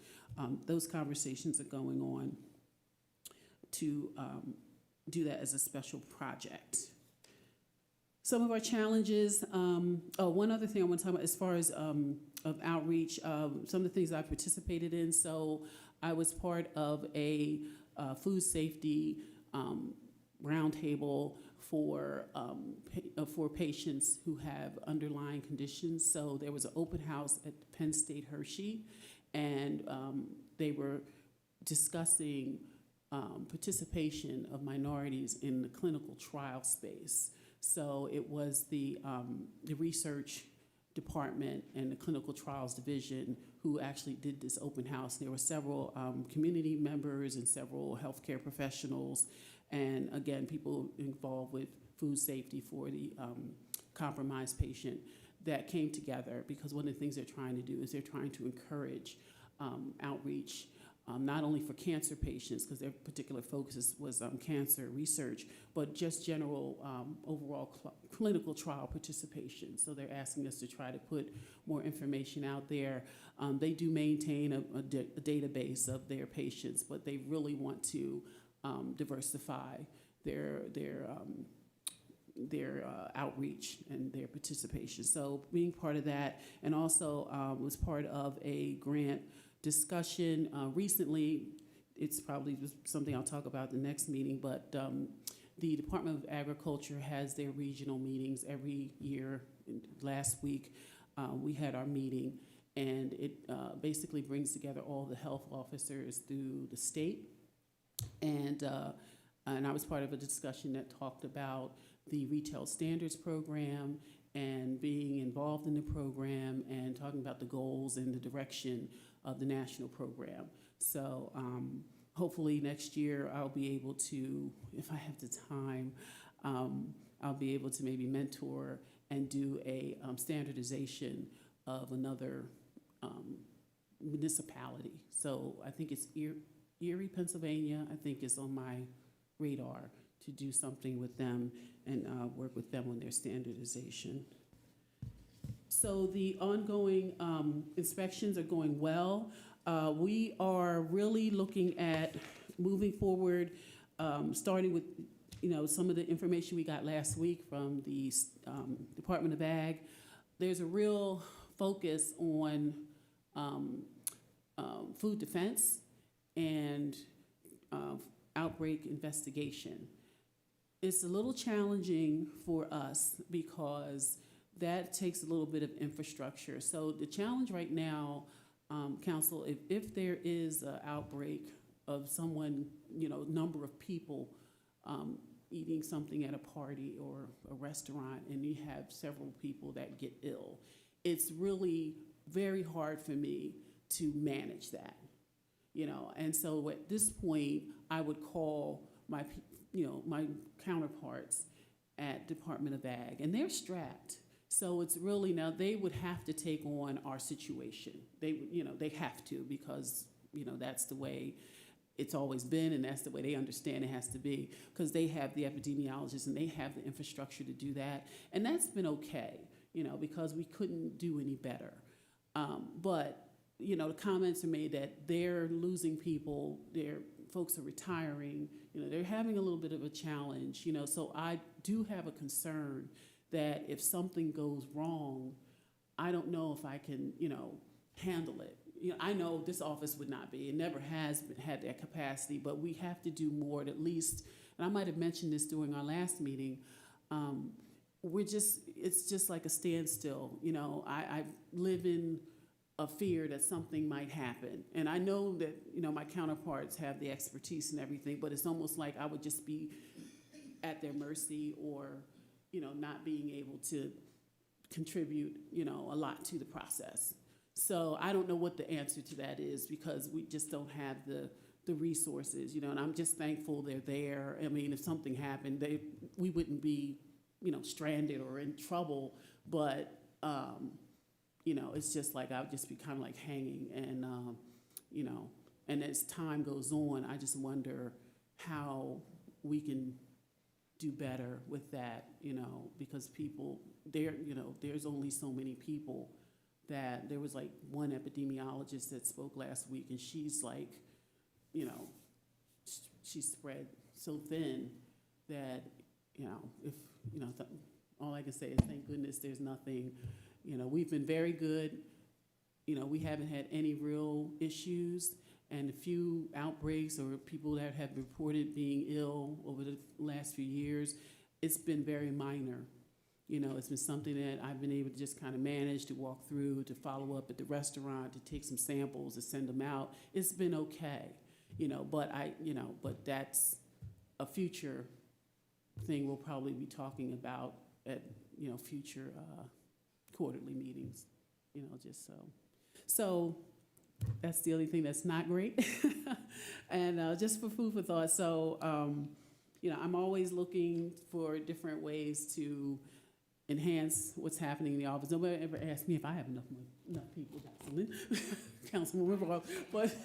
those conversations are going on to do that as a special project. Some of our challenges, one other thing I want to talk about as far as of outreach, some of the things I participated in. So I was part of a food safety roundtable for patients who have underlying conditions. So there was an open house at Penn State Hershey, and they were discussing participation of minorities in the clinical trial space. So it was the research department and the clinical trials division who actually did this open house. There were several community members and several healthcare professionals, and again, people involved with food safety for the compromised patient that came together, because one of the things they're trying to do is they're trying to encourage outreach, not only for cancer patients, because their particular focus was cancer research, but just general overall clinical trial participation. So they're asking us to try to put more information out there. They do maintain a database of their patients, but they really want to diversify their outreach and their participation. So being part of that, and also was part of a grant discussion recently. It's probably something I'll talk about at the next meeting, but the Department of Agriculture has their regional meetings every year. Last week, we had our meeting, and it basically brings together all the health officers through the state. And I was part of a discussion that talked about the retail standards program and being involved in the program and talking about the goals and the direction of the national program. So hopefully next year I'll be able to, if I have the time, I'll be able to maybe mentor and do a standardization of another municipality. So I think it's Erie, Pennsylvania, I think is on my radar to do something with them and work with them on their standardization. So the ongoing inspections are going well. We are really looking at moving forward, starting with some of the information we got last week from the Department of Ag. There's a real focus on food defense and outbreak investigation. It's a little challenging for us because that takes a little bit of infrastructure. So the challenge right now, Council, if there is an outbreak of someone, number of people eating something at a party or a restaurant, and you have several people that get ill, it's really very hard for me to manage that, And so at this point, I would call my counterparts at Department of Ag, and they're strapped. So it's really, now they would have to take on our situation. They have to, because, that's the way it's always been, and that's the way they understand it has to be, because they have the epidemiologists and they have the infrastructure to do that. And that's been okay, because we couldn't do any better. But, the comments are made that they're losing people, their folks are retiring, they're having a little bit of a challenge, so I do have a concern that if something goes wrong, I don't know if I can, handle it. I know this office would not be, it never has had that capacity, but we have to do more to at least, and I might have mentioned this during our last meeting, it's just like a standstill. I live in a fear that something might happen. And I know that, my counterparts have the expertise and everything, but it's almost like I would just be at their mercy or, not being able to contribute, a lot to the process. So I don't know what the answer to that is, because we just don't have the resources, and I'm just thankful they're there. I mean, if something happened, we wouldn't be, stranded or in trouble, but, it's just like I would just be kind of like hanging, and, and as time goes on, I just wonder how we can do better with that, because people, there's only so many people that there was like one epidemiologist that spoke last week, and she's like, she's spread so thin that, if, all I can say is thank goodness there's nothing, we've been very good. We haven't had any real issues, and a few outbreaks or people that have reported being ill over the last few years, it's been very minor. It's been something that I've been able to just kind of manage, to walk through, to follow up at the restaurant, to take some samples, to send them out. It's been okay, but that's a future thing we'll probably be talking about at, future quarterly meetings, just so. So that's the only thing that's not great. And just for food for thought, so, I'm always looking for different ways to enhance what's happening in the office. Nobody ever asked me if I have enough people, Councilwoman Rowe, but,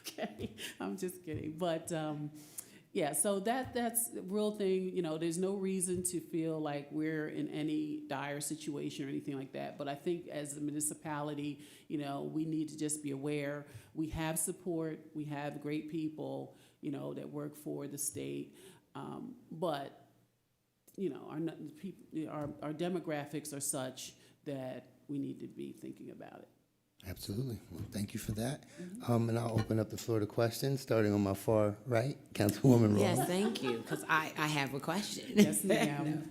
okay, I'm just kidding. But, yeah, so that's the real thing. There's no reason to feel like we're in any dire situation or anything like that. But I think as a municipality, we need to just be aware. We have support. We have great people, that work for the state. But, our demographics are such that we need to be thinking about it. Absolutely. Well, thank you for that. And I'll open up the floor to questions, starting on my far right, Councilwoman Rowe. Yes, thank you, because I have a question. Yes, ma'am.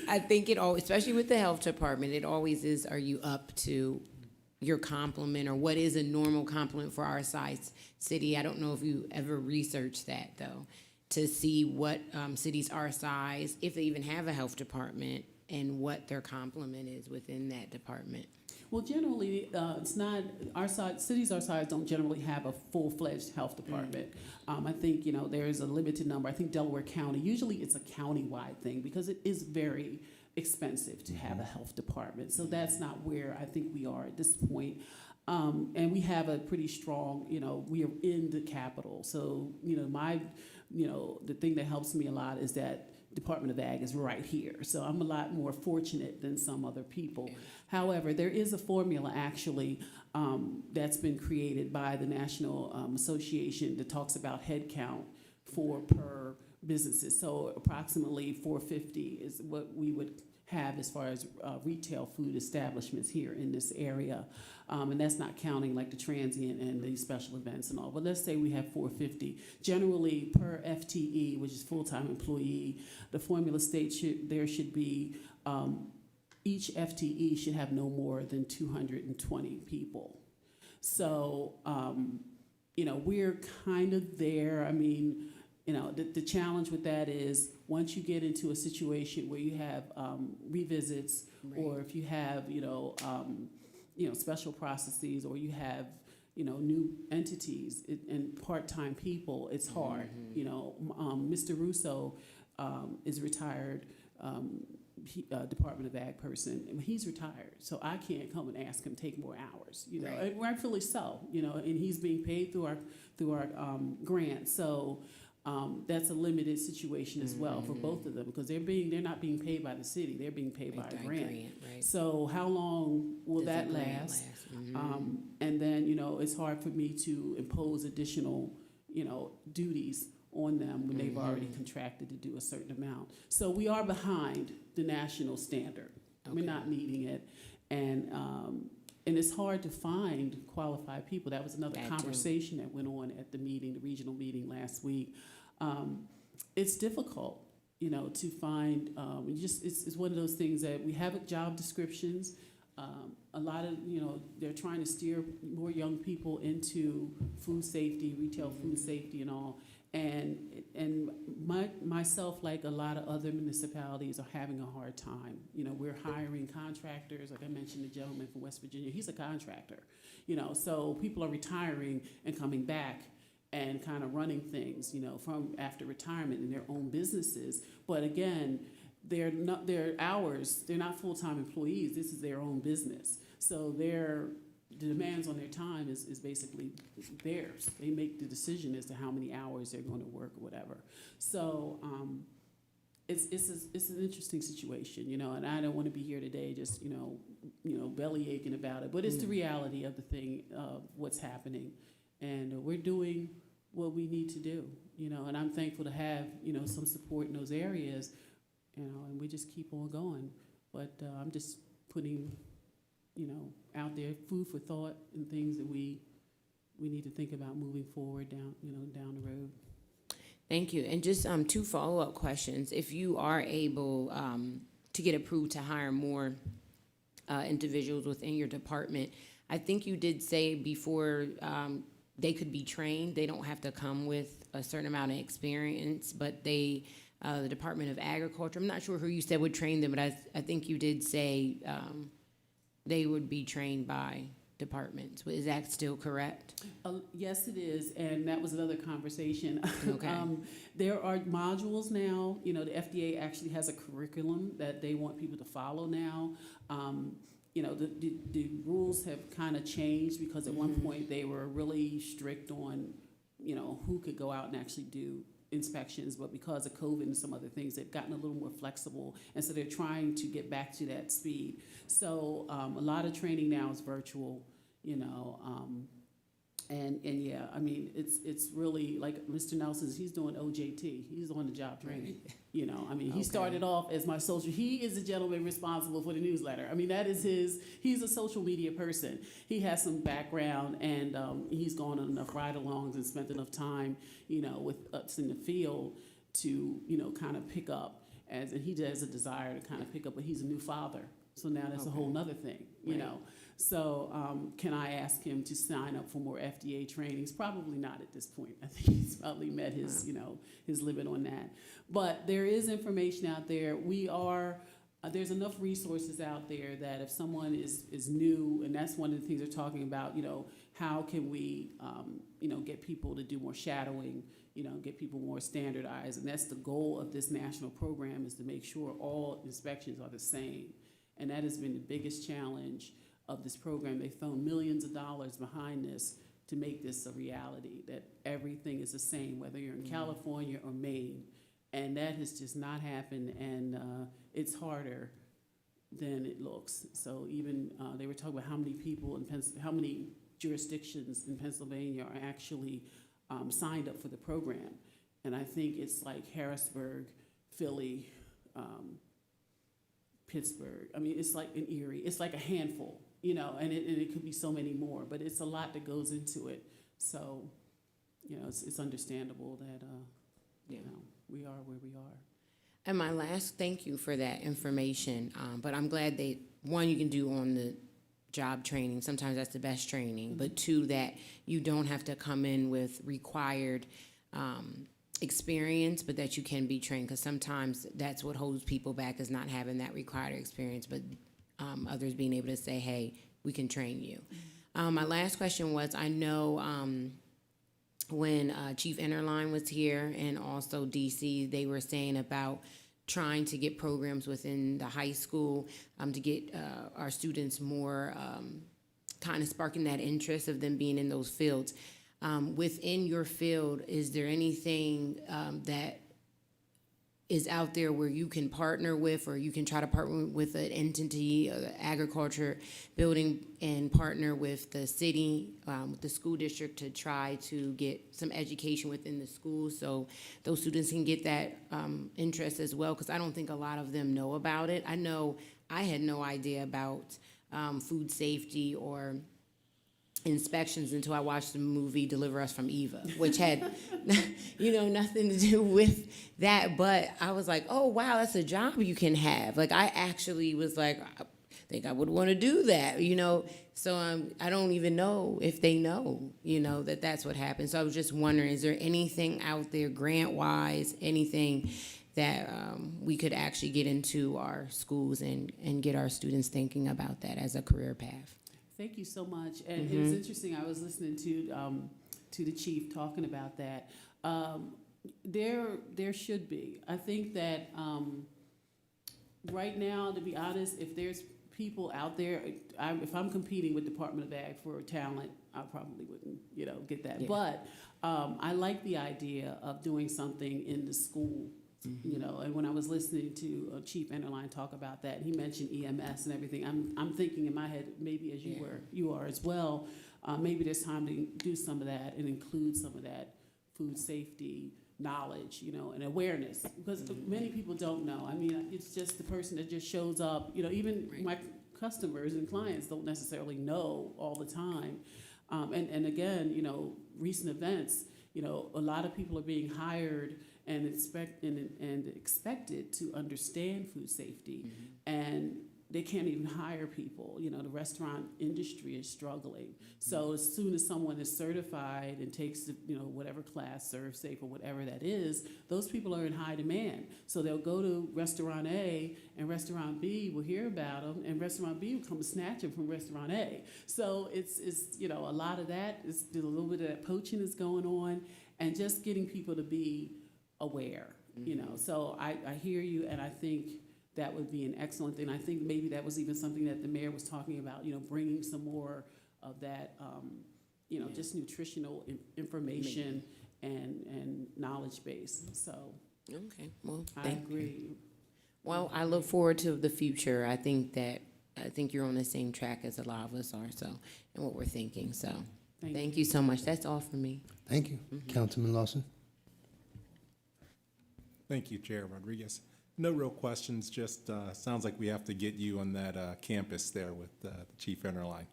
I think especially with the health department, it always is, are you up to your complement, or what is a normal complement for our size city? I don't know if you ever researched that, though, to see what cities our size, if they even have a health department, and what their complement is within that department. Well, generally, it's not, cities our size don't generally have a full-fledged health department. I think, there is a limited number. I think Delaware County, usually it's a county-wide thing because it is very expensive to have a health department. So that's not where I think we are at this point. And we have a pretty strong, we are in the capital. So, the thing that helps me a lot is that Department of Ag is right here. So I'm a lot more fortunate than some other people. Yeah. However, there is a formula actually that's been created by the National Association that talks about head count per businesses. So approximately 450 is what we would have as far as retail food establishments here in this area. And that's not counting like the transient and the special events and all. But let's say we have 450. Generally, per FTE, which is full-time employee, the formula states there should be, each FTE should have no more than 220 people. So, we're kind of there. I mean, the challenge with that is once you get into a situation where you have revisits, right, or if you have, special processes, or you have, new entities and part-time people, it's hard. Mr. Russo is retired Department of Ag person, and he's retired, so I can't come and ask him to take more hours, right, and rightfully so, and he's being paid through our grant, so that's a limited situation as well for both of them, because they're not being paid by the city, they're being paid by a grant. Right. So how long will that last? And then it's hard for me to impose additional duties on them when they've already contracted to do a certain amount. So we are behind the national standard. Okay. We're not meeting it, and it's hard to find qualified people. That was another conversation that went on at the meeting, the regional meeting last week. It's difficult, to find. It's one of those things that we have job descriptions. A lot of, they're trying to steer more young people into food safety, retail food safety, and all. And myself, like a lot of other municipalities, are having a hard time. We're hiring contractors. Like I mentioned, the gentleman from West Virginia, he's a contractor. So people are retiring and coming back and kind of running things, from after retirement in their own businesses. But again, they're not full-time employees. This is their own business. So the demands on their time is basically theirs. They make the decision as to how many hours they're going to work or whatever. So it's an interesting situation, and I don't want to be here today just belly aching about it. But it's the reality of the thing of what's happening, and we're doing what we need to do, And I'm thankful to have some support in those areas, and we just keep on going. But I'm just putting out there food for thought and things that we need to think about moving forward down the road. Thank you. And just 2 follow-up questions. If you are able to get approved to hire more individuals within your department, I think you did say before they could be trained. They don't have to come with a certain amount of experience, but they the Department of Agriculture. I'm not sure who you said would train them, but I think you did say they would be trained by departments. Is that still correct? Yes, it is, and that was another conversation. Okay. There are modules now. You know, the FDA actually has a curriculum that they want people to follow now. You know, the rules have kind of changed because at one point they were really strict on, you know, who could go out and actually do inspections, but because of COVID and some other things, they've gotten a little more flexible, and so they're trying to get back to that speed. So a lot of training now is virtual, you know, and yeah, I mean, it's really like Mr. Nelson's, he's doing OJT, he's on the job training, you know, I mean, he started off as my he is the gentleman responsible for the newsletter. I mean, that is he's a social media person. He has some background, and he's gone on enough ride-alongs and spent enough time, you know, with us in the field to, you know, kind of pick up, and he has a desire to kind of pick up, but he's a new father. So now that's a whole nother thing, you know. So can I ask him to sign up for more FDA trainings? Probably not at this point. I think he's probably met his, you know, his limit on that. But there is information out there. There's enough resources out there that if someone is new, and that's one of the things they're talking about, you know, how can we, you know, get people to do more shadowing, you know, get people more standardized. And that's the goal of this national program, is to make sure all inspections are the same. And that has been the biggest challenge of this program. They've thrown millions of dollars behind this to make this a reality, that everything is the same, whether you're in California or Maine. And that has just not happened, and it's harder than it looks. So even, they were talking about how many people how many jurisdictions in Pennsylvania are actually signed up for the program. And I think it's like Harrisburg, Philly, Pittsburgh. I mean, it's like in Erie. It's like a handful, you know, and it could be so many more, but it's a lot that goes into it. So, you know, it's understandable that, you know, we are where we are. And my last thank you for that information. But I'm glad one, you can do on the job training. Sometimes that's the best training. But two, that you don't have to come in with required experience, but that you can be trained, because sometimes that's what holds people back, is not having that required experience, but others being able to say, hey, we can train you. My last question was, I know when Chief Enterline was here and also DC, they were saying about trying to get programs within the high school to get our students more kind of sparking that interest of them being in those fields. Within your field, is there anything that is out there where you can partner with, or you can try to partner with an entity, agriculture building, and partner with the city, with the school district, to try to get some education within the schools so those students can get that interest as well? Because I don't think a lot of them know about it. I know I had no idea about food safety or inspections until I watched the movie Deliver Us from Eva, which had, you know, nothing to do with that. But I was like, oh, wow, that's a job you can have. Like, I actually was like, I think I would want to do that, you know. So I don't even know if they know, you know, that that's what happened. So I was just wondering, is there anything out there grant-wise, anything that we could actually get into our schools and get our students thinking about that as a career path? Thank you so much. And it was interesting. I was listening to the chief talking about that. There should be. I think that right now, to be honest, if there's people out there, if I'm competing with Department of Ag for talent, I probably wouldn't, you know, get that. Yeah. But I like the idea of doing something in the school. You know, and when I was listening to Chief Enterline talk about that, he mentioned EMS and everything. I'm thinking in my head, maybe as you are as well, maybe there's time to do some of that and include some of that food safety knowledge, you know, and awareness, because many people don't know. I mean, it's just the person that just shows up. You know, even my customers and clients don't necessarily know all the time. And again, you know, recent events, you know, a lot of people are being hired and expected to understand food safety. And they can't even hire people. You know, the restaurant industry is struggling. So as soon as someone is certified and takes, whatever class, Serve Safe or whatever that is, those people are in high demand. So they'll go to Restaurant A, and Restaurant B will hear about them, and Restaurant B will come snatch them from Restaurant A. So it's a lot of that. It's a little bit of that poaching is going on, and just getting people to be aware. So I hear you, and I think that would be an excellent thing. I think maybe that was even something that the mayor was talking about, bringing some more of that, just nutritional information and knowledge base. So Okay, well, I agree. Well, I look forward to the future. I think you're on the same track as a lot of us are, so, and what we're thinking, so. Thank you so much. That's all for me. Thank you. Councilman Lawson. Thank you, Chair Rodriguez. No real questions, just sounds like we have to get you on that campus there with the Chief Interline.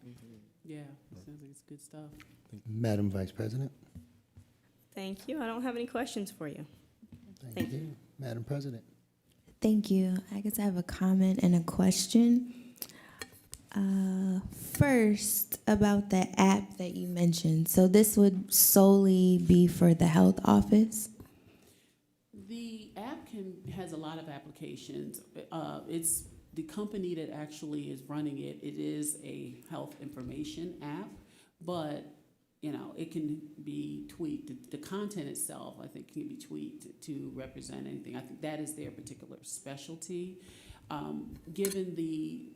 Yeah, sounds like it's good stuff. Madam Vice President. Thank you. I don't have any questions for you. Thank you. Madam President. Thank you. I guess I have a comment and a question. First, about the app that you mentioned. So this would solely be for the health office? The app has a lot of applications. It's the company that actually is running it. It is a health information app, but it can be tweaked. The content itself, I think, can be tweaked to represent anything. I think that is their particular specialty. Given the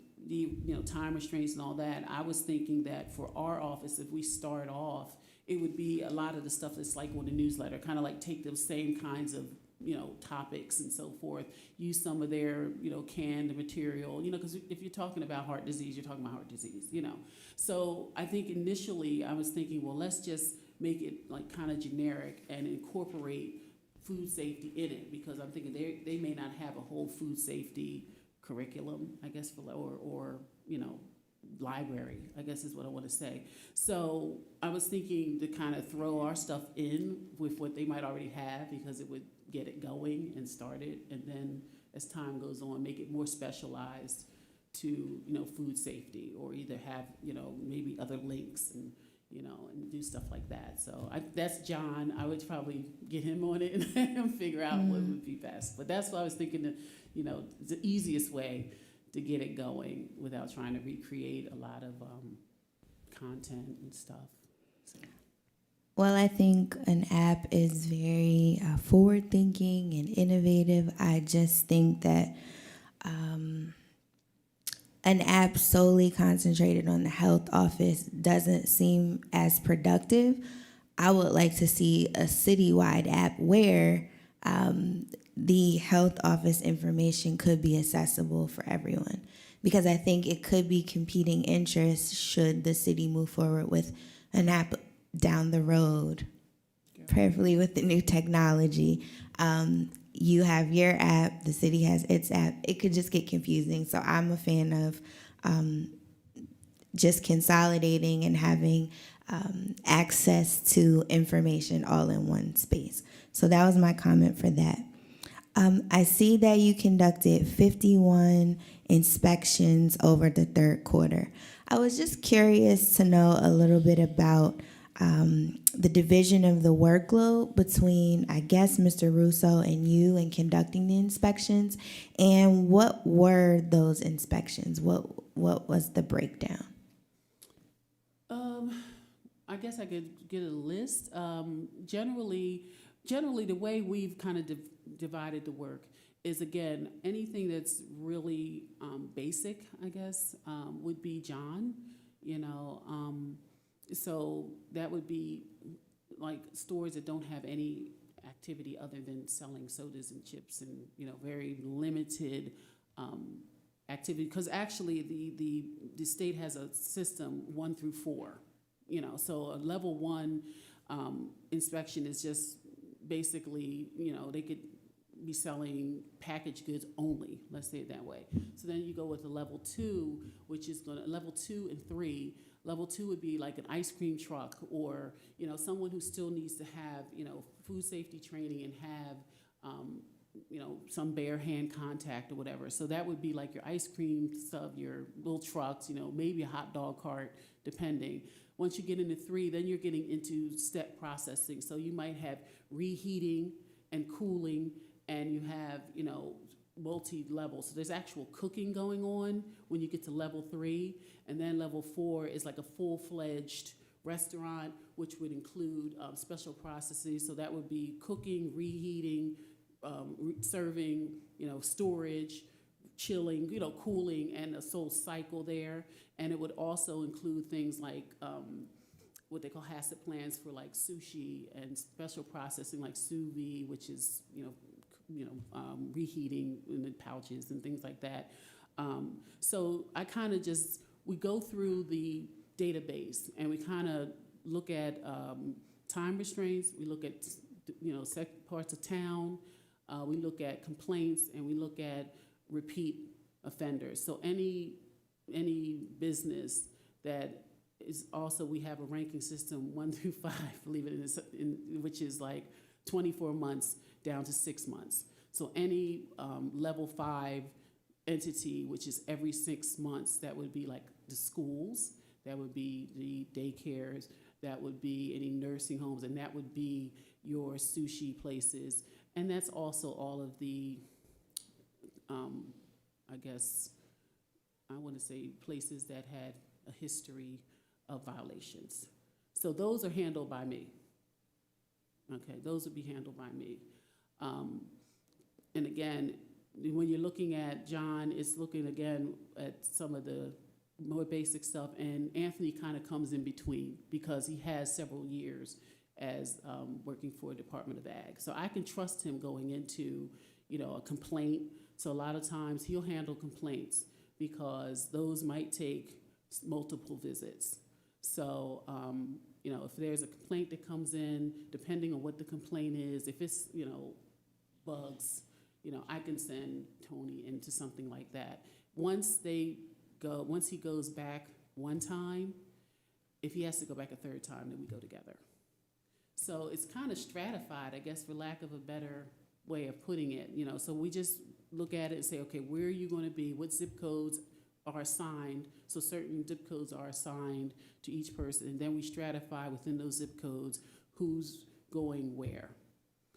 time restraints and all that, I was thinking that for our office, if we start off, it would be a lot of the stuff that's like on the newsletter, kind of like take those same kinds of topics and so forth, use some of their, canned material, because if you're talking about heart disease, you're talking about heart disease, So I think initially I was thinking, well, let's just make it like kind of generic and incorporate food safety in it, because I'm thinking they may not have a whole food safety curriculum, I guess, or library, I guess is what I want to say. So I was thinking to kind of throw our stuff in with what they might already have, because it would get it going and start it, and then as time goes on, make it more specialized to food safety, or either have maybe other links and and do stuff like that. So that's John. I would probably get him on it and figure out what would be best. But that's what I was thinking that the easiest way to get it going without trying to recreate a lot of content and stuff. So. Well, I think an app is very forward-thinking and innovative. I just think that an app solely concentrated on the health office doesn't seem as productive. I would like to see a citywide app where the health office information could be accessible for everyone, because I think it could be competing interests should the city move forward with an app down the road, prayerfully with the new technology. You have your app, the city has its app. It could just get confusing. So I'm a fan of just consolidating and having access to information all in one space. So that was my comment for that. I see that you conducted 51 inspections over the third quarter. I was just curious to know a little bit about the division of the workload between, I guess, Mr. Russo and you in conducting the inspections, and what were those inspections? What was the breakdown? I guess I could get a list. Generally, the way we've kind of divided the work is, again, anything that's really basic, I guess, would be John, so that would be like stores that don't have any activity other than selling sodas and chips and, very limited activity. Because actually the state has a system 1 through 4, so a level 1 inspection is just basically, they could be selling packaged goods only, let's say it that way. So then you go with a level 2, which is level 2 and 3. Level 2 would be like an ice cream truck, or someone who still needs to have food safety training and have some bare hand contact or whatever. So that would be like your ice cream stuff, your little trucks, you know, maybe a hot dog cart, depending. Once you get into 3, then you're getting into step processing. So you might have reheating and cooling, and you have, you know, multi-level. So there's actual cooking going on when you get to level 3, and then level 4 is like a full-fledged restaurant, which would include special processes. So that would be cooking, reheating, serving, you know, storage, chilling, you know, cooling, and a whole cycle there. And it would also include things like what they call HACCP plans for like sushi, and special processing like sous vide, which is, reheating in the pouches and things like that. So I kind of we go through the database and we kind of look at time restraints. We look at, parts of town. We look at complaints, and we look at repeat offenders. So any business that is also, we have a ranking system 1 through 5, believe it is, which is like 24 months down to 6 months. So any level 5 entity, which is every 6 months, that would be like the schools, that would be the daycares, that would be any nursing homes, and that would be your sushi places. And that's also all of the, I want to say places that had a history of violations. So those are handled by me. Okay, those would be handled by me. And again, when you're looking at John, it's looking again at some of the more basic stuff, and Anthony kind of comes in between because he has several years as working for Department of Ag. So I can trust him going into, a complaint. So a lot of times he'll handle complaints because those might take multiple visits. So, if there's a complaint that comes in, depending on what the complaint is, if it's, bugs, I can send Tony into something like that. Once he goes back one time, if he has to go back a third time, then we go together. So it's kind of stratified, I guess, for lack of a better way of putting it, so we just look at it and say, okay, where are you going to be? What zip codes are assigned? So certain zip codes are assigned to each person, and then we stratify within those zip codes who's going where.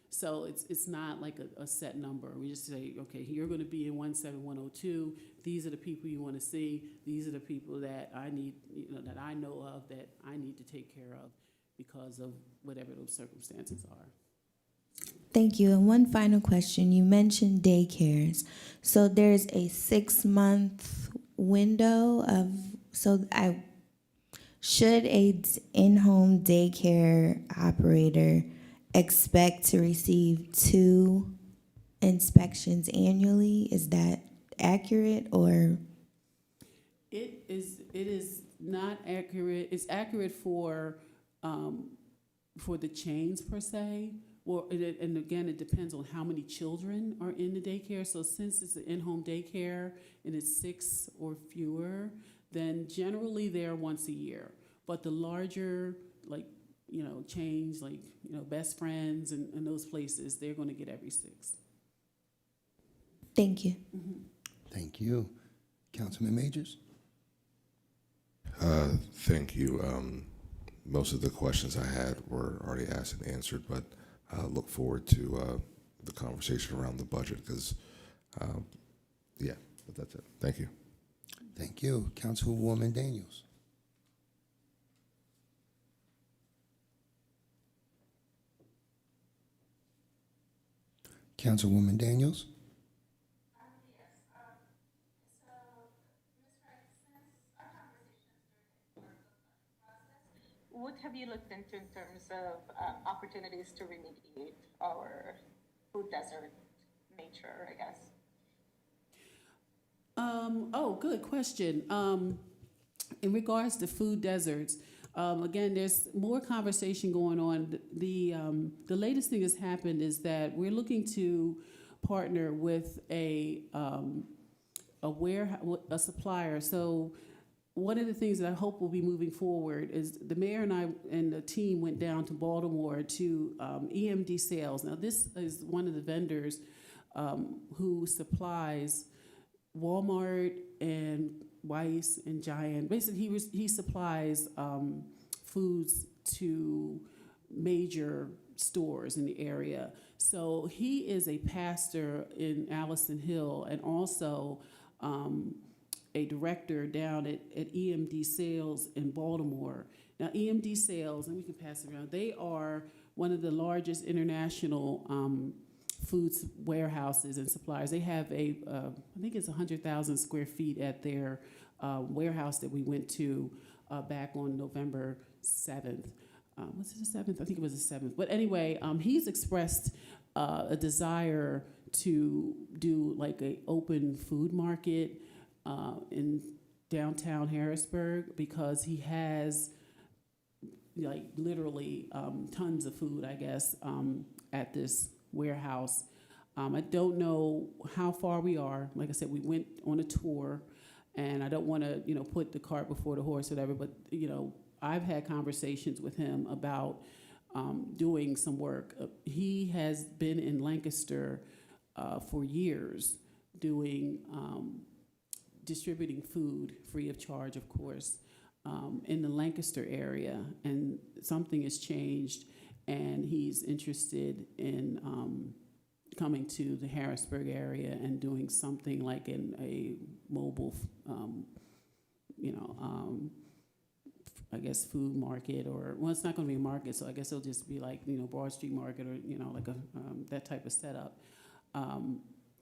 So it's not like a set number. We just say, okay, you're going to be in 17102. These are the people you want to see. These are the people that I need, that I know of, that I need to take care of because of whatever those circumstances are. Thank you. And one final question. You mentioned daycares. So there's a 6-month window should a in-home daycare operator expect to receive 2 inspections annually? Is that accurate, or? It is not accurate. It's accurate for the chains per se. Well, and again, it depends on how many children are in the daycare. So since it's an in-home daycare and it's 6 or fewer, then generally they're once a year. But the larger, chains, Best Friends and those places, they're going to get every 6. Thank you. Mm-hmm. Thank you. Councilman Majors? Thank you. Most of the questions I had were already asked and answered, but I look forward to the conversation around the budget because, but that's it. Thank you. Thank you. Councilwoman Daniels? Councilwoman Daniels? What have you looked into in terms of opportunities to remediate our food desert nature, I guess? Good question. In regards to food deserts, again, there's more conversation going on. The latest thing that's happened is that we're looking to partner with a supplier. So one of the things that I hope will be moving forward is the mayor and I and the team went down to Baltimore to EMD Sales. Now, this is one of the vendors who supplies Walmart and Weiss and Giant. Basically, he supplies foods to major stores in the area. So he is a pastor in Allison Hill and also a director down at EMD Sales in Baltimore. Now, EMD Sales, and we can pass it around, they are one of the largest international foods warehouses and suppliers. They have I think it's 100,000 square feet at their warehouse that we went to back on November 7th. Was it the 7th? I think it was the 7th. But anyway, he's expressed a desire to do like an open food market in downtown Harrisburg because he has like literally tons of food, I guess, at this warehouse. I don't know how far we are. Like I said, we went on a tour, and I don't want to, put the cart before the horse or whatever, but, I've had conversations with him about doing some work. He has been in Lancaster for years doing, distributing food free of charge, of course, in the Lancaster area, and something has changed, and he's interested in coming to the Harrisburg area and doing something like in a mobile, I guess food market, or well, it's not going to be a market, so I guess it'll just be like Broad Street Market, or like a that type of setup.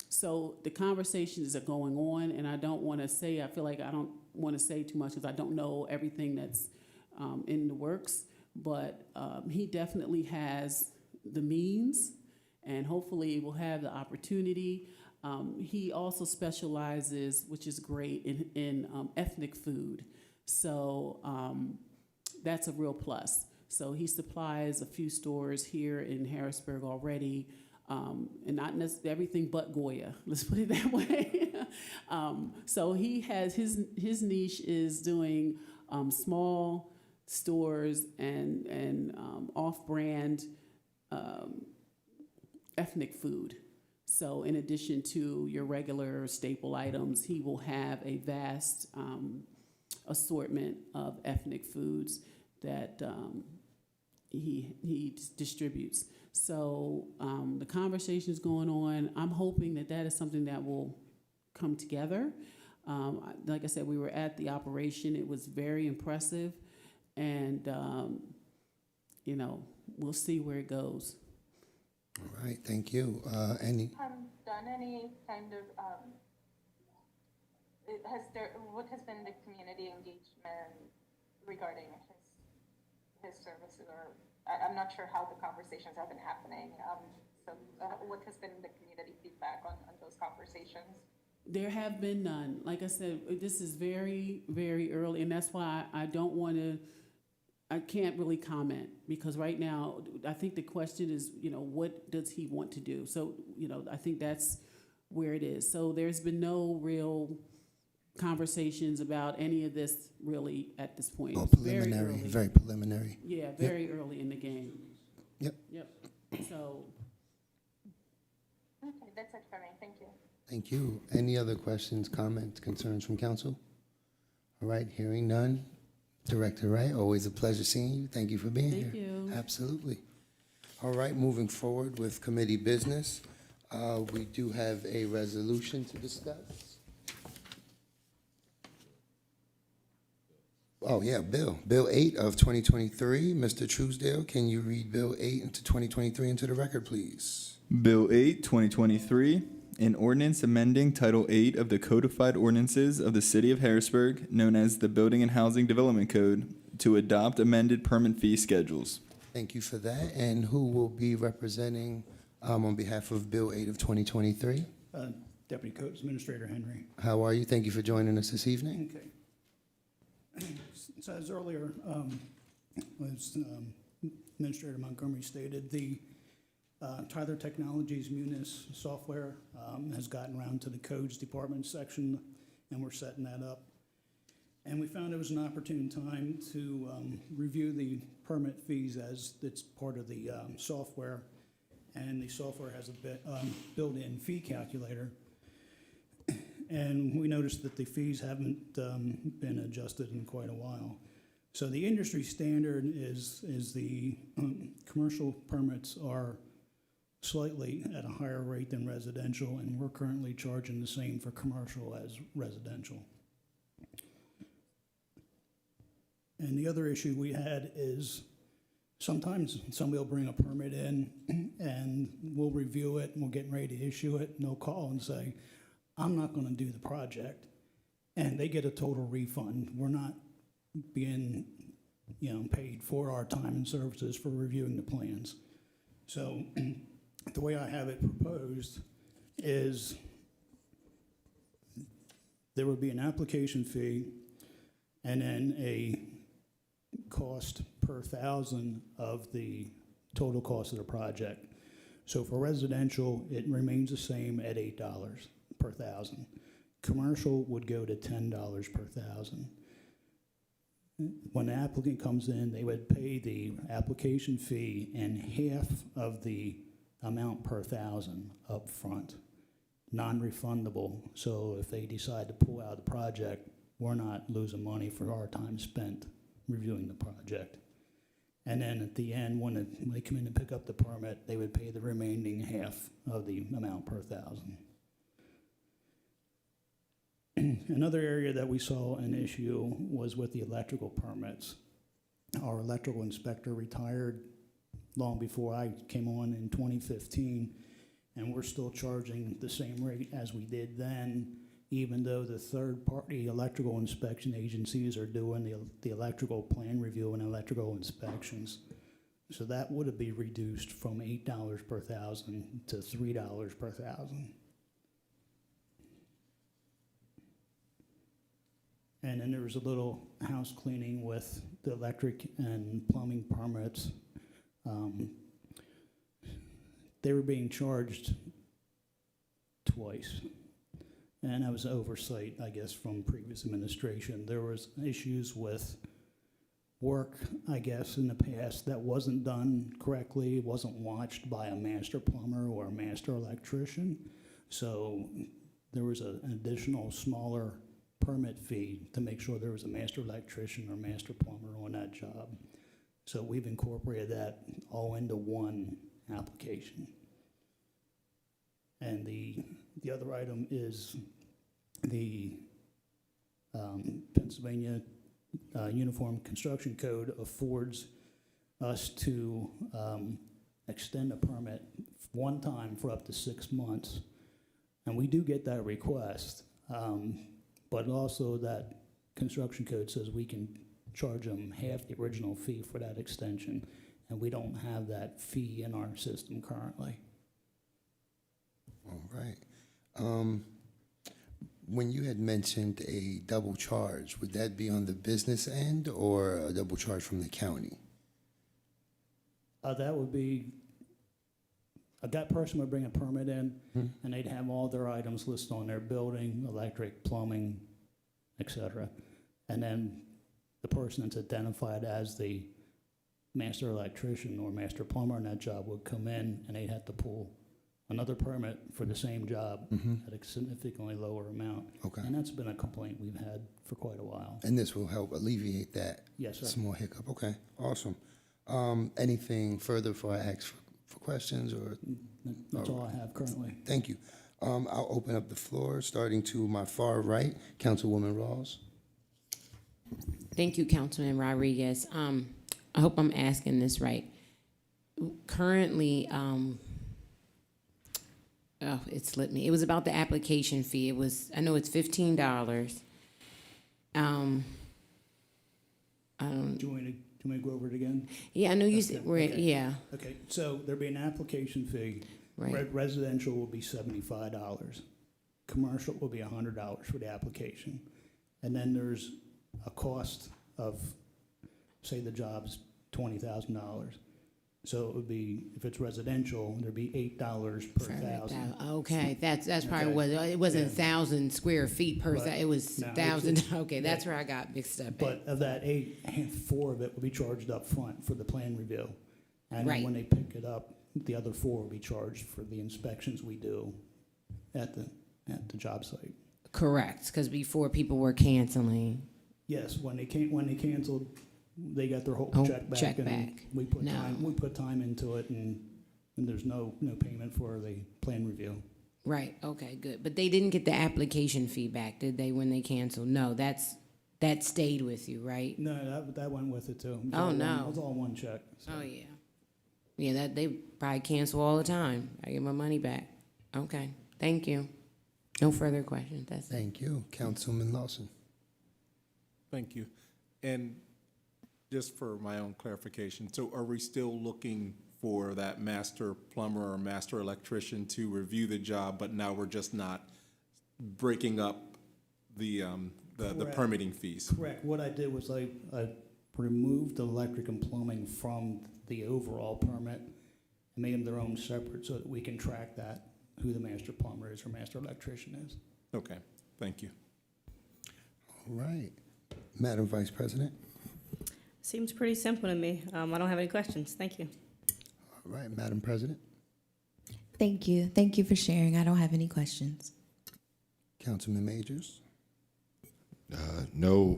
So the conversations are going on, and I don't want to say. I feel like I don't want to say too much because I don't know everything that's in the works. But he definitely has the means, and hopefully will have the opportunity. He also specializes, which is great, in ethnic food. So that's a real plus. So he supplies a few stores here in Harrisburg already, and not necessarily everything but Goya. Let's put it that way. So he has his niche is doing small stores and off-brand ethnic food. So in addition to your regular staple items, he will have a vast assortment of ethnic foods that he distributes. So the conversation is going on. I'm hoping that is something that will come together. Like I said, we were at the operation. It was very impressive, and we'll see where it goes. All right, thank you. Done any kind of what has been the community engagement regarding his services? Or I'm not sure how the conversations have been happening. So what has been the community feedback on those conversations? There have been none. Like I said, this is very, very early, and that's why I don't want to. I can't really comment because right now I think the question is, what does he want to do? So, I think that's where it is. So there's been no real conversations about any of this really at this point. Oh, preliminary, very preliminary. Yeah, very early in the game. Yep. So. Okay, that's it for me. Thank you. Thank you. Any other questions, comments, concerns from council? All right, hearing none. Director Wright, always a pleasure seeing you. Thank you for being here. Thank you. Absolutely. All right, moving forward with committee business. We do have a resolution to discuss. Oh, yeah, Bill 8 of 2023. Mr. Truesdale, can you read Bill 8 into 2023 into the record, please? Bill 8, 2023, an ordinance amending Title 8 of the Codified Ordinances of the City of Harrisburg, known as the Building and Housing Development Code, to adopt amended permit fee schedules. Thank you for that. And who will be representing on behalf of Bill 8 of 2023? Deputy Code Administrator Henry. How are you? Thank you for joining us this evening. Okay. So as earlier, as Administrator Montgomery stated, the Tyler Technologies Munis software has gotten around to the codes department section, and we're setting that up. And we found it was an opportune time to review the permit fees as it's part of the software. and the software has a built-in fee calculator. And we noticed that the fees haven't been adjusted in quite a while. So the industry standard is the commercial permits are slightly at a higher rate than residential, and we're currently charging the same for commercial as residential. And the other issue we had is sometimes somebody will bring a permit in and we'll review it and we're getting ready to issue it, and they'll call and say, I'm not going to do the project. And they get a total refund. We're not being, paid for our time and services for reviewing the plans. So the way I have it proposed is there would be an application fee and then a cost per 1,000 of the total cost of the project. So for residential, it remains the same at $8 per 1,000. Commercial would go to $10 per 1,000. When the applicant comes in, they would pay the application fee and half of the amount per 1,000 up front, non-refundable. So if they decide to pull out the project, we're not losing money for our time spent reviewing the project. And then at the end, when they come in to pick up the permit, they would pay the remaining half of the amount per 1,000. Another area that we saw an issue was with the electrical permits. Our electrical inspector retired long before I came on in 2015, and we're still charging the same rate as we did then, even though the third-party electrical inspection agencies are doing the electrical plan review and electrical inspections. So that would be reduced from $8 per 1,000 to $3 per 1,000. And then there was a little house cleaning with the electric and plumbing permits. They were being charged twice. And that was oversight, I guess, from previous administration. There was issues with work, I guess, in the past that wasn't done correctly, wasn't watched by a master plumber or a master electrician. So there was an additional smaller permit fee to make sure there was a master electrician or master plumber on that job. So we've incorporated that all into one application. And the other item is the Pennsylvania Uniform Construction Code affords us to extend a permit one time for up to 6 months. And we do get that request. But also that construction code says we can charge them half the original fee for that extension, and we don't have that fee in our system currently. All right. When you had mentioned a double charge, would that be on the business end or a double charge from the county? That would be, that person would bring a permit in, and they'd have all their items listed on their building, electric, plumbing, etc. And then the person that's identified as the master electrician or master plumber in that job would come in, and they'd have to pull another permit for the same job at a significantly lower amount. Okay. And that's been a complaint we've had for quite a while. And this will help alleviate that Yes, sir. small hiccup. Okay, awesome. Anything further before I ask for questions? Or That's all I have currently. Thank you. I'll open up the floor, starting to my far right, Councilwoman Rawls. Thank you, Councilman Rodriguez. I hope I'm asking this right. Currently, it slipped me. It was about the application fee. I know it's $15. Do you want me to go over it again? Yeah, I know you said, Okay. yeah. Okay, so there'd be an application fee. Right. Residential will be $75. Commercial will be $100 for the application. And then there's a cost of, say the job's $20,000. So it would be, if it's residential, there'd be $8 per 1,000. Okay, that's probably Okay. what, it wasn't Yeah. 1,000 square feet per, Right. it was No, 1,000, okay, that's where I got mixed up. But of that 8, 4 of it will be charged up front for the plan review. And Right. then when they pick it up, the other 4 will be charged for the inspections we do at the job site. Correct, because before people were canceling. Yes, when they canceled, they got their whole Oh, check back. check and back. We put No. time into it, and there's no payment for the plan review. Right, okay, good. But they didn't get the application fee back, did they, when they canceled? No, that stayed with you, right? No, that went with it too. It was Oh, all no. It was all one check. So. Oh, yeah. Yeah, that they probably cancel all the time. I get my money back. Okay, thank you. No further questions, that's it. Thank you. Councilman Lawson. Thank you. And just for my own clarification, so are we still looking for that master plumber or master electrician to review the job, but now we're just not breaking up the Correct. permitting fees? Correct. What I did was I removed the electric and plumbing from the overall permit and made them their own separate so that we can track that, who the master plumber is or master electrician is. Okay, thank you. All right. Madam Vice President. Seems pretty simple to me. I don't have any questions. Thank you. All right, Madam President. Thank you. Thank you for sharing. I don't have any questions. Councilman Majors. No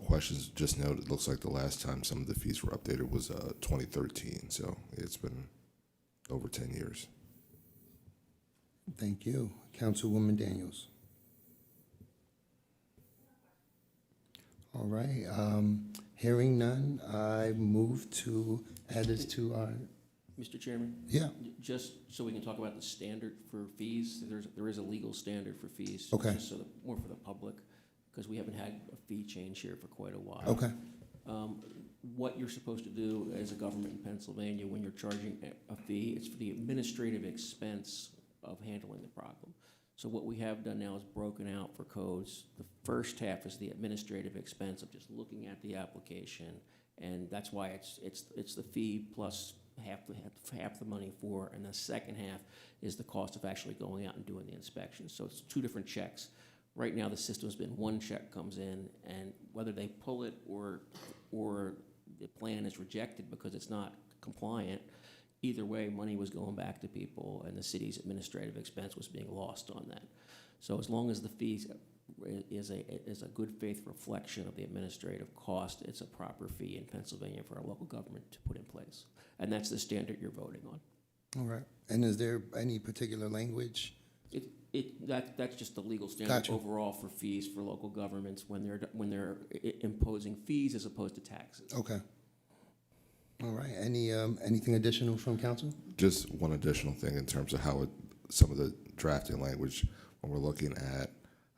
questions. Just note, it looks like the last time some of the fees were updated was 2013, so it's been over 10 years. Thank you. Councilwoman Daniels. All right. Hearing none, I move to add this to our. Mr. Chairman? Yeah. Just so we can talk about the standard for fees, there is a legal standard for fees. Okay. Just so that, more for the public, because we haven't had a fee change here for quite a while. Okay. What you're supposed to do as a government in Pennsylvania when you're charging a fee, it's for the administrative expense of handling the problem. So what we have done now is broken out for codes. The first half is the administrative expense of just looking at the application, and that's why it's the fee plus half the money for, and the second half is the cost of actually going out and doing the inspection. So it's 2 different checks. Right now, the system's been 1 check comes in, and whether they pull it or the plan is rejected because it's not compliant, either way, money was going back to people, and the city's administrative expense was being lost on that. So as long as the fees is a good faith reflection of the administrative cost, it's a proper fee in Pennsylvania for our local government to put in place. And that's the standard you're voting on. All right. And is there any particular language? That's just the legal standard Gotcha. overall for fees for local governments when they're imposing fees as opposed to taxes. Okay. All right. Anything additional from council? Just one additional thing in terms of how some of the drafting language, when we're looking at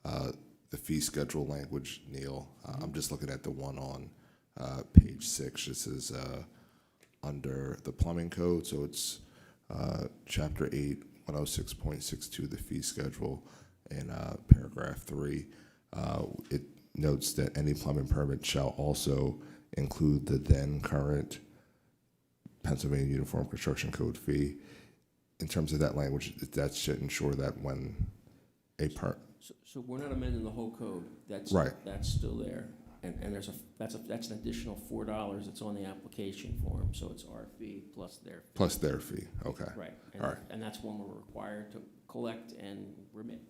the fee schedule language, Neil, I'm just looking at the one on page 6. This is under the plumbing code, so it's chapter 8, 106.62, the fee schedule, in paragraph 3. It notes that any plumbing permit shall also include the then current Pennsylvania Uniform Construction Code fee. In terms of that language, that should ensure that when a So we're not amending the whole code. That's right. That's still there, and that's an additional $4 that's on the application form. So it's our fee plus their fee. Plus their fee. Okay. Right. And, all right. And that's one we're required to collect and remit.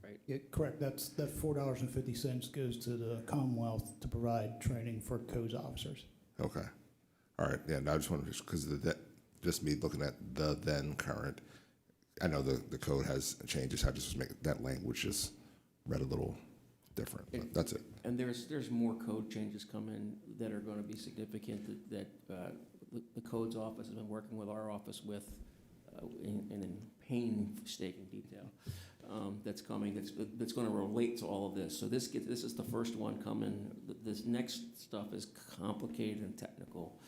Right. Yeah, correct. That $4.50 goes to the Commonwealth to provide training for codes officers. Okay. All right. Yeah. No, I just wanted to, because just me looking at the then current, I know the code has changes. I just was making that language just read a little different. But that's it. And there's more code changes coming that are going to be significant that the codes office has been working with our office with in painstaking detail. That's coming. That's going to relate to all of this. So this is the first one coming. This next stuff is complicated and technical,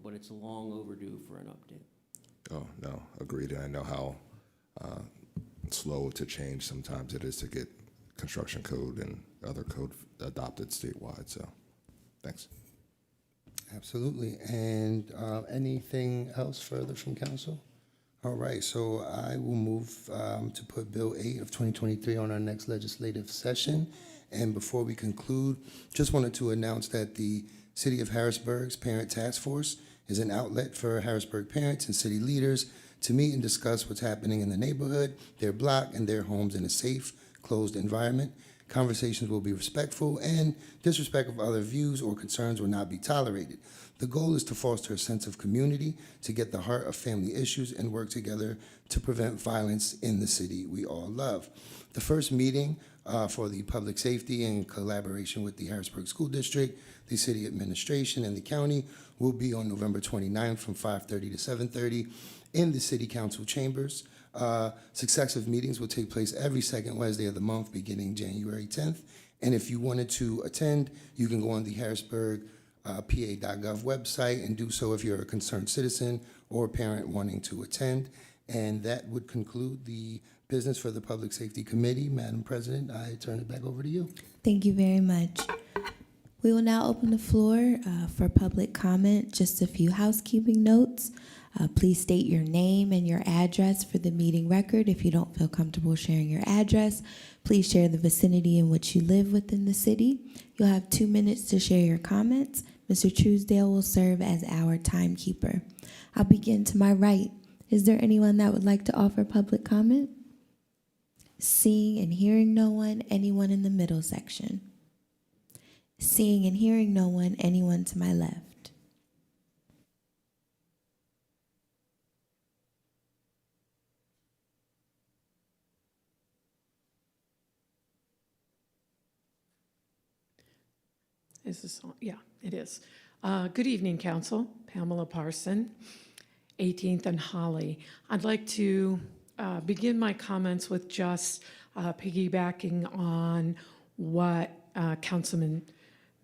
but it's long overdue for an update. Oh no, agreed. And I know how slow to change sometimes it is to get construction code and other code adopted statewide. So, thanks. Absolutely. And anything else further from council? All right, so I will move to put Bill 8 of 2023 on our next legislative session. And before we conclude, just wanted to announce that the City of Harrisburg's Parent Task Force is an outlet for Harrisburg parents and city leaders to meet and discuss what's happening in the neighborhood, their block, and their homes in a safe, closed environment. Conversations will be respectful, and disrespect of other views or concerns will not be tolerated. The goal is to foster a sense of community, to get the heart of family issues, and work together to prevent violence in the city we all love. The first meeting for the public safety in collaboration with the Harrisburg School District, the city administration, and the county will be on November 29th from 5:30 to 7:30 in the city council chambers. Successive meetings will take place every second Wednesday of the month beginning January 10th. And if you wanted to attend, you can go on the Harrisburg PA.gov website and do so if you're a concerned citizen or parent wanting to attend. And that would conclude the business for the Public Safety Committee. Madam President, I turn it back over to you. Thank you very much. We will now open the floor for public comment. Just a few housekeeping notes. Please state your name and your address for the meeting record. If you don't feel comfortable sharing your address, please share the vicinity in which you live within the city. You'll have 2 minutes to share your comments. Mr. Truesdale will serve as our timekeeper. I'll begin to my right. Is there anyone that would like to offer public comment? Seeing and hearing no one, anyone in the middle section? Seeing and hearing no one, anyone to my left? Is this on? Yeah, it is. Good evening, Council. Pamela Parson, 18th and Holly. I'd like to begin my comments with just piggybacking on what Councilman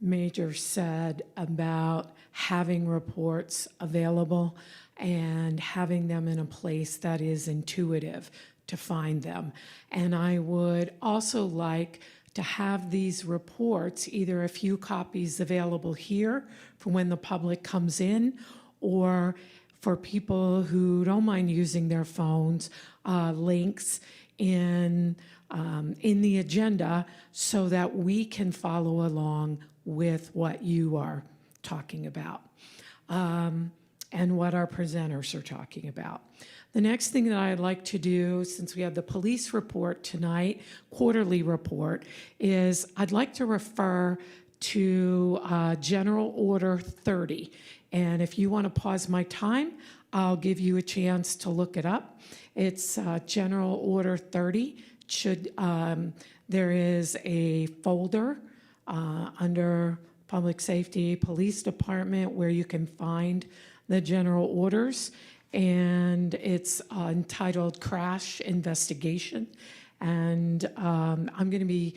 Major said about having reports available and having them in a place that is intuitive to find them. And I would also like to have these reports, either a few copies available here for when the public comes in, or for people who don't mind using their phones, links in the agenda so that we can follow along with what you are talking about and what our presenters are talking about. The next thing that I'd like to do, since we have the police report tonight, quarterly report, is I'd like to refer to General Order 30. And if you want to pause my time, I'll give you a chance to look it up. It's General Order 30. There is a folder under Public Safety, Police Department, where you can find the general orders. And it's entitled Crash Investigation. And I'm going to be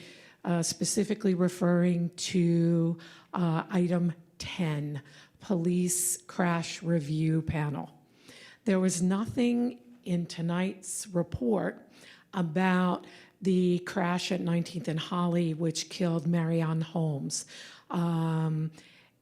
specifically referring to item 10, Police Crash Review Panel. There was nothing in tonight's report about the crash at 19th and Holly, which killed Marianne Holmes.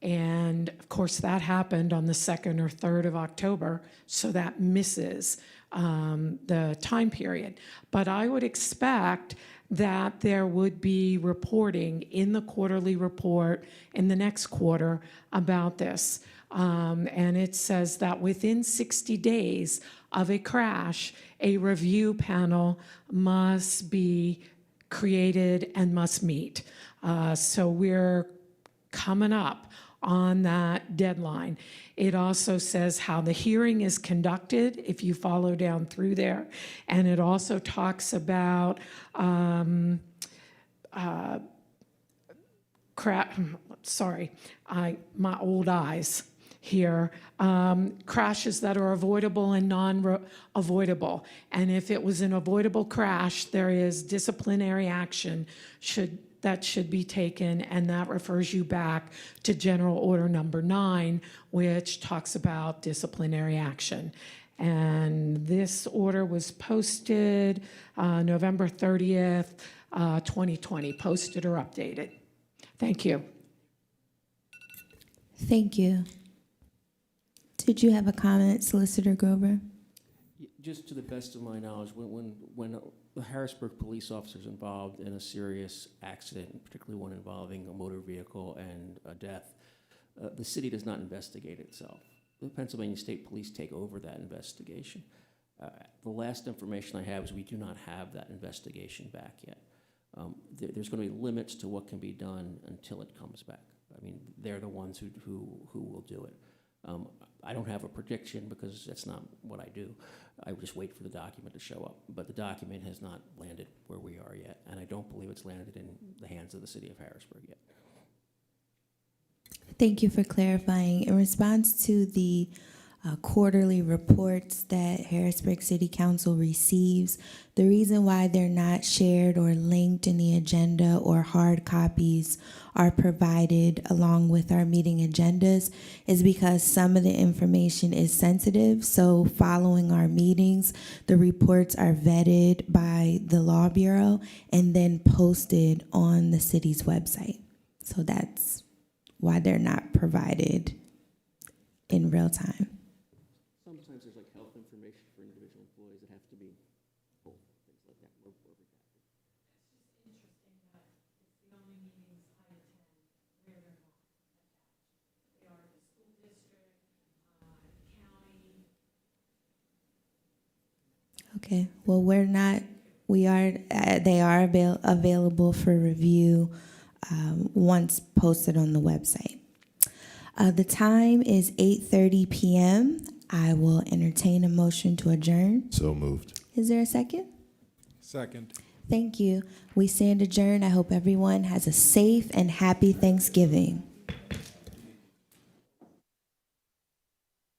And of course, that happened on the 2nd or 3rd of October, so that misses the time period. But I would expect that there would be reporting in the quarterly report in the next quarter about this. And it says that within 60 days of a crash, a review panel must be created and must meet. So we're coming up on that deadline. It also says how the hearing is conducted, if you follow down through there. And it also talks about my old eyes here, crashes that are avoidable and non-avoidable. And if it was an avoidable crash, there is disciplinary action that should be taken, and that refers you back to General Order number 9, which talks about disciplinary action. And this order was posted November 30th, 2020, posted or updated. Thank you. Thank you. Did you have a comment, Solicitor Grover? Just to the best of my knowledge, when the Harrisburg police officers involved in a serious accident, particularly one involving a motor vehicle and a death, the city does not investigate itself. the Pennsylvania State Police take over that investigation. The last information I have is we do not have that investigation back yet. There's going to be limits to what can be done until it comes back. I mean, they're the ones who will do it. I don't have a prediction because that's not what I do. I would just wait for the document to show up. But the document has not landed where we are yet, and I don't believe it's landed in the hands of the city of Harrisburg yet. Thank you for clarifying. In response to the quarterly reports that Harrisburg City Council receives, the reason why they're not shared or linked in the agenda or hard copies are provided along with our meeting agendas is because some of the information is sensitive. So following our meetings, the reports are vetted by the Law Bureau and then posted on the city's website. So that's why they're not provided in real time. Sometimes there's like health information for individual employees that have to be pulled, things like that. We're redacted. It's just interesting that it's the only meetings I attend where they're not attached. They are the school district, county. Okay, well, they are available for review once posted on the website. The time is 8:30 p.m. I will entertain a motion to adjourn. So moved. Is there a second? Second. Thank you. We stand adjourned. I hope everyone has a safe and happy Thanksgiving.